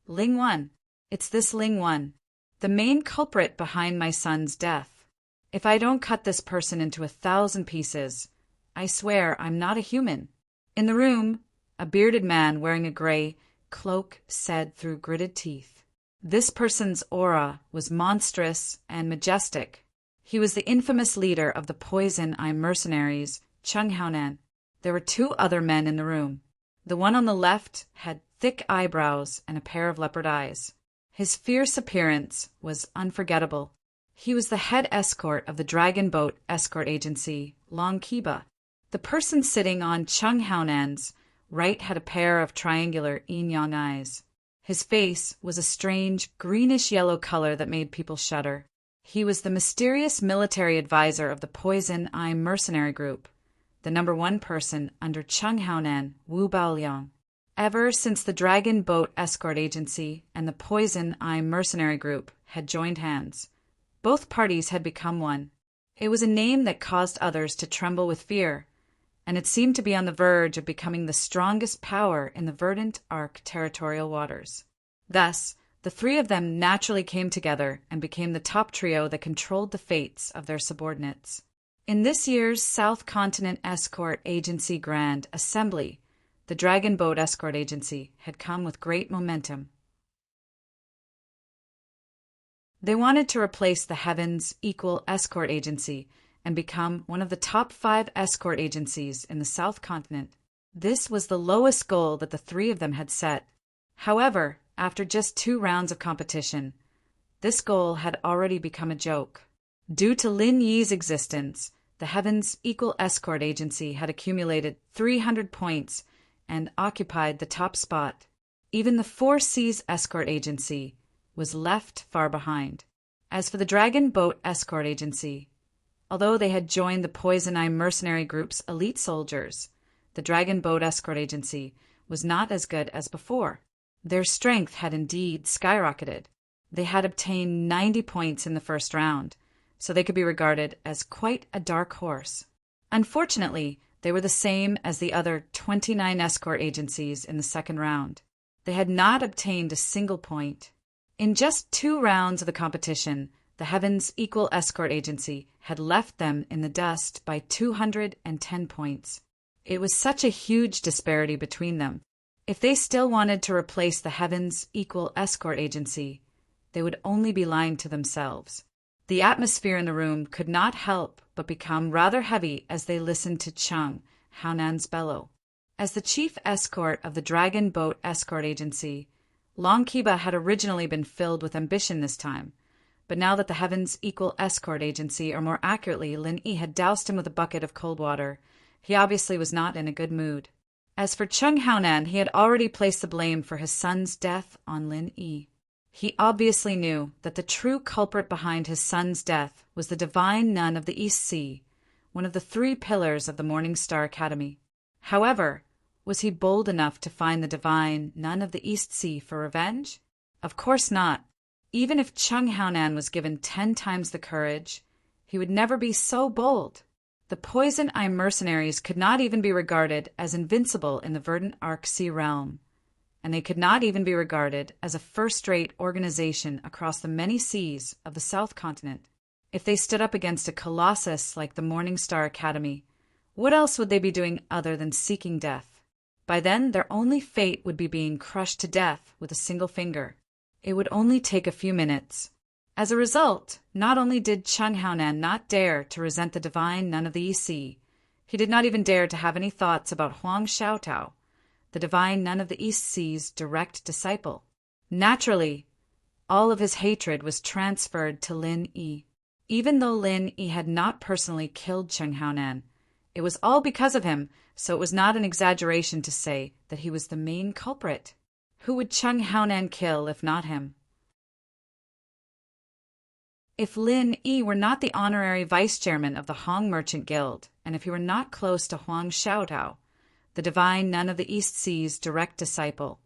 Lingwan. It's this Lingwan, the main culprit behind my son's death. If I don't cut this person into 1,000 pieces, I swear I'm not a human. In the room, a bearded man wearing a gray cloak said through gritted teeth. This person's aura was monstrous and majestic. He was the infamous leader of the Poison Eye mercenaries, Chung Haonan. There were 2 other men in the room. The one on the left had thick eyebrows and a pair of leopard eyes. His fierce appearance was unforgettable. He was the head escort of the Dragon Boat Escort Agency, Long Kiba. The person sitting on Chung Haonan's right had a pair of triangular yin-yang eyes. His face was a strange greenish-yellow color that made people shudder. He was the mysterious military advisor of the Poison Eye mercenary group, the number 1 person under Chung Haonan, Wu Baoliang. Ever since the Dragon Boat Escort Agency and the Poison Eye mercenary group had joined hands, both parties had become one. It was a name that caused others to tremble with fear, and it seemed to be on the verge of becoming the strongest power in the Verdant Arc territorial waters. Thus, the 3 of them naturally came together and became the top trio that controlled the fates of their subordinates. In this year's South Continent Escort Agency Grand Assembly, the Dragon Boat Escort Agency had come with great momentum. They wanted to replace the Heavens Equal Escort Agency and become one of the top 5 escort agencies in the South Continent. This was the lowest goal that the 3 of them had set. However, after just 2 rounds of competition, this goal had already become a joke. Due to Lin Yi's existence, the Heavens Equal Escort Agency had accumulated 300 points and occupied the top spot. Even the Four Seas Escort Agency was left far behind. As for the Dragon Boat Escort Agency, although they had joined the Poison Eye mercenary group's elite soldiers, the Dragon Boat Escort Agency was not as good as before. Their strength had indeed skyrocketed. They had obtained 90 points in the first round, so they could be regarded as quite a dark horse. Unfortunately, they were the same as the other 29 escort agencies in the second round. They had not obtained a single point. In just 2 rounds of the competition, the Heavens Equal Escort Agency had left them in the dust by 210 points. It was such a huge disparity between them. If they still wanted to replace the Heavens Equal Escort Agency, they would only be lying to themselves. The atmosphere in the room could not help but become rather heavy as they listened to Chung Haonan's bellow. As the chief escort of the Dragon Boat Escort Agency, Long Kiba had originally been filled with ambition this time, but now that the Heavens Equal Escort Agency, or more accurately, Lin Yi, had doused him with a bucket of cold water, he obviously was not in a good mood. As for Chung Haonan, he had already placed the blame for his son's death on Lin Yi. He obviously knew that the true culprit behind his son's death was the divine nun of the East Sea, one of the 3 pillars of the Morning Star Academy. However, was he bold enough to find the divine nun of the East Sea for revenge? Of course not. Even if Chung Haonan was given 10 times the courage, he would never be so bold. The Poison Eye mercenaries could not even be regarded as invincible in the Verdant Arc Sea realm, and they could not even be regarded as a first-rate organization across the many seas of the South Continent. If they stood up against a colossus like the Morning Star Academy, what else would they be doing other than seeking death? By then, their only fate would be being crushed to death with a single finger. It would only take a few minutes. As a result, not only did Chung Haonan not dare to resent the divine nun of the East Sea, he did not even dare to have any thoughts about Huang Xiaotao, the divine nun of the East Sea's direct disciple. Naturally, all of his hatred was transferred to Lin Yi. Even though Lin Yi had not personally killed Chung Haonan, it was all because of him, so it was not an exaggeration to say that he was the main culprit. Who would Chung Haonan kill if not him? If Lin Yi were not the honorary vice-chairman of the Hong Merchant Guild, and if he were not close to Huang Xiaotao, the divine nun of the East Sea's direct disciple,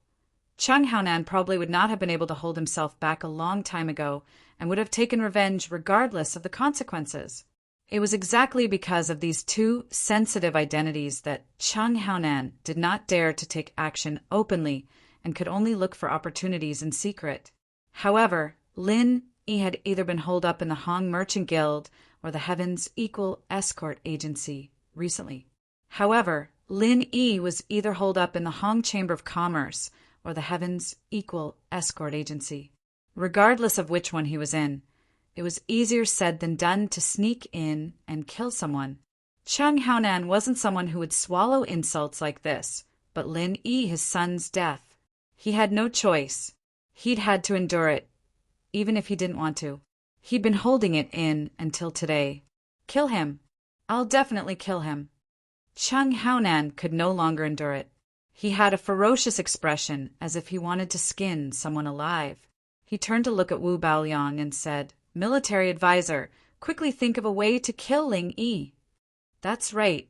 Cheng Haonan probably would not have been able to hold himself back a long time ago and would have taken revenge regardless of the consequences. It was exactly because of these two sensitive identities that Cheng Haonan did not dare to take action openly and could only look for opportunities in secret. However, Lin Yi had either been holed up in the Hong Merchant Guild or the Heaven's Equal Escort Agency recently. However, Lin Yi was either holed up in the Hong Chamber of Commerce or the Heaven's Equal Escort Agency. Regardless of which one he was in, it was easier said than done to sneak in and kill someone. Cheng Haonan wasn't someone who would swallow insults like this, but Lin Yi, his son's death, he had no choice. He'd had to endure it, even if he didn't want to. He'd been holding it in until today. Kill him. I'll definitely kill him. Cheng Haonan could no longer endure it. He had a ferocious expression, as if he wanted to skin someone alive. He turned to look at Wu Baoliang and said, "Military advisor, quickly think of a way to kill Ling Yi." "That's right.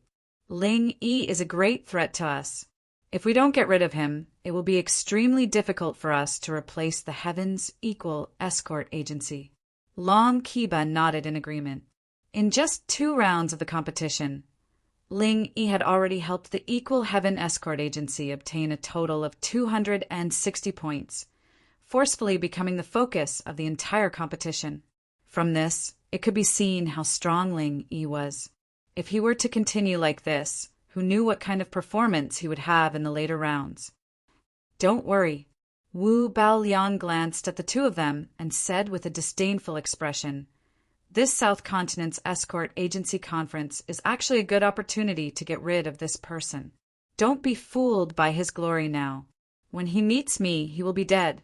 Ling Yi is a great threat to us. If we don't get rid of him, it will be extremely difficult for us to replace the Heaven's Equal Escort Agency." Long Kiba nodded in agreement. In just 2 rounds of the competition, Ling Yi had already helped the Equal Heaven Escort Agency obtain a total of 260 points, forcefully becoming the focus of the entire competition. From this, it could be seen how strong Ling Yi was. If he were to continue like this, who knew what kind of performance he would have in the later rounds? "Don't worry." Wu Baoliang glanced at the two of them and said with a disdainful expression, "This South Continent's Escort Agency Conference is actually a good opportunity to get rid of this person. Don't be fooled by his glory now. When he meets me, he will be dead.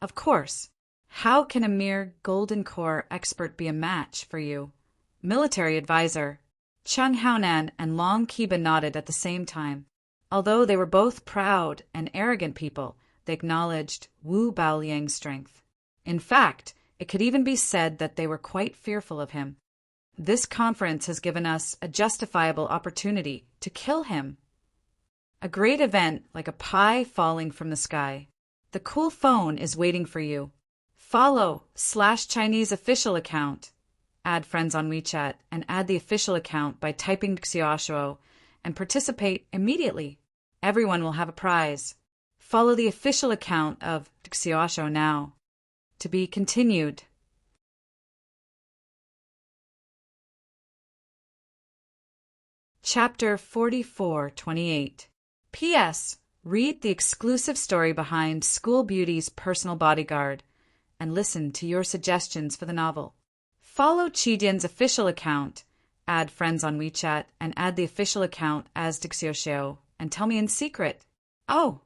Of course, how can a mere Golden Core expert be a match for you? Military advisor." Cheng Haonan and Long Kiba nodded at the same time. Although they were both proud and arrogant people, they acknowledged Wu Baoliang's strength. In fact, it could even be said that they were quite fearful of him. This conference has given us a justifiable opportunity to kill him. A great event like a pie falling from the sky. The cool phone is waiting for you. Follow /Chinese official account. Add friends on WeChat and add the official account by typing Xiaoshuo and participate immediately. Everyone will have a prize. Follow the official account of Xiaoshuo now. To be continued. Chapter 44-28. P.S. Read the exclusive story behind School Beauty's Personal Bodyguard and listen to your suggestions for the novel. Follow Qidian's official account, add friends on WeChat, and add the official account as Xiaoshuo, and tell me in secret. Oh,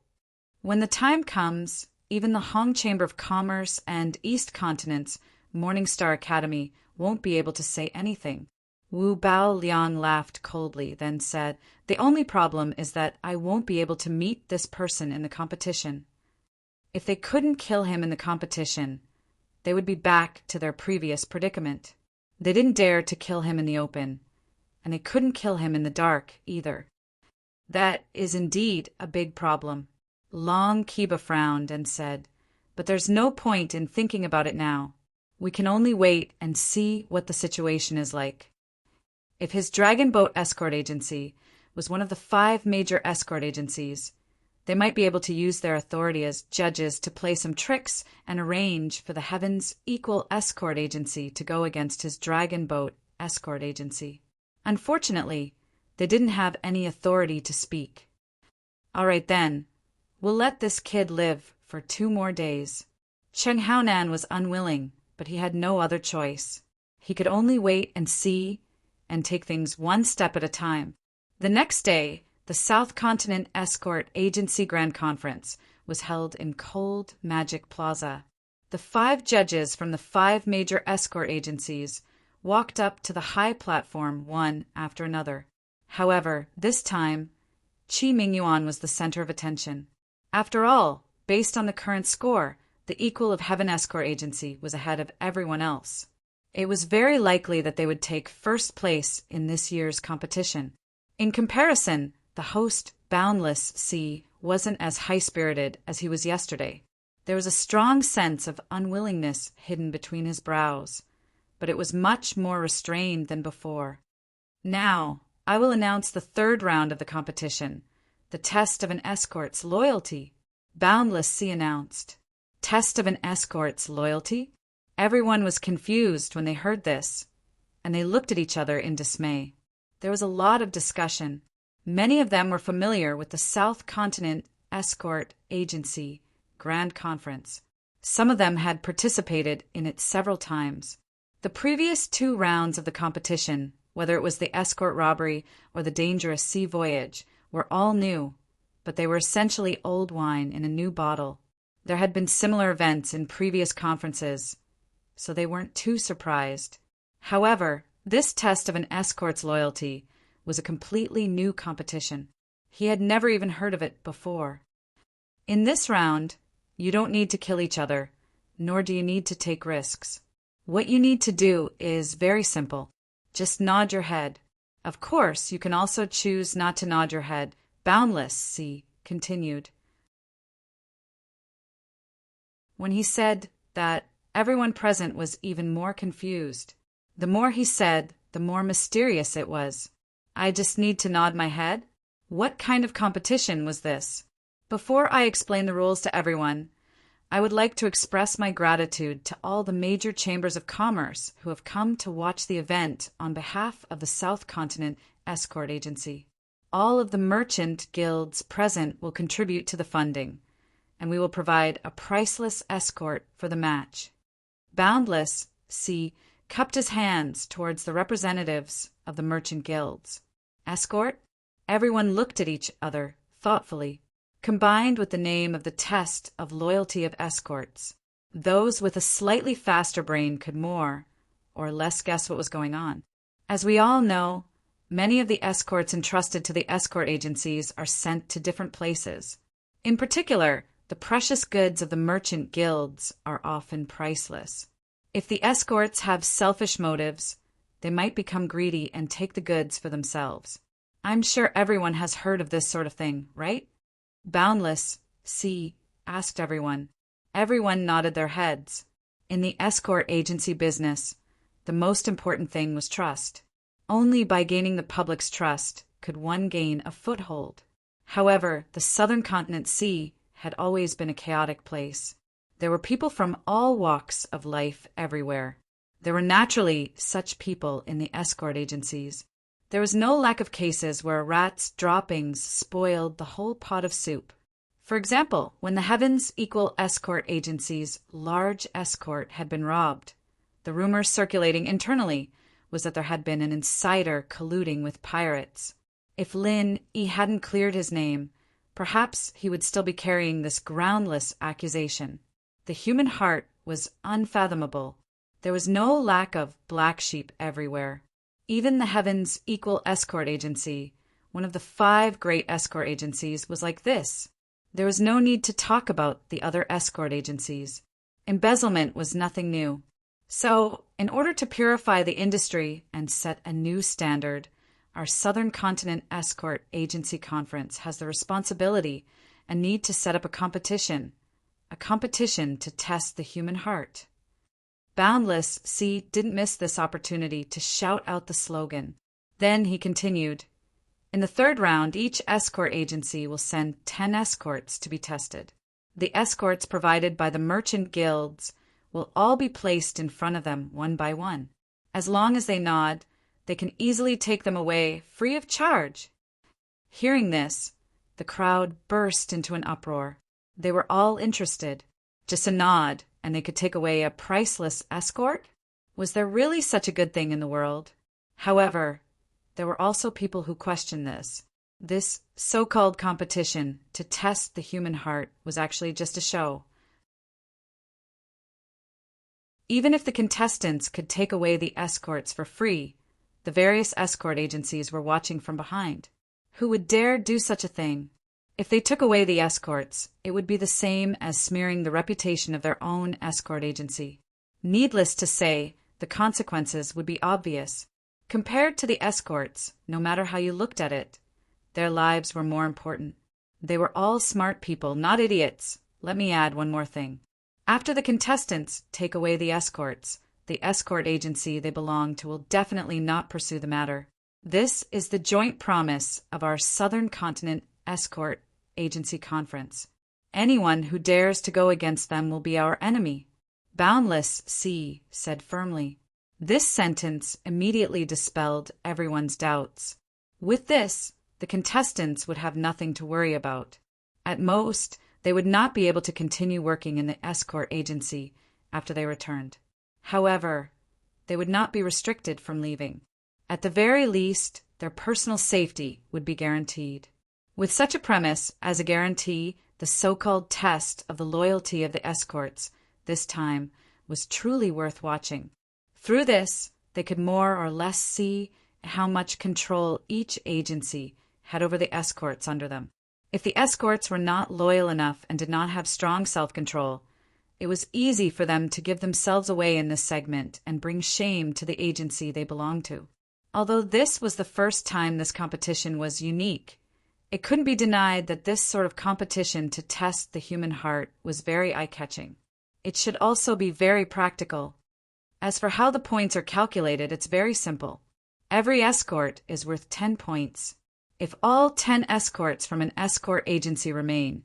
when the time comes, even the Hong Chamber of Commerce and East Continent's Morningstar Academy won't be able to say anything. Wu Baoliang laughed coldly, then said, "The only problem is that I won't be able to meet this person in the competition. If they couldn't kill him in the competition, they would be back to their previous predicament. They didn't dare to kill him in the open, and they couldn't kill him in the dark either. That is indeed a big problem." Long Kiba frowned and said, "But there's no point in thinking about it now. We can only wait and see what the situation is like." If his Dragon Boat Escort Agency was one of the 5 major escort agencies, they might be able to use their authority as judges to play some tricks and arrange for the Heaven's Equal Escort Agency to go against his Dragon Boat Escort Agency. Unfortunately, they didn't have any authority to speak. "All right then, we'll let this kid live for 2 more days." Cheng Haonan was unwilling, but he had no other choice. He could only wait and see and take things one step at a time. The next day, the South Continent Escort Agency Grand Conference was held in Cold Magic Plaza. The 5 judges from the 5 major escort agencies walked up to the high platform one after another. However, this time, Qi Mingyuan was the center of attention. After all, based on the current score, the Equal of Heaven Escort Agency was ahead of everyone else. It was very likely that they would take first place in this year's competition. In comparison, the host, Boundless C, wasn't as high-spirited as he was yesterday. There was a strong sense of unwillingness hidden between his brows, but it was much more restrained than before. Now, I will announce the third round of the competition, the test of an escort's loyalty. Boundless C announced. Test of an escort's loyalty? Everyone was confused when they heard this, and they looked at each other in dismay. There was a lot of discussion. Many of them were familiar with the South Continent Escort Agency Grand Conference. Some of them had participated in it several times. The previous 2 rounds of the competition, whether it was the escort robbery or the dangerous sea voyage, were all new, but they were essentially old wine in a new bottle. There had been similar events in previous conferences, so they weren't too surprised. However, this test of an escort's loyalty was a completely new competition. He had never even heard of it before. In this round, you don't need to kill each other, nor do you need to take risks. What you need to do is very simple. Just nod your head. Of course, you can also choose not to nod your head. Boundless C continued. When he said that, everyone present was even more confused. The more he said, the more mysterious it was. I just need to nod my head? What kind of competition was this? Before I explain the rules to everyone, I would like to express my gratitude to all the major chambers of commerce who have come to watch the event on behalf of the South Continent Escort Agency. All of the merchant guilds present will contribute to the funding, and we will provide a priceless escort for the match. Boundless C cupped his hands towards the representatives of the merchant guilds. Escort? Everyone looked at each other thoughtfully. Combined with the name of the test of loyalty of escorts, those with a slightly faster brain could more or less guess what was going on. As we all know, many of the escorts entrusted to the escort agencies are sent to different places. In particular, the precious goods of the merchant guilds are often priceless. If the escorts have selfish motives, they might become greedy and take the goods for themselves. I'm sure everyone has heard of this sort of thing, right? Boundless C asked everyone. Everyone nodded their heads. In the escort agency business, the most important thing was trust. Only by gaining the public's trust could one gain a foothold. However, the Southern Continent Sea had always been a chaotic place. There were people from all walks of life everywhere. There were naturally such people in the escort agencies. There was no lack of cases where a rat's droppings spoiled the whole pot of soup. For example, when the Heavens Equal Escort Agency's large escort had been robbed, the rumor circulating internally was that there had been an insider colluding with pirates. If Lin E hadn't cleared his name, perhaps he would still be carrying this groundless accusation. The human heart was unfathomable. There was no lack of black sheep everywhere. Even the Heavens Equal Escort Agency, one of the 5 great escort agencies, was like this. There was no need to talk about the other escort agencies. Embezzlement was nothing new. So, in order to purify the industry and set a new standard, our Southern Continent Escort Agency Conference has the responsibility and need to set up a competition to test the human heart. Boundless C didn't miss this opportunity to shout out the slogan. Then he continued, in the third round, each escort agency will send 10 escorts to be tested. The escorts provided by the merchant guilds will all be placed in front of them one by one. As long as they nod, they can easily take them away free of charge. Hearing this, the crowd burst into an uproar. They were all interested. Just a nod, and they could take away a priceless escort? Was there really such a good thing in the world? However, there were also people who questioned this. This so-called competition to test the human heart was actually just a show. Even if the contestants could take away the escorts for free, the various escort agencies were watching from behind. Who would dare do such a thing? If they took away the escorts, it would be the same as smearing the reputation of their own escort agency. Needless to say, the consequences would be obvious. Compared to the escorts, no matter how you looked at it, their lives were more important. They were all smart people, not idiots. Let me add one more thing. After the contestants take away the escort agency they belong to will definitely not pursue the matter. This is the joint promise of our Southern Continent Escort Agency Conference. Anyone who dares to go against them will be our enemy. Boundless Sea said firmly. This sentence immediately dispelled everyone's doubts. With this, the contestants would have nothing to worry about. At most, they would not be able to continue working in the escort agency after they returned. However, they would not be restricted from leaving. At the very least, their personal safety would be guaranteed. With such a premise as a guarantee, the so-called test of the loyalty of the escorts this time was truly worth watching. Through this, they could more or less see how much control each agency had over the escorts under them. If the escorts were not loyal enough and did not have strong self-control, it was easy for them to give themselves away in this segment and bring shame to the agency they belonged to. Although this was the first time this competition was unique, it couldn't be denied that this sort of competition to test the human heart was very eye-catching. It should also be very practical. As for how the points are calculated, it's very simple. Every escort is worth 10 points. If all 10 escorts from an escort agency remain,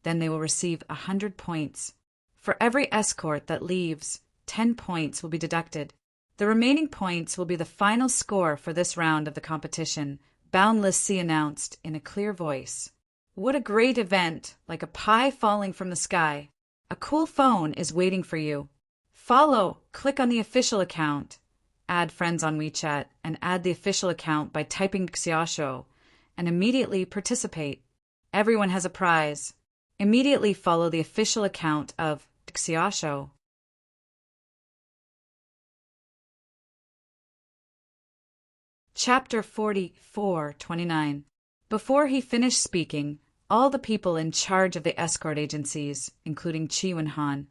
then they will receive 100 points. For every escort that leaves, 10 points will be deducted. The remaining points will be the final score for this round of the competition, Boundless Sea announced in a clear voice. What a great event, like a pie falling from the sky. A cool phone is waiting for you. Follow, click on the official account. Add friends on WeChat and add the official account by typing Xiaosho and immediately participate. Everyone has a prize. Immediately follow the official account of Xiaosho. Chapter 44:29. Before he finished speaking, all the people in charge of the escort agencies, including Qi Wenhan,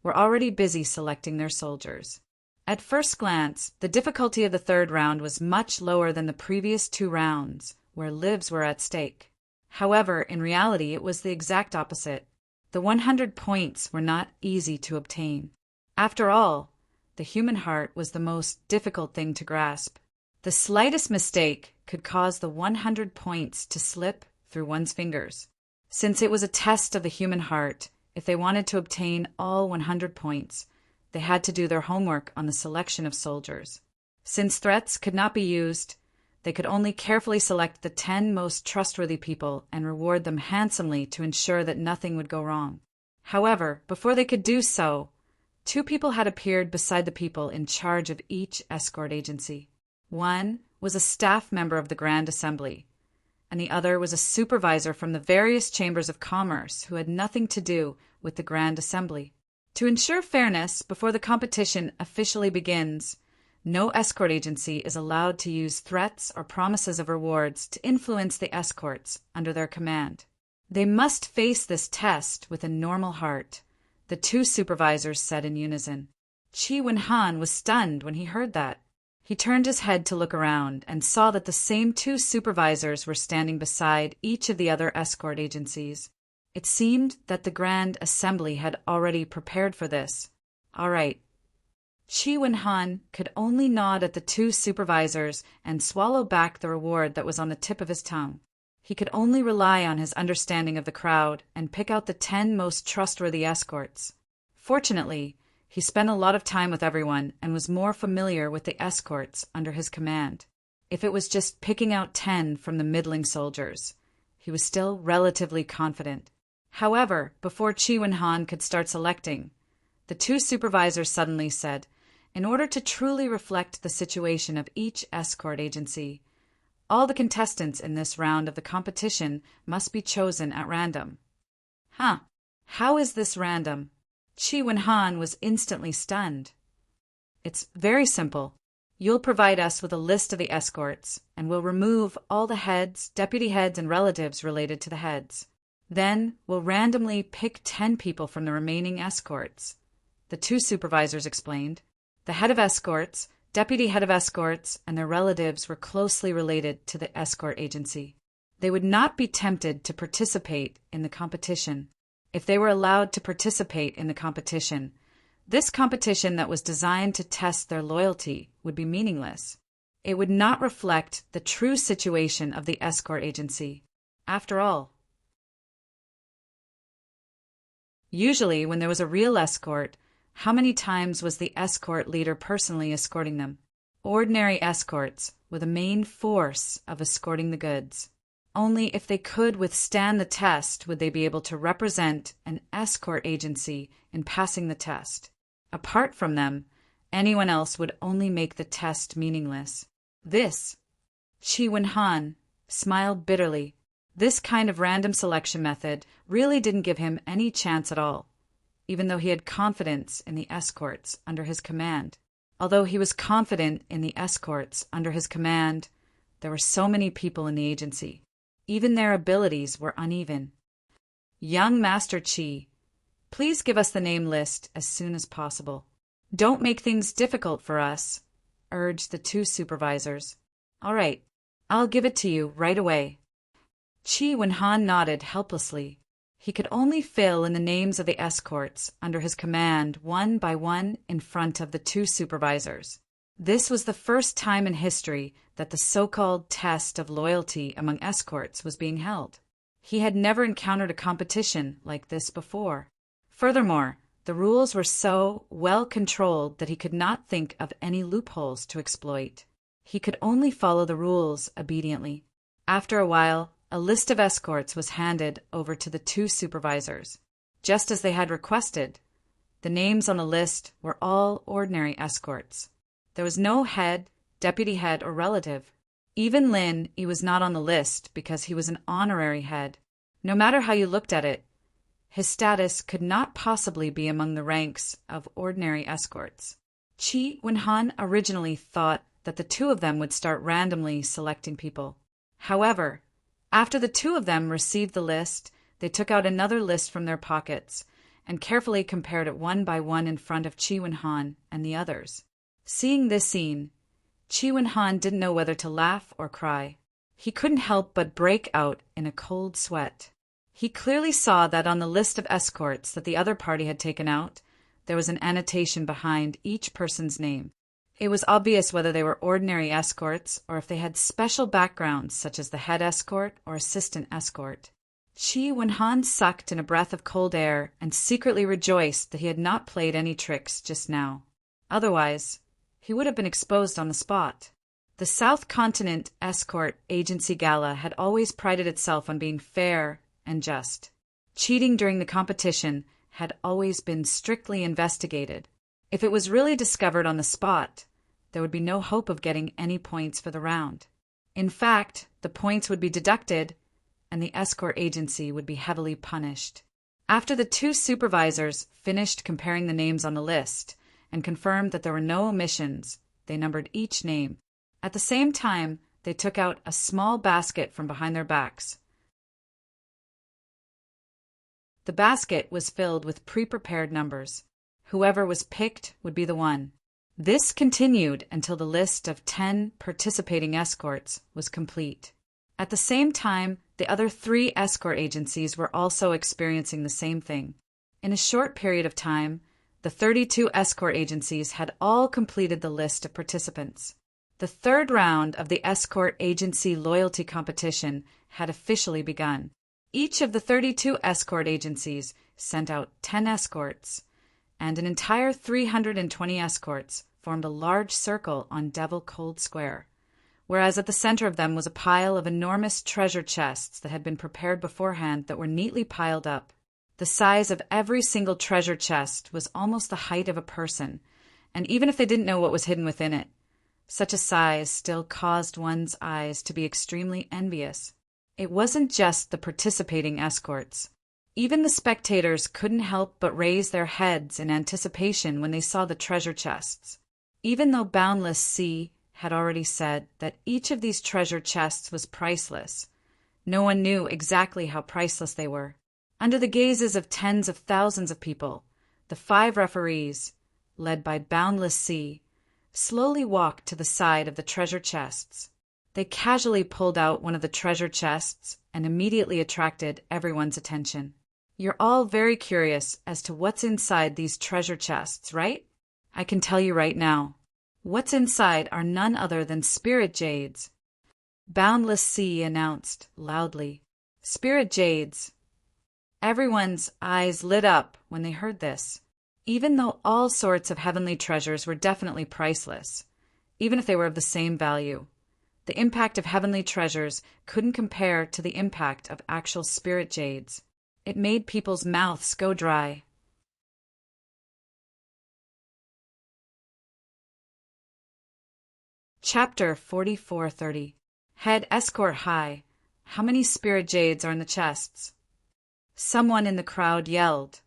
were already busy selecting their soldiers. At first glance, the difficulty of the third round was much lower than the previous 2 rounds, where lives were at stake. However, in reality, it was the exact opposite. The 100 points were not easy to obtain. After all, the human heart was the most difficult thing to grasp. The slightest mistake could cause the 100 points to slip through one's fingers. Since it was a test of the human heart, if they wanted to obtain all 100 points, they had to do their homework on the selection of soldiers. Since threats could not be used, they could only carefully select the 10 most trustworthy people and reward them handsomely to ensure that nothing would go wrong. However, before they could do so, 2 people had appeared beside the people in charge of each escort agency. One was a staff member of the Grand Assembly, and the other was a supervisor from the various chambers of commerce who had nothing to do with the Grand Assembly. To ensure fairness, before the competition officially begins, no escort agency is allowed to use threats or promises of rewards to influence the escorts under their command. They must face this test with a normal heart, the 2 supervisors said in unison. Qi Wenhan was stunned when he heard that. He turned his head to look around and saw that the same 2 supervisors were standing beside each of the other escort agencies. It seemed that the Grand Assembly had already prepared for this. All right. Qi Wenhan could only nod at the 2 supervisors and swallow back the reward that was on the tip of his tongue. He could only rely on his understanding of the crowd and pick out the 10 most trustworthy escorts. Fortunately, he spent a lot of time with everyone and was more familiar with the escorts under his command. If it was just picking out 10 from the middling soldiers, he was still relatively confident. However, before Qi Wenhan could start selecting, the 2 supervisors suddenly said, in order to truly reflect the situation of each escort agency, all the contestants in this round of the competition must be chosen at random. Huh, how is this random? Qi Wenhan was instantly stunned. It's very simple. You'll provide us with a list of the escorts, and we'll remove all the heads, deputy heads, and relatives related to the heads. Then we'll randomly pick 10 people from the remaining escorts, the 2 supervisors explained. The head of escorts, deputy head of escorts, and their relatives were closely related to the escort agency. They would not be tempted to participate in the competition. If they were allowed to participate in the competition, this competition that was designed to test their loyalty would be meaningless. It would not reflect the true situation of the escort agency. After all, usually when there was a real escort, how many times was the escort leader personally escorting them? Ordinary escorts were the main force of escorting the goods. Only if they could withstand the test would they be able to represent an escort agency in passing the test. Apart from them, anyone else would only make the test meaningless. This, Chi Wen-han smiled bitterly. This kind of random selection method really didn't give him any chance at all, even though he had confidence in the escorts under his command. Although he was confident in the escorts under his command, there were so many people in the agency. Even their abilities were uneven. Young Master Chi, please give us the name list as soon as possible. Don't make things difficult for us, urged the two supervisors. All right, I'll give it to you right away. Chi Wen-han nodded helplessly. He could only fill in the names of the escorts under his command one by one in front of the two supervisors. This was the first time in history that the so-called test of loyalty among escorts was being held. He had never encountered a competition like this before. Furthermore, the rules were so well controlled that he could not think of any loopholes to exploit. He could only follow the rules obediently. After a while, a list of escorts was handed over to the two supervisors. Just as they had requested, the names on the list were all ordinary escorts. There was no head, deputy head, or relative. Even Lin, he was not on the list because he was an honorary head. No matter how you looked at it, his status could not possibly be among the ranks of ordinary escorts. Chi Wen-han originally thought that the two of them would start randomly selecting people. However, after the two of them received the list, they took out another list from their pockets and carefully compared it one by one in front of Chi Wen-han and the others. Seeing this scene, Chi Wen-han didn't know whether to laugh or cry. He couldn't help but break out in a cold sweat. He clearly saw that on the list of escorts that the other party had taken out, there was an annotation behind each person's name. It was obvious whether they were ordinary escorts or if they had special backgrounds such as the head escort or assistant escort. Chi Wen-han sucked in a breath of cold air and secretly rejoiced that he had not played any tricks just now. Otherwise, he would have been exposed on the spot. The South Continent Escort Agency Gala had always prided itself on being fair and just. Cheating during the competition had always been strictly investigated. If it was really discovered on the spot, there would be no hope of getting any points for the round. In fact, the points would be deducted, and the escort agency would be heavily punished. After the two supervisors finished comparing the names on the list and confirmed that there were no omissions, they numbered each name. At the same time, they took out a small basket from behind their backs. The basket was filled with pre-prepared numbers. Whoever was picked would be the one. This continued until the list of 10 participating escorts was complete. At the same time, the other 3 escort agencies were also experiencing the same thing. In a short period of time, the 32 escort agencies had all completed the list of participants. The third round of the escort agency loyalty competition had officially begun. Each of the 32 escort agencies sent out 10 escorts, and an entire 320 escorts formed a large circle on Devil Cold Square, whereas at the center of them was a pile of enormous treasure chests that had been prepared beforehand that were neatly piled up. The size of every single treasure chest was almost the height of a person, and even if they didn't know what was hidden within it, such a size still caused one's eyes to be extremely envious. It wasn't just the participating escorts. Even the spectators couldn't help but raise their heads in anticipation when they saw the treasure chests. Even though Boundless Sea had already said that each of these treasure chests was priceless, no one knew exactly how priceless they were. Under the gazes of tens of thousands of people, the 5 referees, led by Boundless Sea, slowly walked to the side of the treasure chests. They casually pulled out one of the treasure chests and immediately attracted everyone's attention. You're all very curious as to what's inside these treasure chests, right? I can tell you right now. What's inside are none other than spirit jades. Boundless Sea announced loudly. Spirit jades. Everyone's eyes lit up when they heard this. Even though all sorts of heavenly treasures were definitely priceless, even if they were of the same value, the impact of heavenly treasures couldn't compare to the impact of actual spirit jades. It made people's mouths go dry. Chapter 4430. Head Escort High. How many spirit jades are in the chests? Someone in the crowd yelled,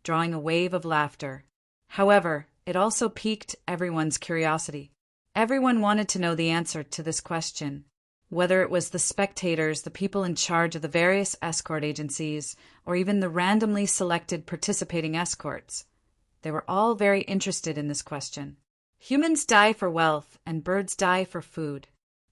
drawing a wave of laughter. However, it also piqued everyone's curiosity. Everyone wanted to know the answer to this question. Whether it was the spectators, the people in charge of the various escort agencies, or even the randomly selected participating escorts, they were all very interested in this question. Humans die for wealth and birds die for food.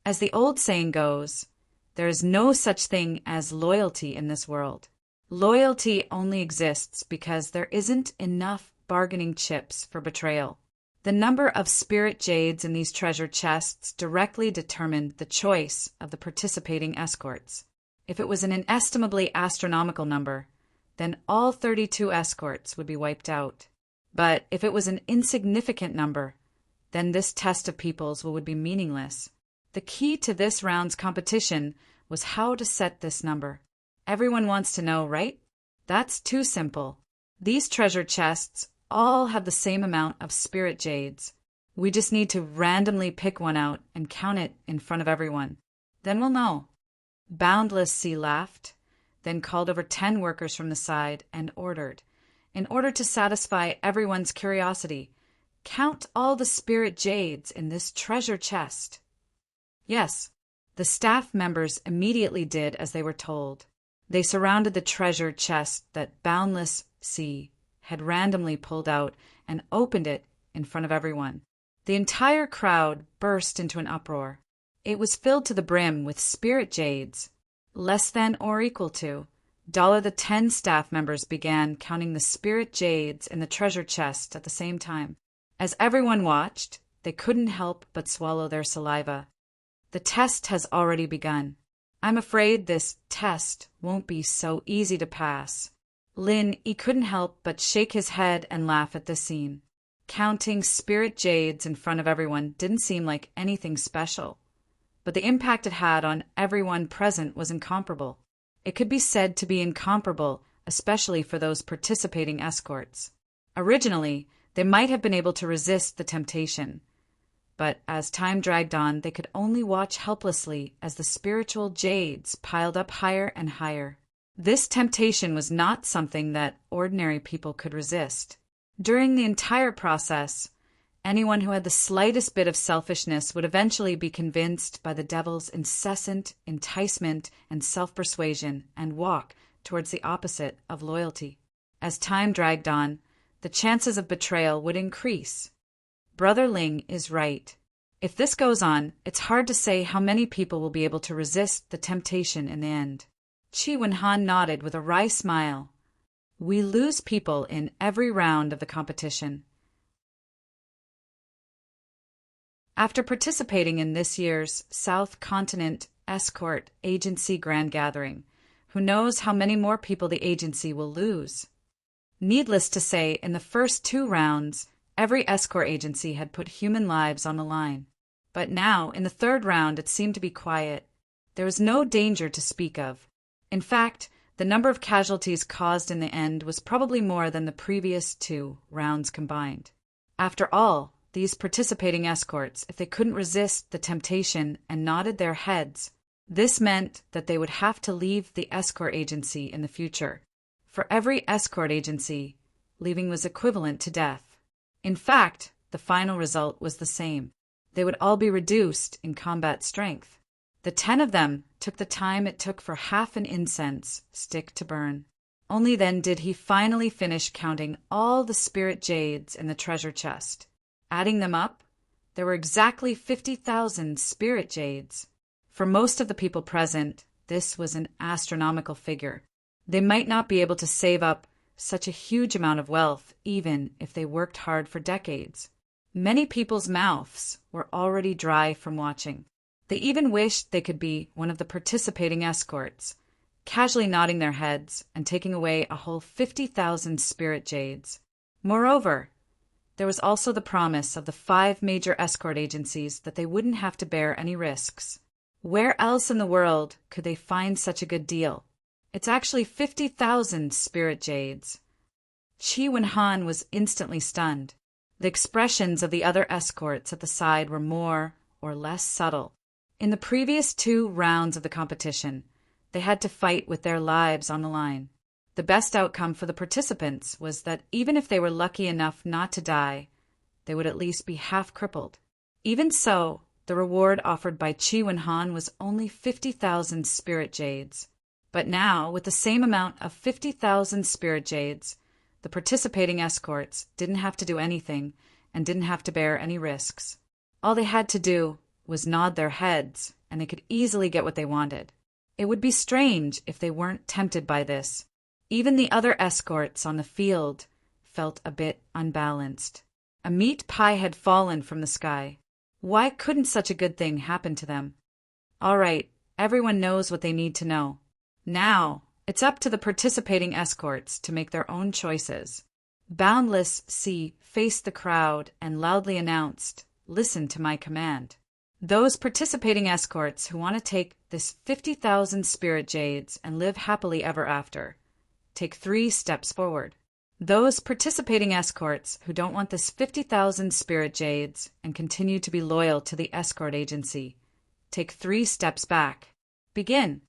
As the old saying goes, there is no such thing as loyalty in this world. Loyalty only exists because there isn't enough bargaining chips for betrayal. The number of spirit jades in these treasure chests directly determined the choice of the participating escorts. If it was an inestimably astronomical number, then all 32 escorts would be wiped out. But if it was an insignificant number, then this test of peoples would be meaningless. The key to this round's competition was how to set this number. Everyone wants to know, right? That's too simple. These treasure chests all have the same amount of spirit jades. We just need to randomly pick one out and count it in front of everyone. Then we'll know. Boundless Sea laughed, then called over 10 workers from the side and ordered, in order to satisfy everyone's curiosity, count all the spirit jades in this treasure chest. Yes, the staff members immediately did as they were told. They surrounded the treasure chest that Boundless Sea had randomly pulled out and opened it in front of everyone. The entire crowd burst into an uproar. It was filled to the brim with spirit jades. Less than or equal to the 10 staff members began counting the spirit jades in the treasure chest at the same time. As everyone watched, they couldn't help but swallow their saliva. The test has already begun. I'm afraid this test won't be so easy to pass. He couldn't help but shake his head and laugh at this scene. Counting spirit jades in front of everyone didn't seem like anything special, but the impact it had on everyone present was incomparable. It could be said to be incomparable, especially for those participating escorts. Originally, they might have been able to resist the temptation, but as time dragged on, they could only watch helplessly as the spiritual jades piled up higher and higher. This temptation was not something that ordinary people could resist. During the entire process, anyone who had the slightest bit of selfishness would eventually be convinced by the devil's incessant enticement and self-persuasion and walk towards the opposite of loyalty. As time dragged on, the chances of betrayal would increase. Brother Ling is right. If this goes on, it's hard to say how many people will be able to resist the temptation in the end. Chi Wenhan nodded with a wry smile. We lose people in every round of the competition. After participating in this year's South Continent Escort Agency Grand Gathering, who knows how many more people the agency will lose? Needless to say, in the first 2 rounds, every escort agency had put human lives on the line. But now, in the 3rd round, it seemed to be quiet. There was no danger to speak of. In fact, the number of casualties caused in the end was probably more than the previous 2 rounds combined. After all, these participating escorts, if they couldn't resist the temptation and nodded their heads, this meant that they would have to leave the escort agency in the future. For every escort agency, leaving was equivalent to death. In fact, the final result was the same. They would all be reduced in combat strength. The 10 of them took the time it took for half an incense stick to burn. Only then did he finally finish counting all the spirit jades in the treasure chest. Adding them up, there were exactly 50,000 spirit jades. For most of the people present, this was an astronomical figure. They might not be able to save up such a huge amount of wealth, even if they worked hard for decades. Many people's mouths were already dry from watching. They even wished they could be one of the participating escorts, casually nodding their heads and taking away a whole 50,000 spirit jades. Moreover, there was also the promise of the 5 major escort agencies that they wouldn't have to bear any risks. Where else in the world could they find such a good deal? It's actually 50,000 spirit jades. Qi Wenhan was instantly stunned. The expressions of the other escorts at the side were more or less subtle. In the previous 2 rounds of the competition, they had to fight with their lives on the line. The best outcome for the participants was that even if they were lucky enough not to die, they would at least be half crippled. Even so, the reward offered by Qi Wenhan was only 50,000 spirit jades. But now, with the same amount of 50,000 spirit jades, the participating escorts didn't have to do anything and didn't have to bear any risks. All they had to do was nod their heads, and they could easily get what they wanted. It would be strange if they weren't tempted by this. Even the other escorts on the field felt a bit unbalanced. A meat pie had fallen from the sky. Why couldn't such a good thing happen to them? All right, everyone knows what they need to know. Now, it's up to the participating escorts to make their own choices. Boundless Sea faced the crowd and loudly announced, "Listen to my command." Those participating escorts who want to take this 50,000 spirit jades and live happily ever after, take 3 steps forward. Those participating escorts who don't want this 50,000 spirit jades and continue to be loyal to the escort agency, take 3 steps back. Begin.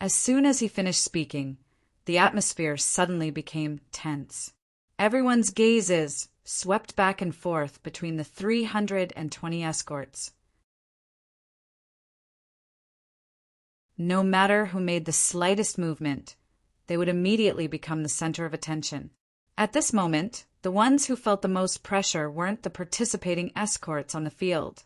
As soon as he finished speaking, the atmosphere suddenly became tense. Everyone's gazes swept back and forth between the 320 escorts. No matter who made the slightest movement, they would immediately become the center of attention. At this moment, the ones who felt the most pressure weren't the participating escorts on the field,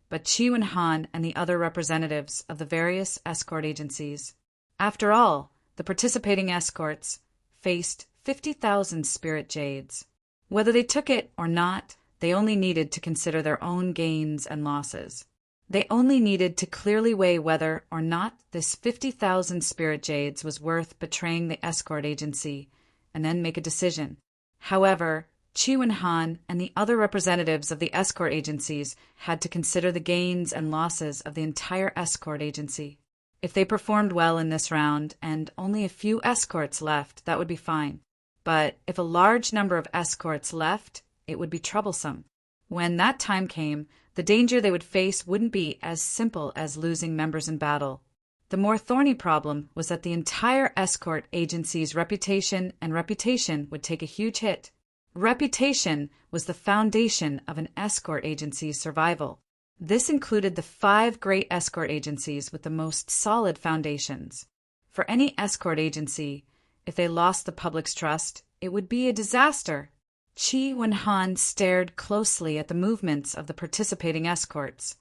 but Qi Wenhan and the other representatives of the various escort agencies. After all, the participating escorts faced 50,000 spirit jades. Whether they took it or not, they only needed to consider their own gains and losses. They only needed to clearly weigh whether or not this 50,000 spirit jades was worth betraying the escort agency, and then make a decision. However, Qi Wenhan and the other representatives of the escort agencies had to consider the gains and losses of the entire escort agency. If they performed well in this round and only a few escorts left, that would be fine. But if a large number of escorts left, it would be troublesome. When that time came, the danger they would face wouldn't be as simple as losing members in battle. The more thorny problem was that the entire escort agency's reputation would take a huge hit. Reputation was the foundation of an escort agency's survival. This included the 5 great escort agencies with the most solid foundations. For any escort agency, if they lost the public's trust, it would be a disaster. Qi Wenhan stared closely at the movements of the participating escorts,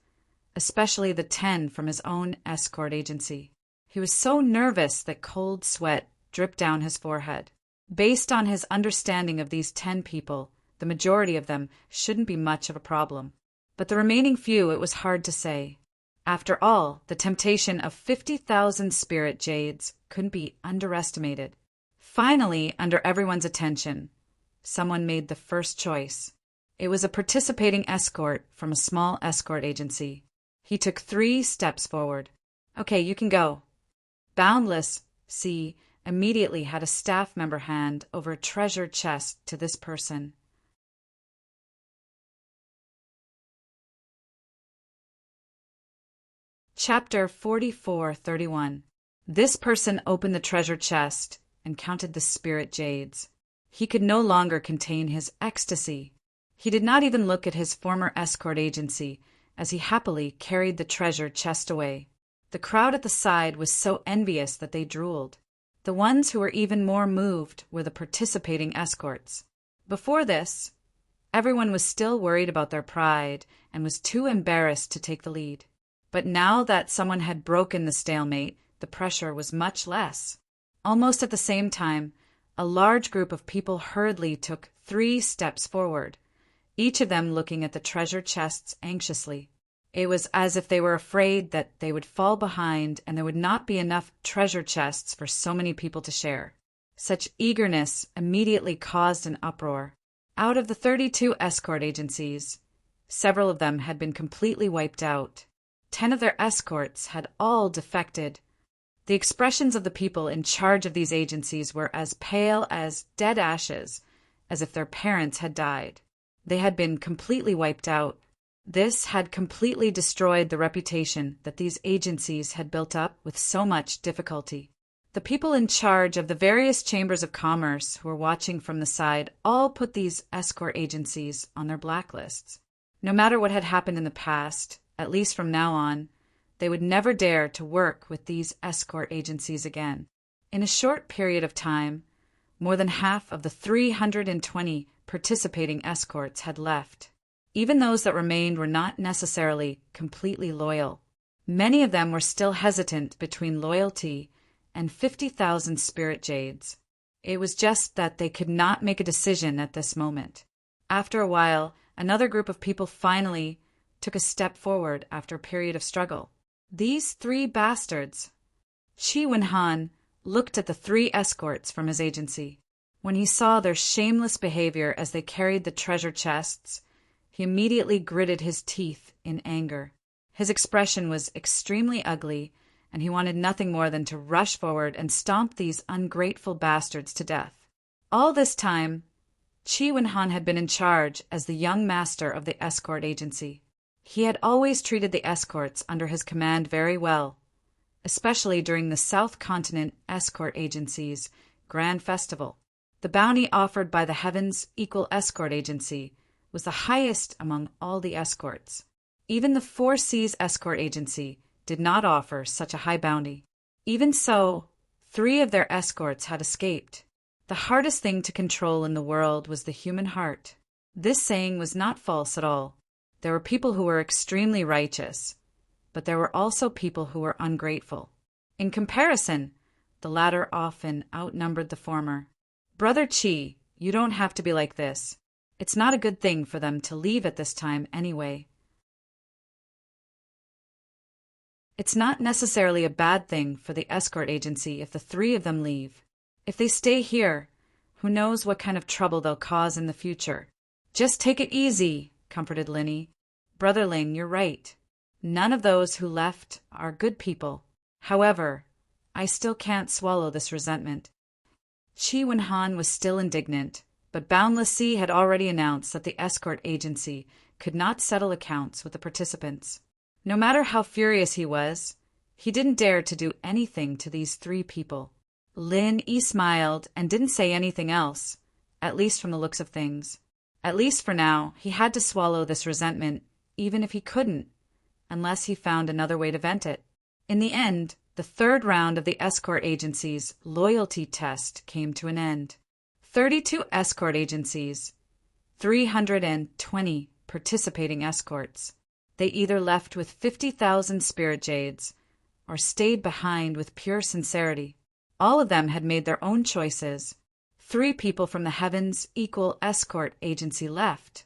especially the 10 from his own escort agency. He was so nervous that cold sweat dripped down his forehead. Based on his understanding of these 10 people, the majority of them shouldn't be much of a problem. But the remaining few, it was hard to say. After all, the temptation of 50,000 spirit jades couldn't be underestimated. Finally, under everyone's attention, someone made the first choice. It was a participating escort from a small escort agency. He took 3 steps forward. "Okay, you can go." Boundless Sea immediately had a staff member hand over a treasure chest to this person. Chapter 44:31. This person opened the treasure chest and counted the spirit jades. He could no longer contain his ecstasy. He did not even look at his former escort agency as he happily carried the treasure chest away. The crowd at the side was so envious that they drooled. The ones who were even more moved were the participating escorts. Before this, everyone was still worried about their pride and was too embarrassed to take the lead. But now that someone had broken the stalemate, the pressure was much less. Almost at the same time, a large group of people hurriedly took 3 steps forward, each of them looking at the treasure chests anxiously. It was as if they were afraid that they would fall behind and there would not be enough treasure chests for so many people to share. Such eagerness immediately caused an uproar. Out of the 32 escort agencies, several of them had been completely wiped out. 10 of their escorts had all defected. The expressions of the people in charge of these agencies were as pale as dead ashes, as if their parents had died. They had been completely wiped out. This had completely destroyed the reputation that these agencies had built up with so much difficulty. The people in charge of the various chambers of commerce who were watching from the side all put these escort agencies on their blacklists. No matter what had happened in the past, at least from now on, they would never dare to work with these escort agencies again. In a short period of time, more than half of the 320 participating escorts had left. Even those that remained were not necessarily completely loyal. Many of them were still hesitant between loyalty and 50,000 spirit jades. It was just that they could not make a decision at this moment. After a while, another group of people finally took a step forward after a period of struggle. These 3 bastards. Chi Wen-han looked at the 3 escorts from his agency. When he saw their shameless behavior as they carried the treasure chests, he immediately gritted his teeth in anger. His expression was extremely ugly, and he wanted nothing more than to rush forward and stomp these ungrateful bastards to death. All this time, Chi Wen-han had been in charge as the young master of the escort agency. He had always treated the escorts under his command very well, especially during the South Continent Escort Agency's Grand Festival. The bounty offered by the Heavens Equal Escort Agency was the highest among all the escorts. Even the 4 Seas Escort Agency did not offer such a high bounty. Even so, 3 of their escorts had escaped. The hardest thing to control in the world was the human heart. This saying was not false at all. There were people who were extremely righteous, but there were also people who were ungrateful. In comparison, the latter often outnumbered the former. Brother Chi, you don't have to be like this. It's not a good thing for them to leave at this time anyway. It's not necessarily a bad thing for the escort agency if the 3 of them leave. If they stay here, who knows what kind of trouble they'll cause in the future. Just take it easy, comforted Linny. Brother Ling, you're right. None of those who left are good people. However, I still can't swallow this resentment. Chi Wen-han was still indignant, but Boundless Sea had already announced that the escort agency could not settle accounts with the participants. No matter how furious he was, he didn't dare to do anything to these 3 people. Lin Yi smiled and didn't say anything else, at least from the looks of things. At least for now, he had to swallow this resentment, even if he couldn't, unless he found another way to vent it. In the end, the 3rd round of the escort agency's loyalty test came to an end. 32 escort agencies, 320 participating escorts. They either left with 50,000 spirit jades or stayed behind with pure sincerity. All of them had made their own choices. 3 people from the Heavens Equal Escort Agency left,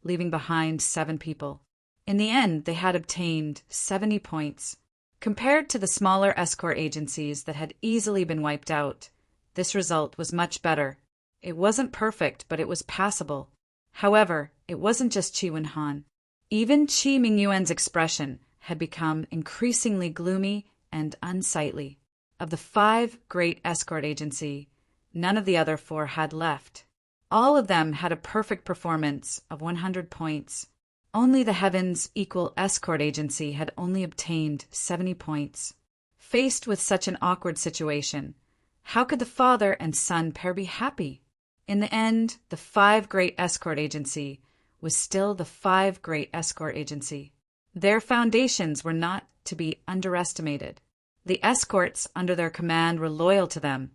leaving behind 7 people. In the end, they had obtained 70 points. Compared to the smaller escort agencies that had easily been wiped out, this result was much better. It wasn't perfect, but it was passable. However, it wasn't just Chi Wen-han. Even Chi Mingyuan's expression had become increasingly gloomy and unsightly. Of the 5 great escort agency, none of the other 4 had left. All of them had a perfect performance of 100 points. Only the Heavens Equal Escort Agency had only obtained 70 points. Faced with such an awkward situation, how could the father and son pair be happy? In the end, the 5 great escort agency was still the 5 great escort agency. Their foundations were not to be underestimated. The escorts under their command were loyal to them,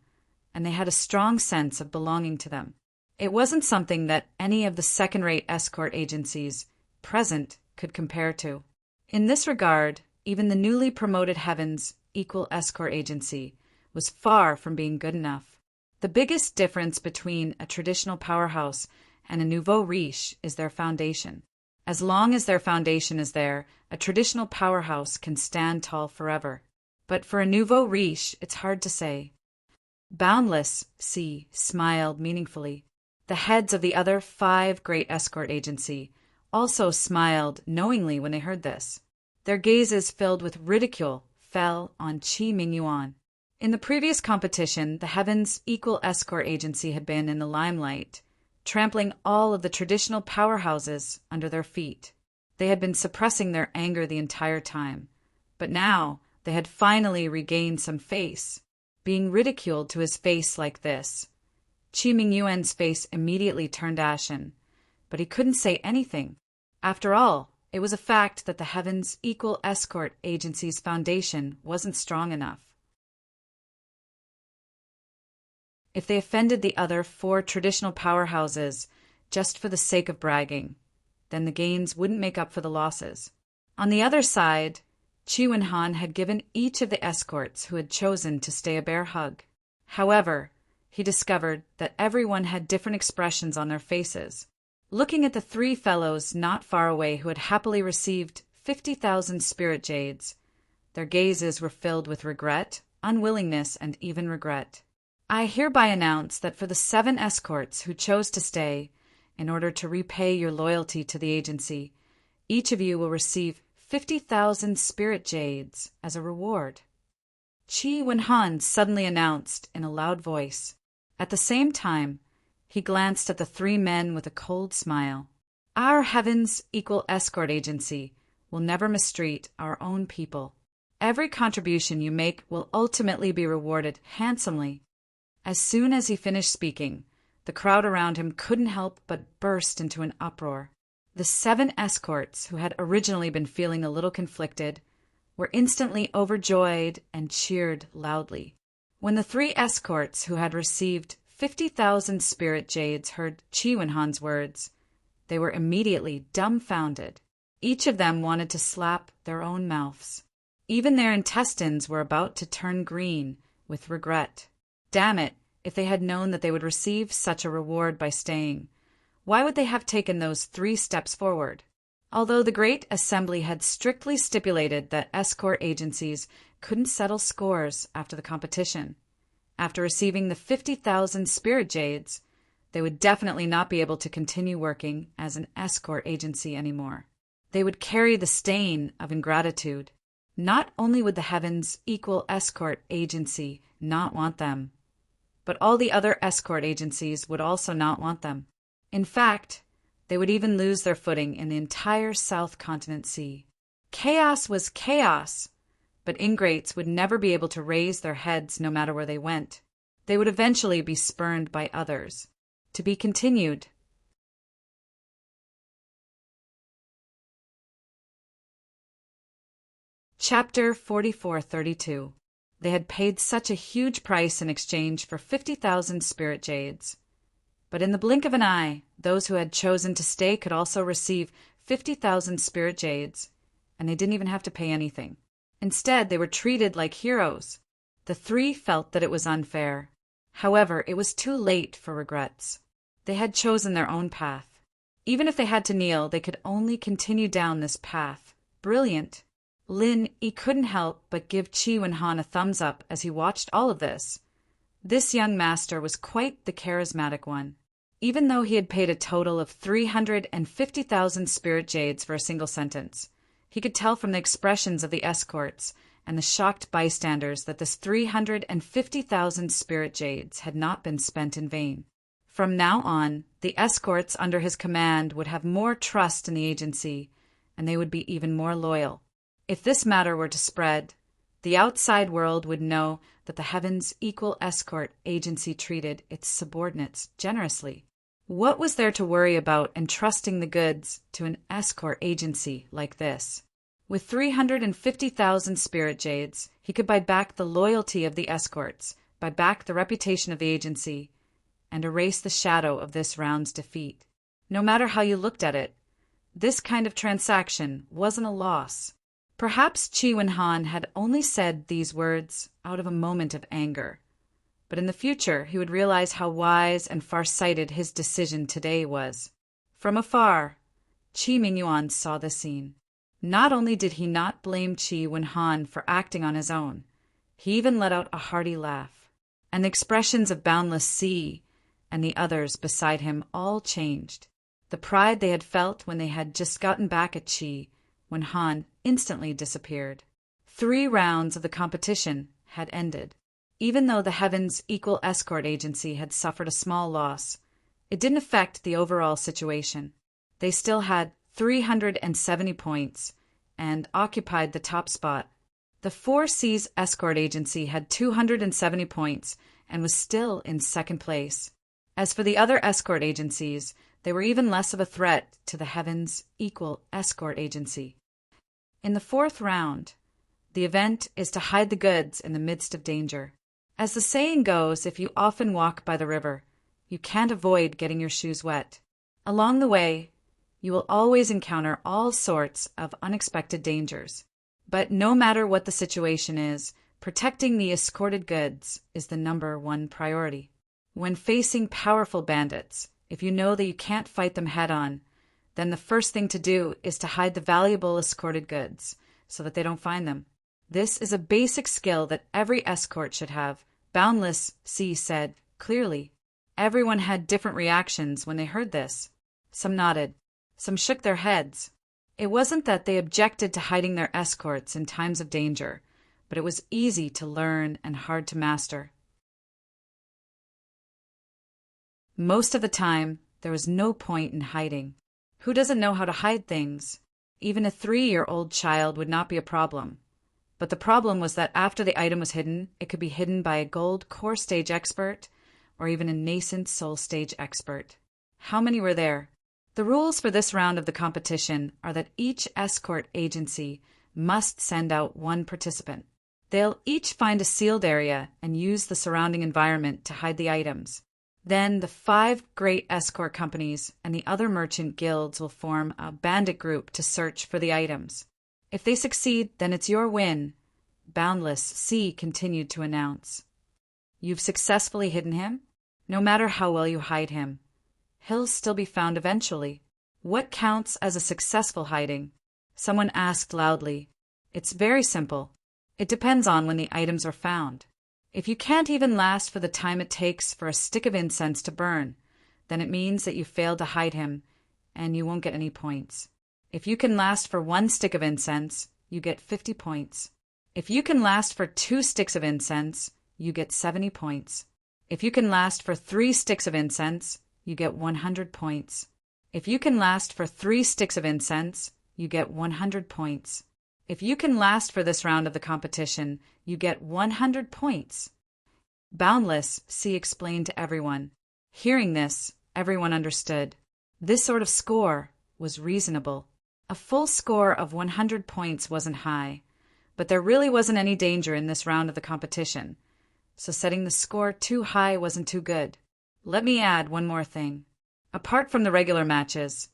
and they had a strong sense of belonging to them. It wasn't something that any of the second-rate escort agencies present could compare to. In this regard, even the newly promoted Heaven's Equal Escort Agency was far from being good enough. The biggest difference between a traditional powerhouse and a nouveau riche is their foundation. As long as their foundation is there, a traditional powerhouse can stand tall forever. But for a nouveau riche, it's hard to say. Boundless Sea smiled meaningfully. The heads of the other 5 great escort agency also smiled knowingly when they heard this. Their gazes filled with ridicule fell on Qi Mingyuan. In the previous competition, the Heaven's Equal Escort Agency had been in the limelight, trampling all of the traditional powerhouses under their feet. They had been suppressing their anger the entire time, but now they had finally regained some face. Being ridiculed to his face like this, Qi Mingyuan's face immediately turned ashen, but he couldn't say anything. After all, it was a fact that the Heaven's Equal Escort Agency's foundation wasn't strong enough. If they offended the other 4 traditional powerhouses just for the sake of bragging, then the gains wouldn't make up for the losses. On the other side, Qi Wenhan had given each of the escorts who had chosen to stay a bear hug. However, he discovered that everyone had different expressions on their faces. Looking at the 3 fellows not far away who had happily received 50,000 spirit jades, their gazes were filled with regret, unwillingness, and even regret. I hereby announce that for the 7 escorts who chose to stay, in order to repay your loyalty to the agency, each of you will receive 50,000 spirit jades as a reward. Qi Wenhan suddenly announced in a loud voice. At the same time, he glanced at the 3 men with a cold smile. Our Heaven's Equal Escort Agency will never mistreat our own people. Every contribution you make will ultimately be rewarded handsomely. As soon as he finished speaking, the crowd around him couldn't help but burst into an uproar. The 7 escorts, who had originally been feeling a little conflicted, were instantly overjoyed and cheered loudly. When the 3 escorts who had received 50,000 spirit jades heard Qi Wenhan's words, they were immediately dumbfounded. Each of them wanted to slap their own mouths. Even their intestines were about to turn green with regret. Damn it, if they had known that they would receive such a reward by staying, why would they have taken those 3 steps forward? Although the Great Assembly had strictly stipulated that escort agencies couldn't settle scores after the competition, after receiving the 50,000 spirit jades, they would definitely not be able to continue working as an escort agency anymore. They would carry the stain of ingratitude. Not only would the Heaven's Equal Escort Agency not want them, but all the other escort agencies would also not want them. In fact, they would even lose their footing in the entire South Continent Sea. Chaos was chaos, but ingrates would never be able to raise their heads no matter where they went. They would eventually be spurned by others. To be continued. Chapter 4432. They had paid such a huge price in exchange for 50,000 spirit jades. But in the blink of an eye, those who had chosen to stay could also receive 50,000 spirit jades, and they didn't even have to pay anything. Instead, they were treated like heroes. The 3 felt that it was unfair. However, it was too late for regrets. They had chosen their own path. Even if they had to kneel, they could only continue down this path. Brilliant. Lin Yi couldn't help but give Qi Wenhan a thumbs up as he watched all of this. This young master was quite the charismatic one. Even though he had paid a total of 350,000 spirit jades for a single sentence, he could tell from the expressions of the escorts and the shocked bystanders that this 350,000 spirit jades had not been spent in vain. From now on, the escorts under his command would have more trust in the agency, and they would be even more loyal. If this matter were to spread, the outside world would know that the Heaven's Equal Escort Agency treated its subordinates generously. What was there to worry about entrusting the goods to an escort agency like this? With 350,000 spirit jades, he could buy back the loyalty of the escorts buy back the reputation of the agency, and erase the shadow of this round's defeat. No matter how you looked at it, this kind of transaction wasn't a loss. Perhaps Chi Wen-han had only said these words out of a moment of anger, but in the future he would realize how wise and far-sighted his decision today was. From afar, Chi Mingyuan saw the scene. Not only did he not blame Chi Wen-han for acting on his own, he even let out a hearty laugh, and the expressions of Boundless Sea and the others beside him all changed. The pride they had felt when they had just gotten back at Chi Wen-han instantly disappeared. 3 rounds of the competition had ended. Even though the Heaven's Equal Escort Agency had suffered a small loss, it didn't affect the overall situation. They still had 370 points and occupied the top spot. The 4 Seas Escort Agency had 270 points and was still in second place. As for the other escort agencies, they were even less of a threat to the Heaven's Equal Escort Agency. In the 4th round, the event is to hide the goods in the midst of danger. As the saying goes, if you often walk by the river, you can't avoid getting your shoes wet. Along the way, you will always encounter all sorts of unexpected dangers. But no matter what the situation is, protecting the escorted goods is the #1 priority. When facing powerful bandits, if you know that you can't fight them head-on, then the first thing to do is to hide the valuable escorted goods so that they don't find them. This is a basic skill that every escort should have, Boundless Sea said clearly. Everyone had different reactions when they heard this. Some nodded. Some shook their heads. It wasn't that they objected to hiding their escorts in times of danger, but it was easy to learn and hard to master. Most of the time, there was no point in hiding. Who doesn't know how to hide things? Even a 3-year-old child would not be a problem. But the problem was that after the item was hidden, it could be hidden by a gold core stage expert or even a nascent soul stage expert. How many were there? The rules for this round of the competition are that each escort agency must send out 1 participant. They'll each find a sealed area and use the surrounding environment to hide the items. Then the 5 great escort companies and the other merchant guilds will form a bandit group to search for the items. If they succeed, then it's your win, Boundless Sea continued to announce. You've successfully hidden him? No matter how well you hide him, he'll still be found eventually. What counts as a successful hiding? Someone asked loudly. It's very simple. It depends on when the items are found. If you can't even last for the time it takes for a stick of incense to burn, then it means that you failed to hide him, and you won't get any points. If you can last for 1 stick of incense, you get 50 points. If you can last for 2 sticks of incense, you get 70 points. If you can last for 3 sticks of incense, you get 100 points. If you can last for 3 sticks of incense, you get 100 points. If you can last for this round of the competition, you get 100 points. Boundless Sea explained to everyone. Hearing this, everyone understood. This sort of score was reasonable. A full score of 100 points wasn't high, but there really wasn't any danger in this round of the competition, so setting the score too high wasn't too good. Let me add one more thing. Apart from the regular matches,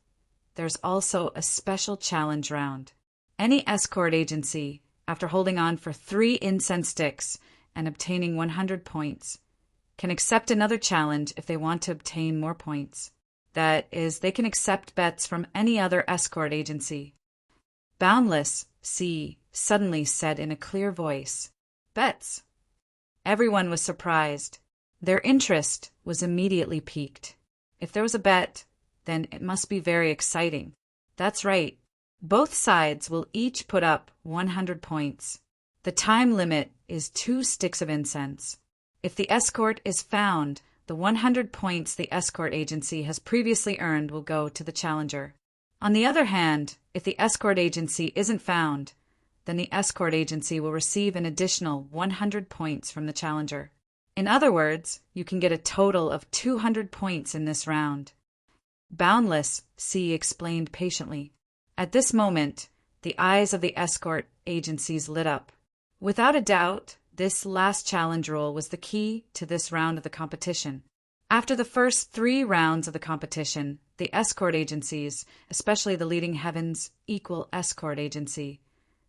there's also a special challenge round. Any escort agency, after holding on for 3 incense sticks and obtaining 100 points, can accept another challenge if they want to obtain more points. That is, they can accept bets from any other escort agency. Boundless Sea suddenly said in a clear voice, "Bets." Everyone was surprised. Their interest was immediately piqued. If there was a bet, then it must be very exciting. That's right. Both sides will each put up 100 points. The time limit is 2 sticks of incense. If the escort is found, the 100 points the escort agency has previously earned will go to the challenger. On the other hand, if the escort agency isn't found, then the escort agency will receive an additional 100 points from the challenger. In other words, you can get a total of 200 points in this round. Boundless Sea explained patiently. At this moment, the eyes of the escort agencies lit up. Without a doubt, This last challenge rule was the key to this round of the competition. After the first 3 rounds of the competition, the escort agencies, especially the leading Heaven's Equal Escort Agency,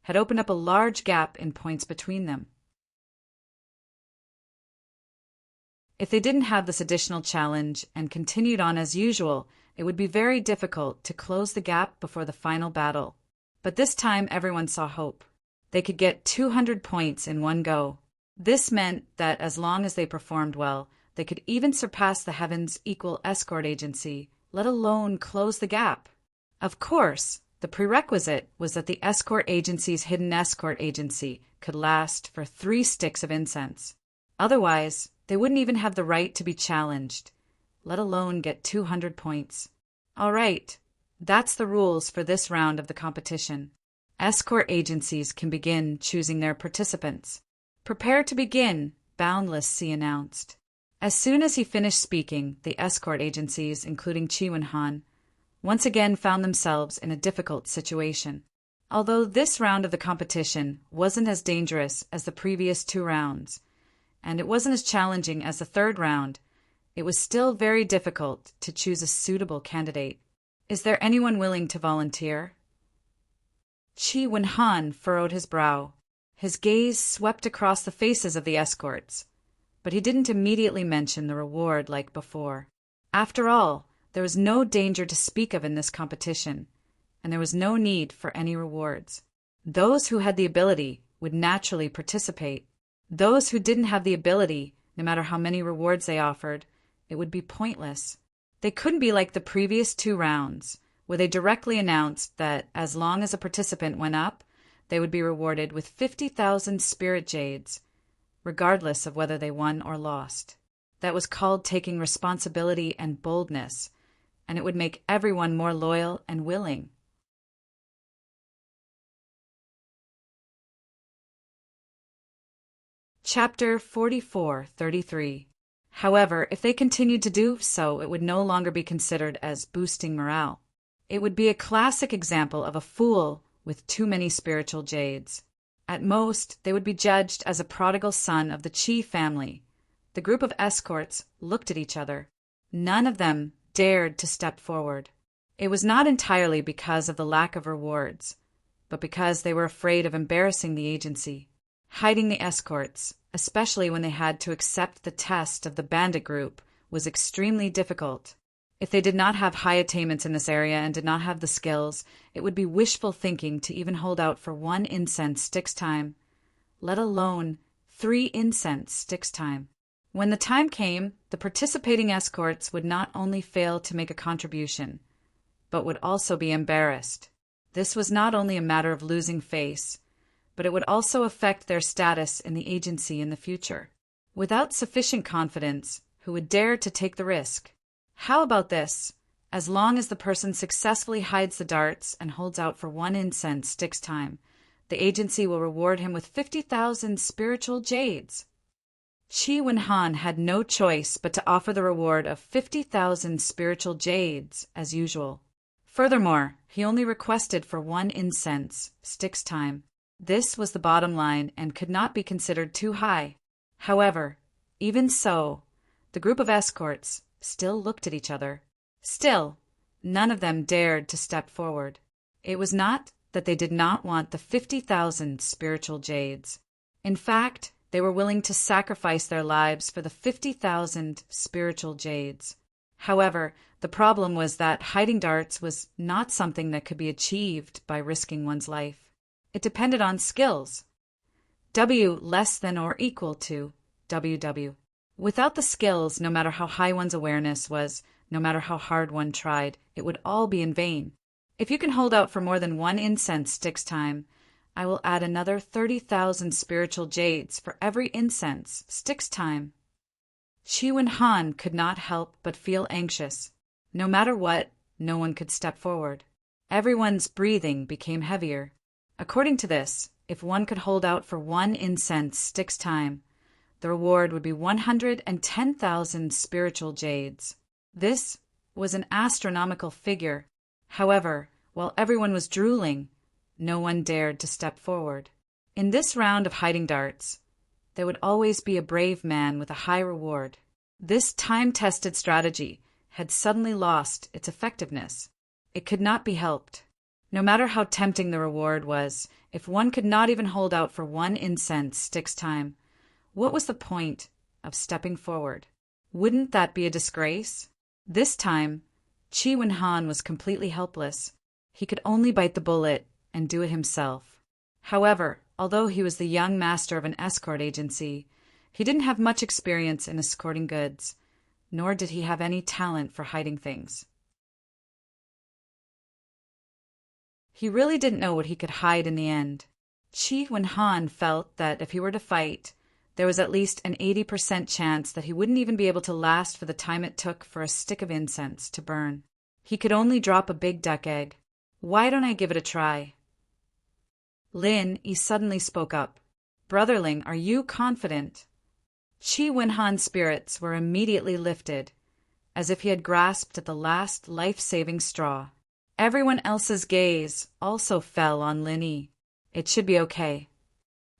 had opened up a large gap in points between them. If they didn't have this additional challenge and continued on as usual, it would be very difficult to close the gap before the final battle. But this time everyone saw hope. They could get 200 points in one go. This meant that as long as they performed well, they could even surpass the Heaven's Equal Escort Agency, let alone close the gap. Of course, the prerequisite was that the escort agency's hidden escort agency could last for 3 sticks of incense. Otherwise, they wouldn't even have the right to be challenged, let alone get 200 points. All right, that's the rules for this round of the competition. Escort agencies can begin choosing their participants. Prepare to begin, Boundless Sea announced. As soon as he finished speaking, the escort agencies, including Chi Wen-han, once again found themselves in a difficult situation. Although this round of the competition wasn't as dangerous as the previous 2 rounds, and it wasn't as challenging as the 3rd round, it was still very difficult to choose a suitable candidate. Is there anyone willing to volunteer? Chi Wen-han furrowed his brow. His gaze swept across the faces of the escorts, but he didn't immediately mention the reward like before. After all, there was no danger to speak of in this competition, and there was no need for any rewards. Those who had the ability would naturally participate. Those who didn't have the ability, no matter how many rewards they offered, it would be pointless. They couldn't be like the previous 2 rounds, where they directly announced that as long as a participant went up, they would be rewarded with 50,000 spirit jades, regardless of whether they won or lost. That was called taking responsibility and boldness, and it would make everyone more loyal and willing. Chapter 44:33. However, if they continued to do so, it would no longer be considered as boosting morale. It would be a classic example of a fool with too many spiritual jades. At most, they would be judged as a prodigal son of the Chi family. The group of escorts looked at each other. None of them dared to step forward. It was not entirely because of the lack of rewards, but because they were afraid of embarrassing the agency. Hiding the escorts, especially when they had to accept the test of the bandit group, was extremely difficult. If they did not have high attainments in this area and did not have the skills, it would be wishful thinking to even hold out for 1 incense stick's time, let alone 3 incense sticks' time. When the time came, the participating escorts would not only fail to make a contribution, but would also be embarrassed. This was not only a matter of losing face, but it would also affect their status in the agency in the future. Without sufficient confidence, who would dare to take the risk? How about this? As long as the person successfully hides the darts and holds out for 1 incense stick's time, the agency will reward him with 50,000 spiritual jades. Chi Wen-han had no choice but to offer the reward of 50,000 spiritual jades, as usual. Furthermore, he only requested for 1 incense stick's time. This was the bottom line and could not be considered too high. However, even so, the group of escorts still looked at each other. Still, none of them dared to step forward. It was not that they did not want the 50,000 spiritual jades. In fact, they were willing to sacrifice their lives for the 50,000 spiritual jades. However, the problem was that hiding darts was not something that could be achieved by risking one's life. It depended on skills. W less than or equal to WW. Without the skills, no matter how high one's awareness was, no matter how hard one tried, it would all be in vain. If you can hold out for more than 1 incense stick's time, I will add another 30,000 spiritual jades for every incense stick's time. Chi Wen-han could not help but feel anxious. No matter what, no one could step forward. Everyone's breathing became heavier. According to this, if one could hold out for 1 incense stick's time, the reward would be 110,000 spiritual jades. This was an astronomical figure. However, while everyone was drooling, no one dared to step forward. In this round of hiding darts, there would always be a brave man with a high reward. This time-tested strategy had suddenly lost its effectiveness. It could not be helped. No matter how tempting the reward was, if one could not even hold out for one incense stick's time, what was the point of stepping forward? Wouldn't that be a disgrace? This time, Chi Wen-han was completely helpless. He could only bite the bullet and do it himself. However, although he was the young master of an escort agency, he didn't have much experience in escorting goods, nor did he have any talent for hiding things. He really didn't know what he could hide in the end. Chi Wen-han felt that if he were to fight, there was at least an 80% chance that he wouldn't even be able to last for the time it took for a stick of incense to burn. He could only drop a big duck egg. Why don't I give it a try? Lin Yi suddenly spoke up. Brotherling, are you confident? Chi Wen-han's spirits were immediately lifted, as if he had grasped at the last life-saving straw. Everyone else's gaze also fell on Lin Yi. It should be okay.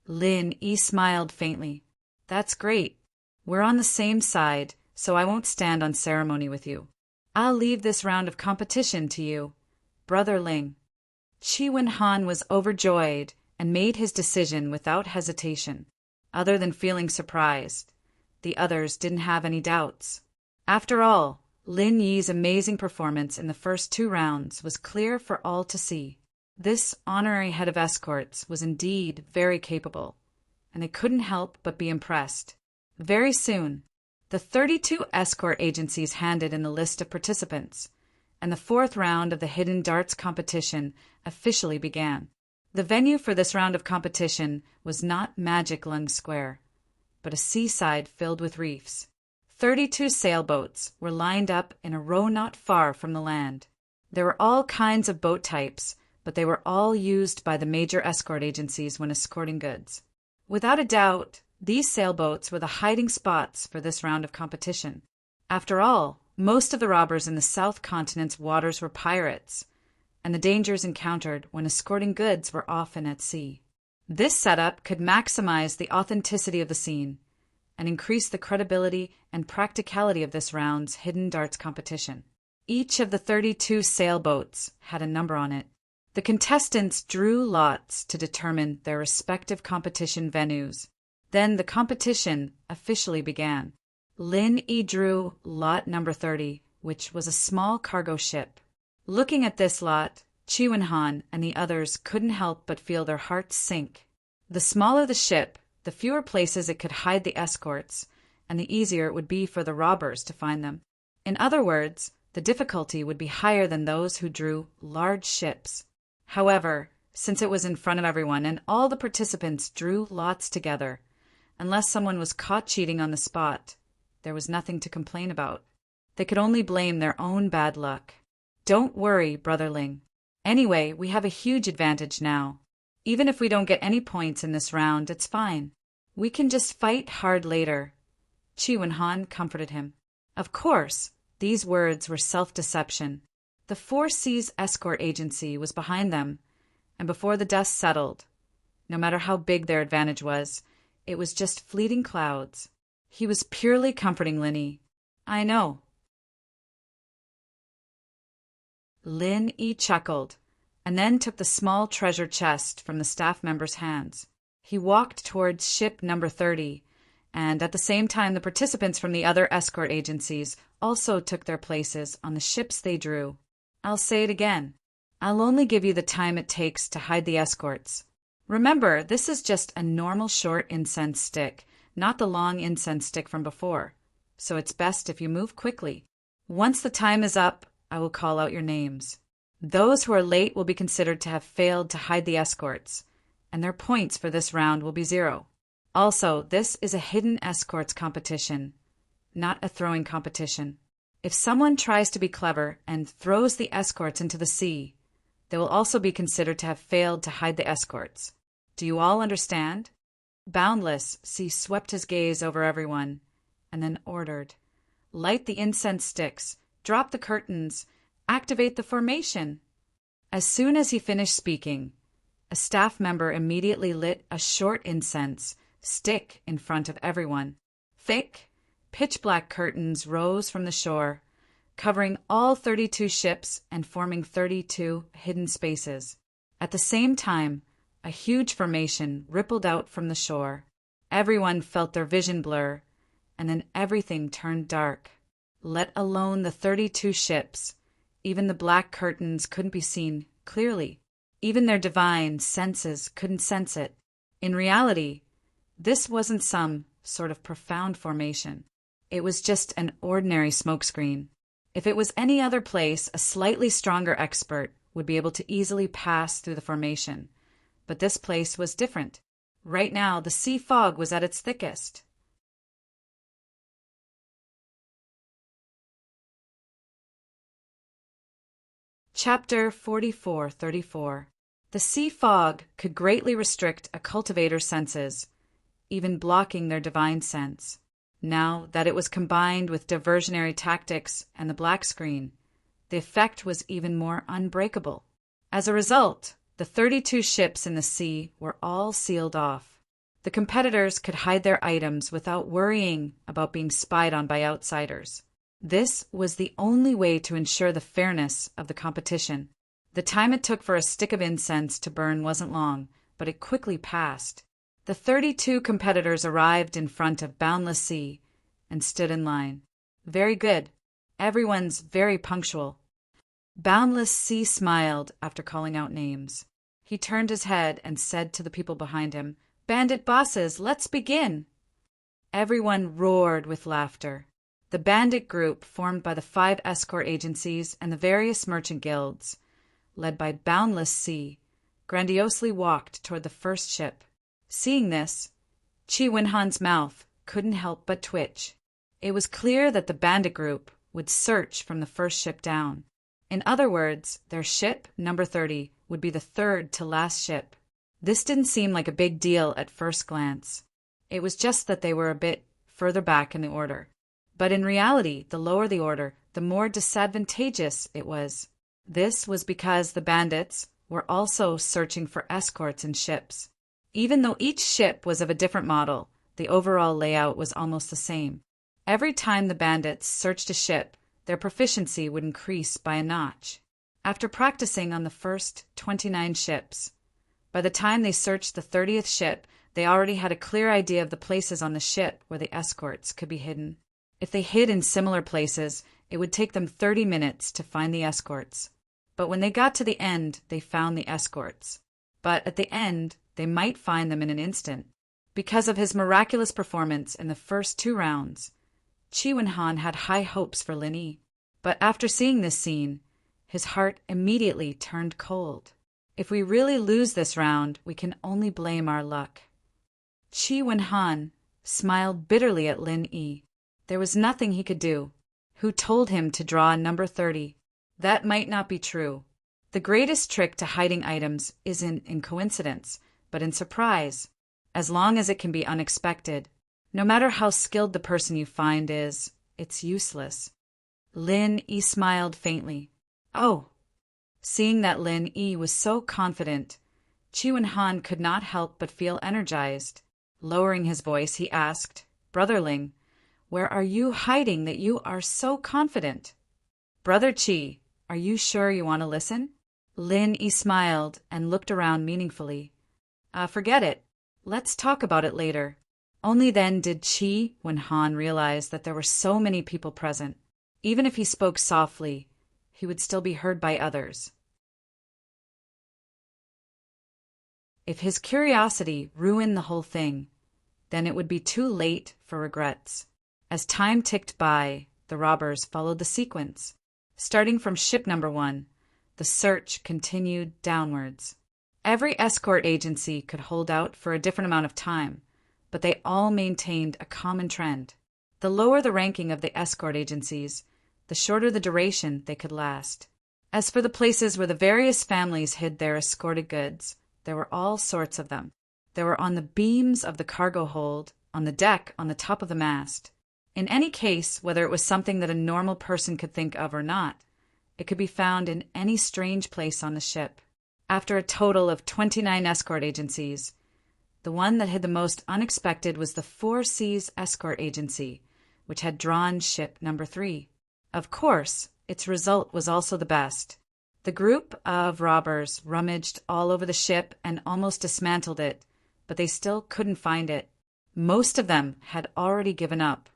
Lin Yi smiled faintly. That's great. We're on the same side, so I won't stand on ceremony with you. I'll leave this round of competition to you, Brother Ling. Chi Wen-han was overjoyed and made his decision without hesitation. Other than feeling surprised, the others didn't have any doubts. After all, Lin Yi's amazing performance in the first 2 rounds was clear for all to see. This honorary head of escorts was indeed very capable, and they couldn't help but be impressed. Very soon, the 32 escort agencies handed in the list of participants, and the 4th round of the hidden darts competition officially began. The venue for this round of competition was not Magic Lung Square, but a seaside filled with reefs. 32 sailboats were lined up in a row not far from the land. There were all kinds of boat types, but they were all used by the major escort agencies when escorting goods. Without a doubt, these sailboats were the hiding spots for this round of competition. After all, most of the robbers in the South Continent's waters were pirates, and the dangers encountered when escorting goods were often at sea. This setup could maximize the authenticity of the scene and increase the credibility and practicality of this round's hidden darts competition. Each of the 32 sailboats had a number on it. The contestants drew lots to determine their respective competition venues. Then the competition officially began. Lin Yi drew lot number 30, which was a small cargo ship. Looking at this lot, Chi Wen-han and the others couldn't help but feel their hearts sink. The smaller the ship, the fewer places it could hide the escorts, and the easier it would be for the robbers to find them. In other words, the difficulty would be higher than those who drew large ships. However, since it was in front of everyone and all the participants drew lots together, unless someone was caught cheating on the spot, there was nothing to complain about. They could only blame their own bad luck. Don't worry, Brother Ling. Anyway, we have a huge advantage now. Even if we don't get any points in this round, it's fine. We can just fight hard later. Chi Wen-han comforted him. Of course, these words were self-deception. The Four Seas Escort Agency was behind them, and before the dust settled, no matter how big their advantage was, it was just fleeting clouds. He was purely comforting Lin Yi. I know. Lin Yi chuckled, and then took the small treasure chest from the staff member's hands. He walked towards ship number 30, and at the same time the participants from the other escort agencies also took their places on the ships they drew. I'll say it again. I'll only give you the time it takes to hide the escorts. Remember, this is just a normal short incense stick, not the long incense stick from before, so it's best if you move quickly. Once the time is up, I will call out your names. Those who are late will be considered to have failed to hide the escorts, and their points for this round will be 0. Also, this is a hidden escorts competition, not a throwing competition. If someone tries to be clever and throws the escorts into the sea, they will also be considered to have failed to hide the escorts. Do you all understand? Boundless, C swept his gaze over everyone, and then ordered, light the incense sticks, drop the curtains, activate the formation. As soon as he finished speaking, a staff member immediately lit a short incense stick in front of everyone. Thick, pitch-black curtains rose from the shore, covering all 32 ships and forming 32 hidden spaces. At the same time, a huge formation rippled out from the shore. Everyone felt their vision blur, and then everything turned dark. Let alone the 32 ships, even the black curtains couldn't be seen clearly. Even their divine senses couldn't sense it. In reality, this wasn't some sort of profound formation. It was just an ordinary smokescreen. If it was any other place, a slightly stronger expert would be able to easily pass through the formation. But this place was different. Right now, the sea fog was at its thickest. Chapter 44:34. The sea fog could greatly restrict a cultivator's senses, even blocking their divine sense. Now that it was combined with diversionary tactics and the black screen, the effect was even more unbreakable. As a result, the 32 ships in the sea were all sealed off. The competitors could hide their items without worrying about being spied on by outsiders. This was the only way to ensure the fairness of the competition. The time it took for a stick of incense to burn wasn't long, but it quickly passed. The 32 competitors arrived in front of Boundless Sea and stood in line. Very good. Everyone's very punctual. Boundless Sea smiled after calling out names. He turned his head and said to the people behind him, "Bandit bosses, let's begin." Everyone roared with laughter. The bandit group, formed by the 5 escort agencies and the various merchant guilds, led by Boundless Sea, grandiosely walked toward the first ship. Seeing this, Chi Wenhan's mouth couldn't help but twitch. It was clear that the bandit group would search from the first ship down. In other words, their ship, number 30, would be the third to last ship. This didn't seem like a big deal at first glance. It was just that they were a bit further back in the order. But in reality, the lower the order, the more disadvantageous it was. This was because the bandits were also searching for escorts and ships. Even though each ship was of a different model, the overall layout was almost the same. Every time the bandits searched a ship, their proficiency would increase by a notch. After practicing on the first 29 ships, by the time they searched the 30th ship, they already had a clear idea of the places on the ship where the escorts could be hidden. If they hid in similar places, it would take them 30 minutes to find the escorts. But when they got to the end, they found the escorts. But at the end, they might find them in an instant. Because of his miraculous performance in the first 2 rounds, Chi Wenhan had high hopes for Lin Yi. But after seeing this scene, his heart immediately turned cold. If we really lose this round, we can only blame our luck. Chi Wenhan smiled bitterly at Lin Yi. There was nothing he could do. Who told him to draw number 30? That might not be true. The greatest trick to hiding items isn't in coincidence, but in surprise, as long as it can be unexpected. No matter how skilled the person you find is, it's useless. Lin Yi smiled faintly. Oh! Seeing that Lin Yi was so confident, Chi Wenhan could not help but feel energized. Lowering his voice, he asked, "Brotherling, where are you hiding that you are so confident?" "Brother Chi, are you sure you want to listen?" Lin Yi smiled and looked around meaningfully. Forget it. Let's talk about it later." Only then did Chi Wenhan realize that there were so many people present. Even if he spoke softly, he would still be heard by others. If his curiosity ruined the whole thing, then it would be too late for regrets. As time ticked by, the robbers followed the sequence. Starting from ship number 1, the search continued downwards. Every escort agency could hold out for a different amount of time, but they all maintained a common trend. The lower the ranking of the escort agencies, the shorter the duration they could last. As for the places where the various families hid their escorted goods, there were all sorts of them. They were on the beams of the cargo hold, on the deck, on the top of the mast. In any case, whether it was something that a normal person could think of or not, it could be found in any strange place on the ship. After a total of 29 escort agencies, The one that hid the most unexpected was the Four Seas Escort Agency, which had drawn ship number 3. Of course, its result was also the best. The group of robbers rummaged all over the ship and almost dismantled it, but they still couldn't find it. Most of them had already given up.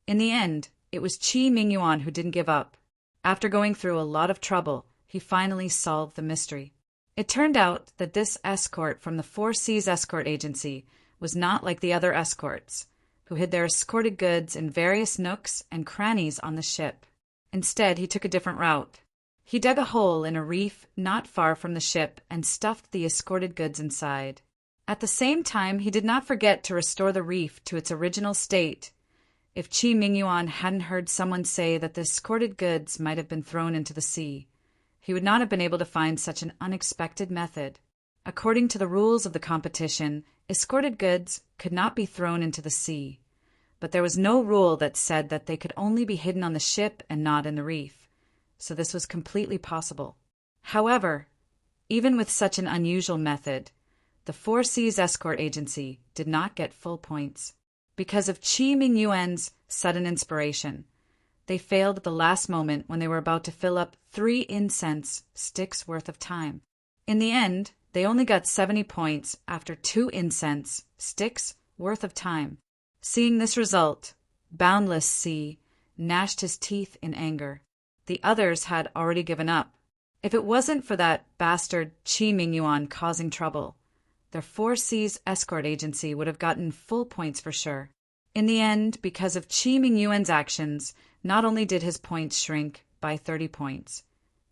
In the end, it was Qi Mingyuan who didn't give up. After going through a lot of trouble, he finally solved the mystery. It turned out that this escort from the Four Seas Escort Agency was not like the other escorts, who hid their escorted goods in various nooks and crannies on the ship. Instead, he took a different route. He dug a hole in a reef not far from the ship and stuffed the escorted goods inside. At the same time, he did not forget to restore the reef to its original state. If Qi Mingyuan hadn't heard someone say that the escorted goods might have been thrown into the sea, he would not have been able to find such an unexpected method. According to the rules of the competition, escorted goods could not be thrown into the sea, but there was no rule that said that they could only be hidden on the ship and not in the reef, so this was completely possible. However, even with such an unusual method, the Four Seas Escort Agency did not get full points. Because of Qi Mingyuan's sudden inspiration, they failed at the last moment when they were about to fill up 3 incense sticks worth of time. In the end, they only got 70 points after 2 incense sticks worth of time. Seeing this result, Boundless Sea gnashed his teeth in anger. The others had already given up. If it wasn't for that bastard Qi Mingyuan causing trouble, their Four Seas Escort Agency would have gotten full points for sure. In the end, because of Qi Mingyuan's actions, not only did his points shrink by 30 points,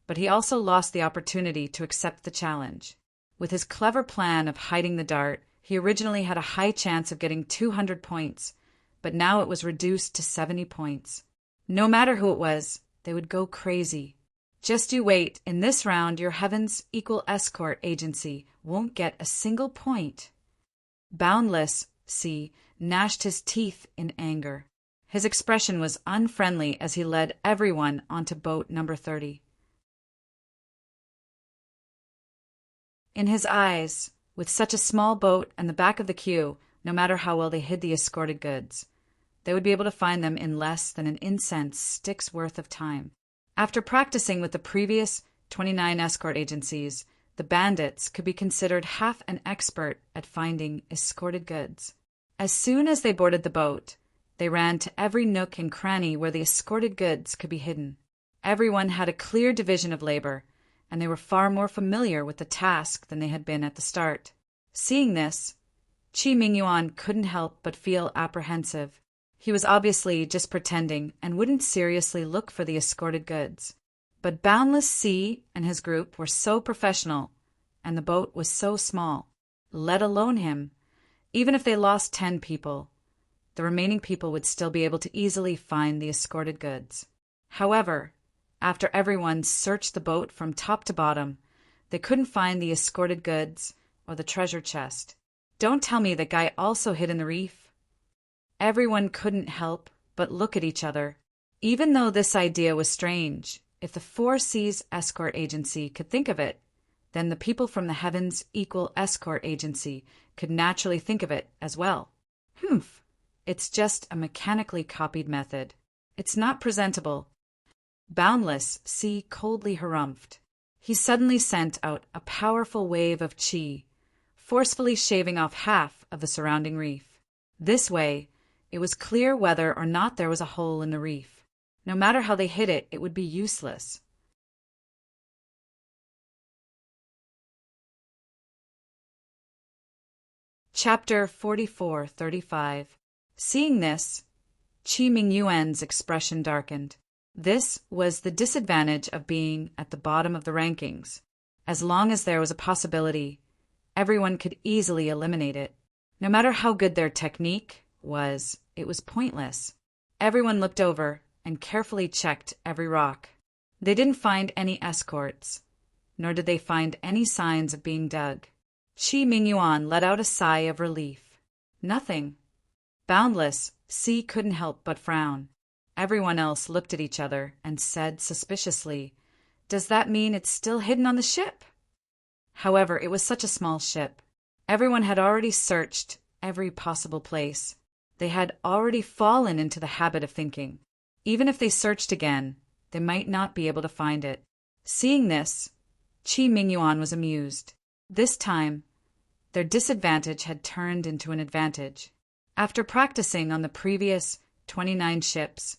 but he also lost the opportunity to accept the challenge. With his clever plan of hiding the dart, he originally had a high chance of getting 200 points, but now it was reduced to 70 points. No matter who it was, they would go crazy. Just you wait, in this round your Heavens Equal Escort Agency won't get a single point. Boundless Sea gnashed his teeth in anger. His expression was unfriendly as he led everyone onto boat number 30. In his eyes, with such a small boat and the back of the queue, no matter how well they hid the escorted goods, they would be able to find them in less than an incense stick's worth of time. After practicing with the previous 29 escort agencies, the bandits could be considered half an expert at finding escorted goods. As soon as they boarded the boat, they ran to every nook and cranny where the escorted goods could be hidden. Everyone had a clear division of labor, and they were far more familiar with the task than they had been at the start. Seeing this, Qi Mingyuan couldn't help but feel apprehensive. He was obviously just pretending and wouldn't seriously look for the escorted goods. But Boundless Sea and his group were so professional, and the boat was so small, let alone him. Even if they lost 10 people, the remaining people would still be able to easily find the escorted goods. However, after everyone searched the boat from top to bottom, they couldn't find the escorted goods or the treasure chest. Don't tell me the guy also hid in the reef. Everyone couldn't help but look at each other. Even though this idea was strange, if the Four Seas Escort Agency could think of it, then the people from the Heavens Equal Escort Agency could naturally think of it as well. It's just a mechanically copied method. It's not presentable. Boundless Sea coldly harumphed. He suddenly sent out a powerful wave of qi, forcefully shaving off half of the surrounding reef. This way, it was clear whether or not there was a hole in the reef. No matter how they hid it, it would be useless. Chapter 44-35. Seeing this, Qi Mingyuan's expression darkened. This was the disadvantage of being at the bottom of the rankings. As long as there was a possibility, everyone could easily eliminate it. No matter how good their technique was, it was pointless. Everyone looked over and carefully checked every rock. They didn't find any escorts, nor did they find any signs of being dug. Qi Mingyuan let out a sigh of relief. Nothing. Boundless Sea couldn't help but frown. Everyone else looked at each other and said suspiciously, "Does that mean it's still hidden on the ship?" However, it was such a small ship. Everyone had already searched every possible place. They had already fallen into the habit of thinking. Even if they searched again, they might not be able to find it. Seeing this, Qi Mingyuan was amused. This time, their disadvantage had turned into an advantage. After practicing on the previous 29 ships,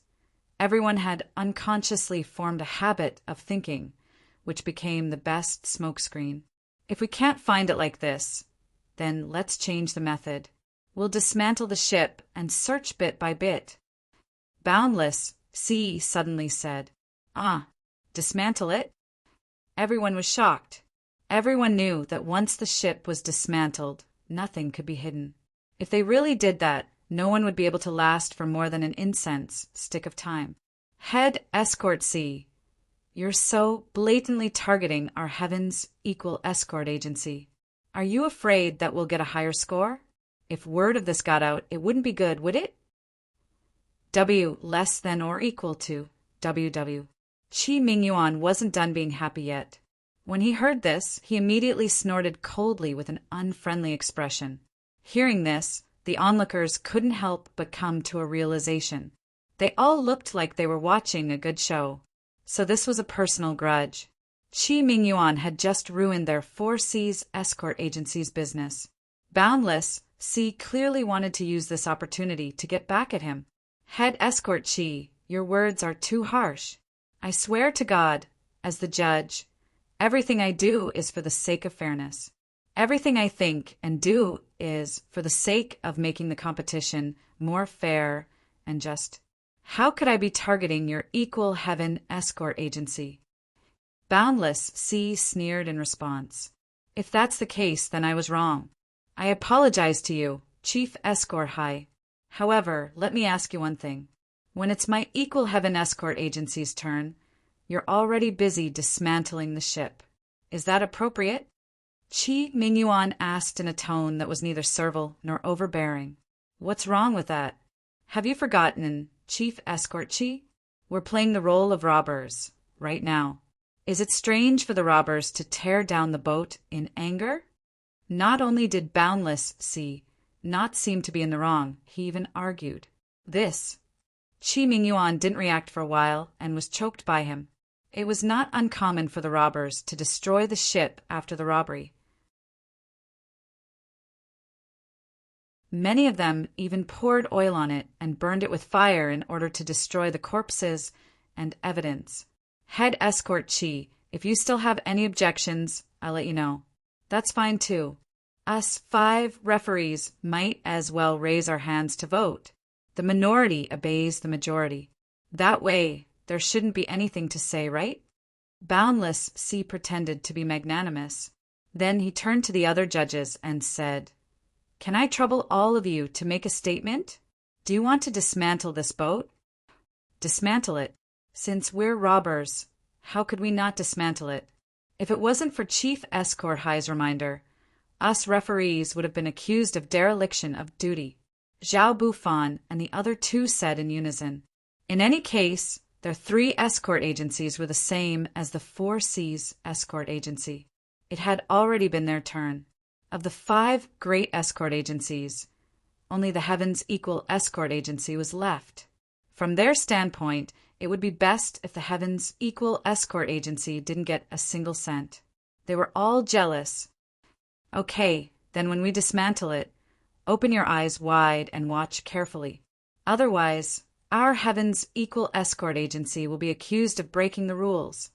everyone had unconsciously formed a habit of thinking, which became the best smokescreen. If we can't find it like this, then let's change the method. We'll dismantle the ship and search bit by bit. Boundless, C suddenly said. Dismantle it? Everyone was shocked. Everyone knew that once the ship was dismantled, nothing could be hidden. If they really did that, no one would be able to last for more than an incense stick of time. Head Escort C, you're so blatantly targeting our Heaven's Equal Escort Agency. Are you afraid that we'll get a higher score? If word of this got out, it wouldn't be good, would it? W less than or equal to WW. Qi Mingyuan wasn't done being happy yet. When he heard this, he immediately snorted coldly with an unfriendly expression. Hearing this, the onlookers couldn't help but come to a realization. They all looked like they were watching a good show. So this was a personal grudge. Qi Mingyuan had just ruined their 4C's escort agency's business. Boundless, C clearly wanted to use this opportunity to get back at him. Head Escort Qi, your words are too harsh. I swear to God, as the judge, everything I do is for the sake of fairness. Everything I think and do is for the sake of making the competition more fair and just. How could I be targeting your Equal Heaven Escort Agency? Boundless C sneered in response. If that's the case, then I was wrong. I apologize to you, Chief Escort High. However, let me ask you one thing. When it's my Equal Heaven Escort Agency's turn, you're already busy dismantling the ship. Is that appropriate? Qi Mingyuan asked in a tone that was neither servile nor overbearing. What's wrong with that? Have you forgotten, Chief Escort Qi? We're playing the role of robbers, right now. Is it strange for the robbers to tear down the boat in anger? Not only did Boundless C not seem to be in the wrong, he even argued. This. Qi Mingyuan didn't react for a while and was choked by him. It was not uncommon for the robbers to destroy the ship after the robbery. Many of them even poured oil on it and burned it with fire in order to destroy the corpses and evidence. Head Escort Qi, if you still have any objections, I'll let you know. That's fine too. Us 5 referees might as well raise our hands to vote. The minority obeys the majority. That way, there shouldn't be anything to say, right? Boundless C pretended to be magnanimous. Then he turned to the other judges and said, Can I trouble all of you to make a statement? Do you want to dismantle this boat? Dismantle it. Since we're robbers, how could we not dismantle it? If it wasn't for Chief Escort High's reminder, us referees would have been accused of dereliction of duty. Zhao Bufan and the other 2 said in unison. In any case, their 3 escort agencies were the same as the 4C's escort agency. It had already been their turn. Of the 5 great escort agencies, only the Heaven's Equal Escort Agency was left. From their standpoint, it would be best if the Heaven's Equal Escort Agency didn't get a single cent. They were all jealous. Okay, then when we dismantle it, open your eyes wide and watch carefully. Otherwise, our Heaven's Equal Escort Agency will be accused of breaking the rules.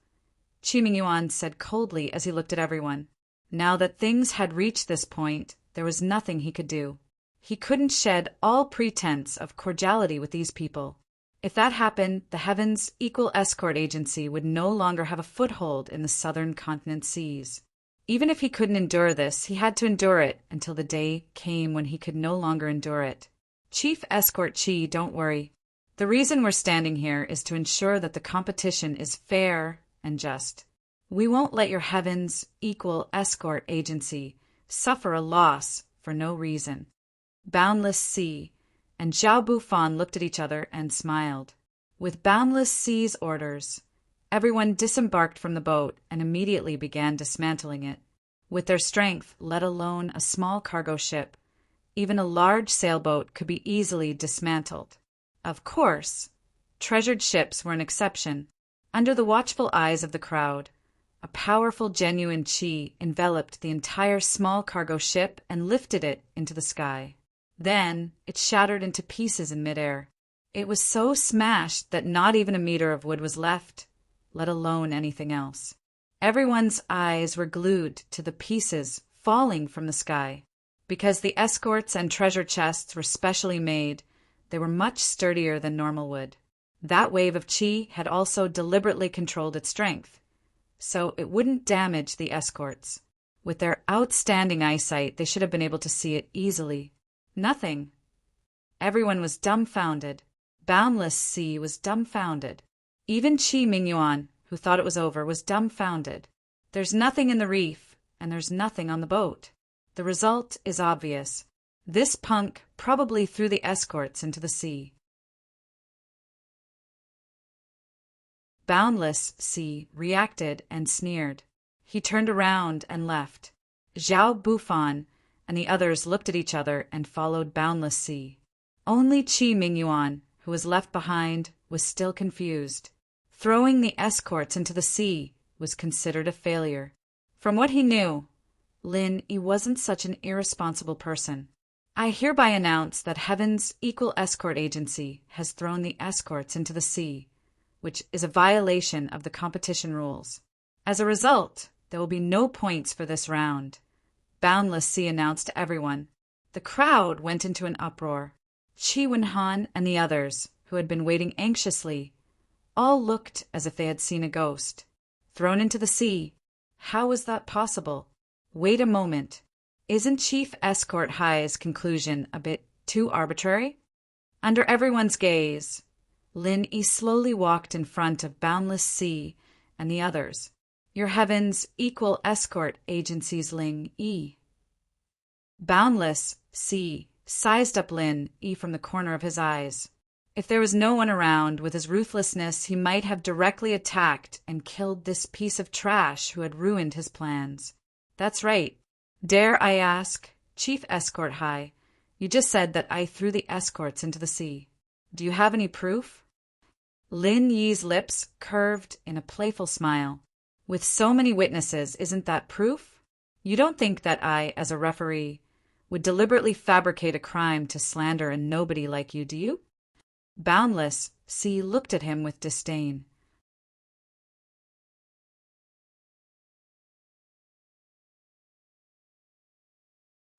Qi Mingyuan said coldly as he looked at everyone. Now that things had reached this point, there was nothing he could do. He couldn't shed all pretense of cordiality with these people. If that happened, the Heaven's Equal Escort Agency would no longer have a foothold in the southern continent seas. Even if he couldn't endure this, he had to endure it until the day came when he could no longer endure it. Chief Escort Qi, don't worry. The reason we're standing here is to ensure that the competition is fair and just. We won't let your Heaven's Equal Escort Agency suffer a loss for no reason. Boundless C and Zhao Bufan looked at each other and smiled. With Boundless C's orders, everyone disembarked from the boat and immediately began dismantling it. With their strength, let alone a small cargo ship, even a large sailboat could be easily dismantled. Of course, treasured ships were an exception. Under the watchful eyes of the crowd, a powerful genuine chi enveloped the entire small cargo ship and lifted it into the sky. Then it shattered into pieces in midair. It was so smashed that not even a meter of wood was left, let alone anything else. Everyone's eyes were glued to the pieces falling from the sky. Because the escorts and treasure chests were specially made, they were much sturdier than normal wood. That wave of chi had also deliberately controlled its strength, so it wouldn't damage the escorts. With their outstanding eyesight, they should have been able to see it easily. Nothing. Everyone was dumbfounded. Boundless Sea was dumbfounded. Even Chi Mingyuan, who thought it was over, was dumbfounded. There's nothing in the reef, and there's nothing on the boat. The result is obvious. This punk probably threw the escorts into the sea. Boundless Sea reacted and sneered. He turned around and left. Zhao Bufan and the others looked at each other and followed Boundless Sea. Only Chi Mingyuan, who was left behind, was still confused. Throwing the escorts into the sea was considered a failure. From what he knew, Lin Yi wasn't such an irresponsible person. I hereby announce that Heaven's Equal Escort Agency has thrown the escorts into the sea, which is a violation of the competition rules. As a result, there will be no points for this round. Boundless Sea announced to everyone. The crowd went into an uproar. Chi Wenhan and the others, who had been waiting anxiously, all looked as if they had seen a ghost. Thrown into the sea? How was that possible? Wait a moment. Isn't Chief Escort High's conclusion a bit too arbitrary? Under everyone's gaze, Lin Yi slowly walked in front of Boundless Sea and the others. Your Heaven's Equal Escort Agency's Lin Yi. Boundless Sea sized up Lin Yi from the corner of his eyes. If there was no one around, with his ruthlessness, he might have directly attacked and killed this piece of trash who had ruined his plans. That's right. Dare I ask, Chief Escort High, you just said that I threw the escorts into the sea. Do you have any proof? Lin Yi's lips curved in a playful smile. With so many witnesses, isn't that proof? You don't think that I, as a referee, would deliberately fabricate a crime to slander a nobody like you, do you? Boundless Sea looked at him with disdain.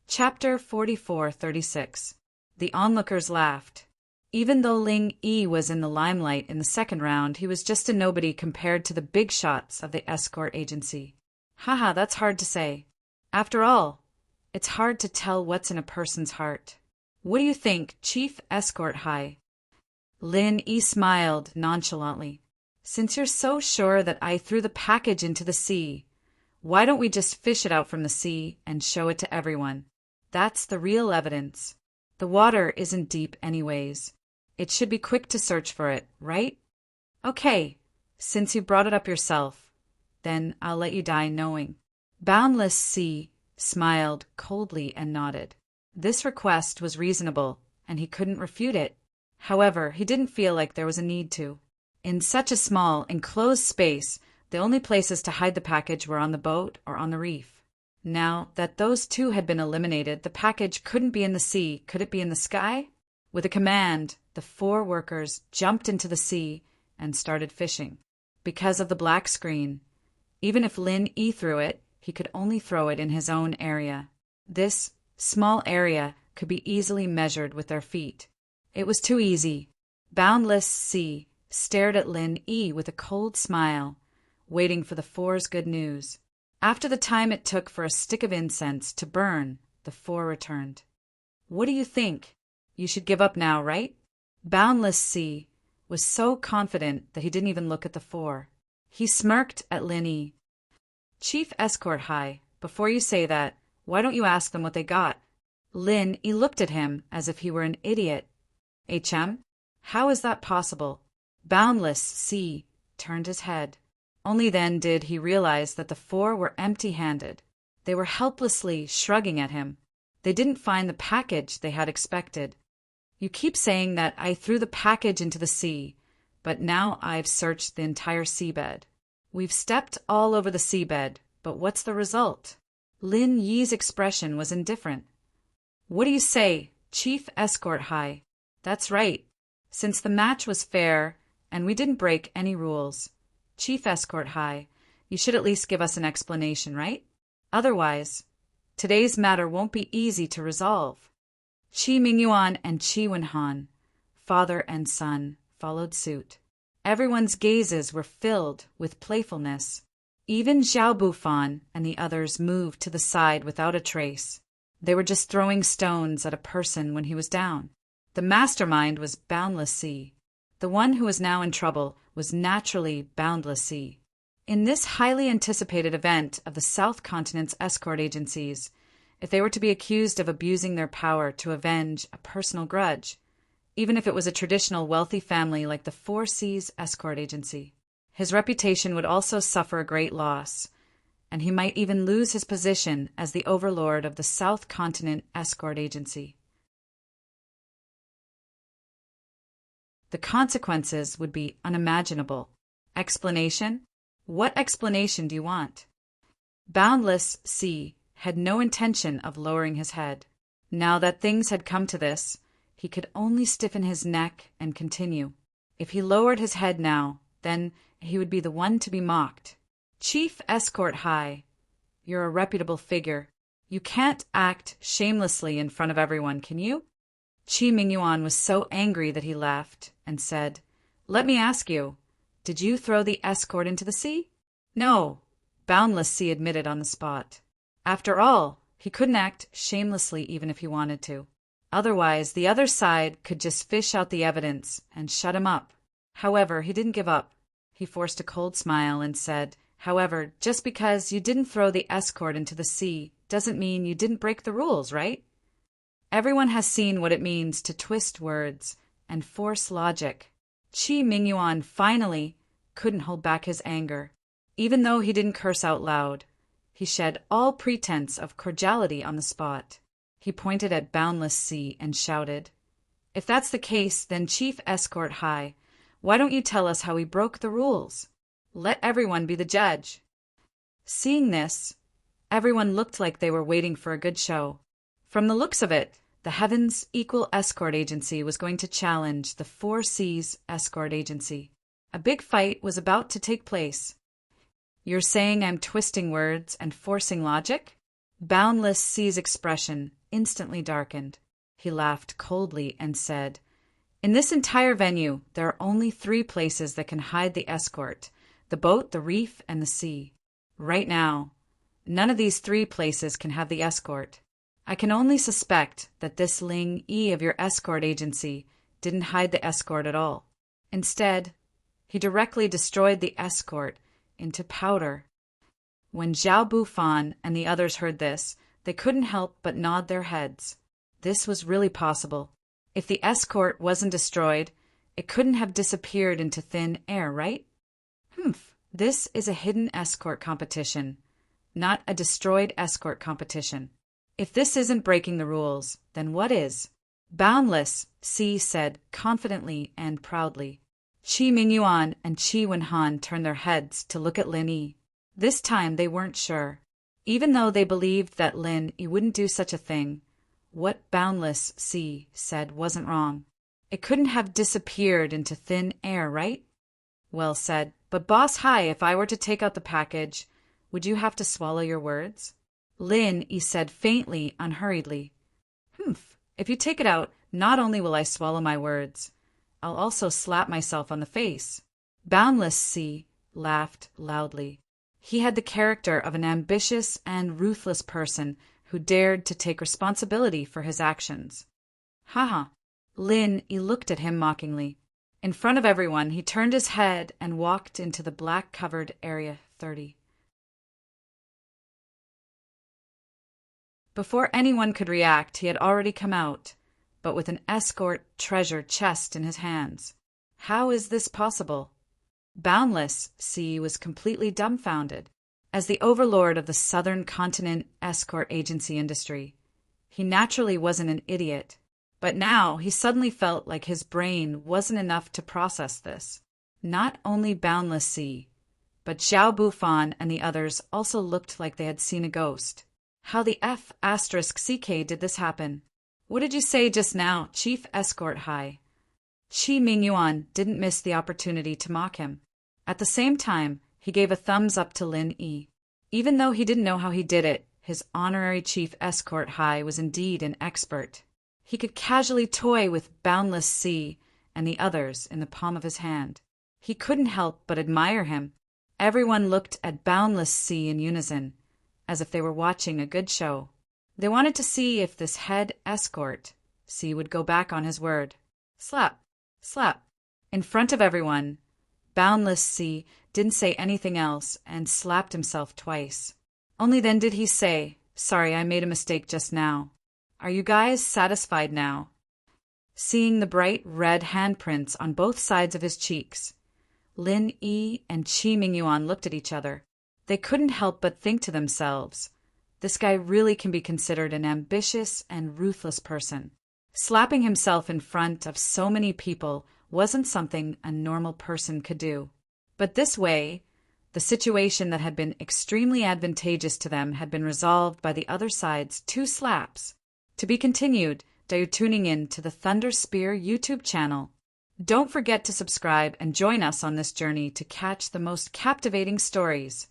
Chapter 44-36. The onlookers laughed. Even though Ling Yi was in the limelight in the second round, he was just a nobody compared to the big shots of the escort agency. Haha, that's hard to say. After all, it's hard to tell what's in a person's heart. What do you think, Chief Escort High? Lin Yi smiled nonchalantly. Since you're so sure that I threw the package into the sea, why don't we just fish it out from the sea and show it to everyone? That's the real evidence. The water isn't deep anyways. It should be quick to search for it, right? Okay, since you brought it up yourself, then I'll let you die knowing. Boundless Sea smiled coldly and nodded. This request was reasonable, and he couldn't refute it. However, he didn't feel like there was a need to. In such a small, enclosed space, the only places to hide the package were on the boat or on the reef. Now that those two had been eliminated, the package couldn't be in the sea. Could it be in the sky? With a command, the 4 workers jumped into the sea and started fishing. Because of the black screen, even if Lin Yi threw it, he could only throw it in his own area. This small area could be easily measured with their feet. It was too easy. Boundless Sea stared at Lin Yi with a cold smile, waiting for the 4's good news. After the time it took for a stick of incense to burn, the 4 returned. What do you think? You should give up now, right? Boundless Sea was so confident that he didn't even look at the 4. He smirked at Lin Yi. Chief Escort High, before you say that, why don't you ask them what they got? Lin Yi looked at him as if he were an idiot. HM? How is that possible? Boundless Sea turned his head. Only then did he realize that the 4 were empty-handed. They were helplessly shrugging at him. They didn't find the package they had expected. You keep saying that I threw the package into the sea, but now I've searched the entire seabed. We've stepped all over the seabed, but what's the result? Lin Yi's expression was indifferent. What do you say, Chief Escort High? That's right. Since the match was fair, and we didn't break any rules, Chief Escort High, you should at least give us an explanation, right? Otherwise, today's matter won't be easy to resolve. Qi Mingyuan and Qi Wenhan, father and son, followed suit. Everyone's gazes were filled with playfulness. Even Xiao Bufan and the others moved to the side without a trace. They were just throwing stones at a person when he was down. The mastermind was Boundless Sea. The one who was now in trouble was naturally Boundless Sea. In this highly anticipated event of the South Continent's escort agencies, if they were to be accused of abusing their power to avenge a personal grudge, even if it was a traditional wealthy family like the Four Seas Escort Agency, his reputation would also suffer a great loss, and he might even lose his position as the overlord of the South Continent Escort Agency. The consequences would be unimaginable. Explanation? What explanation do you want? Boundless Sea had no intention of lowering his head. Now that things had come to this, he could only stiffen his neck and continue. If he lowered his head now, then he would be the one to be mocked. Chief Escort High, you're a reputable figure. You can't act shamelessly in front of everyone, can you? Qi Mingyuan was so angry that he laughed and said, Let me ask you, did you throw the escort into the sea? No, Boundless Sea admitted on the spot. After all, he couldn't act shamelessly even if he wanted to. Otherwise, the other side could just fish out the evidence and shut him up. However, he didn't give up. He forced a cold smile and said, However, just because you didn't throw the escort into the sea doesn't mean you didn't break the rules, right? Everyone has seen what it means to twist words and force logic. Qi Mingyuan finally couldn't hold back his anger. Even though he didn't curse out loud, he shed all pretense of cordiality on the spot. He pointed at Boundless Sea and shouted, If that's the case, then Chief Escort High, why don't you tell us how we broke the rules? Let everyone be the judge. Seeing this, everyone looked like they were waiting for a good show. From the looks of it, the Heavens Equal Escort Agency was going to challenge the Four Seas Escort Agency. A big fight was about to take place. You're saying I'm twisting words and forcing logic? Boundless Sea's expression instantly darkened. He laughed coldly and said, In this entire venue, there are only 3 places that can hide the escort: the boat, the reef, and the sea. Right now, none of these 3 places can have the escort. I can only suspect that this Ling Yi of your escort agency didn't hide the escort at all. Instead, he directly destroyed the escort into powder. When Xiao Bufan and the others heard this, they couldn't help but nod their heads. This was really possible. If the escort wasn't destroyed, it couldn't have disappeared into thin air, right? This is a hidden escort competition, not a destroyed escort competition. If this isn't breaking the rules, then what is? Boundless Sea said confidently and proudly. Qi Mingyuan and Qi Wenhan turned their heads to look at Lin Yi. This time they weren't sure. Even though they believed that Lin Yi wouldn't do such a thing, what Boundless Sea said wasn't wrong. It couldn't have disappeared into thin air, right? Well said. But Boss High, if I were to take out the package, would you have to swallow your words? Lin Yi said faintly, unhurriedly. If you take it out, not only will I swallow my words, I'll also slap myself on the face. Boundless Sea laughed loudly. He had the character of an ambitious and ruthless person who dared to take responsibility for his actions. Ha! Lin Yi looked at him mockingly. In front of everyone, he turned his head and walked into the black-covered Area 30. Before anyone could react, he had already come out, but with an escort treasure chest in his hands. How is this possible? Boundless Sea was completely dumbfounded. As the overlord of the Southern Continent escort agency industry, he naturally wasn't an idiot, but now he suddenly felt like his brain wasn't enough to process this. Not only Boundless Sea, but Xiao Bufan and the others also looked like they had seen a ghost. How the F***CK did this happen? What did you say just now, Chief Escort High? Qi Mingyuan didn't miss the opportunity to mock him. At the same time, he gave a thumbs up to Lin Yi. Even though he didn't know how he did it, his honorary Chief Escort High was indeed an expert. He could casually toy with Boundless Sea and the others in the palm of his hand. He couldn't help but admire him. Everyone looked at Boundless Sea in unison, as if they were watching a good show. They wanted to see if this head escort, Sea, would go back on his word. Slap, slap. In front of everyone, Boundless Sea didn't say anything else and slapped himself twice. Only then did he say, "Sorry, I made a mistake just now. Are you guys satisfied now?" Seeing the bright red handprints on both sides of his cheeks, Lin Yi and Qi Mingyuan looked at each other. They couldn't help but think to themselves, this guy really can be considered an ambitious and ruthless person. Slapping himself in front of so many people wasn't something a normal person could do. But this way, the situation that had been extremely advantageous to them had been resolved by the other side's 2 slaps. To be continued, you're tuning in to the Thunder Spear YouTube channel. Don't forget to subscribe and join us on this journey to catch the most captivating stories.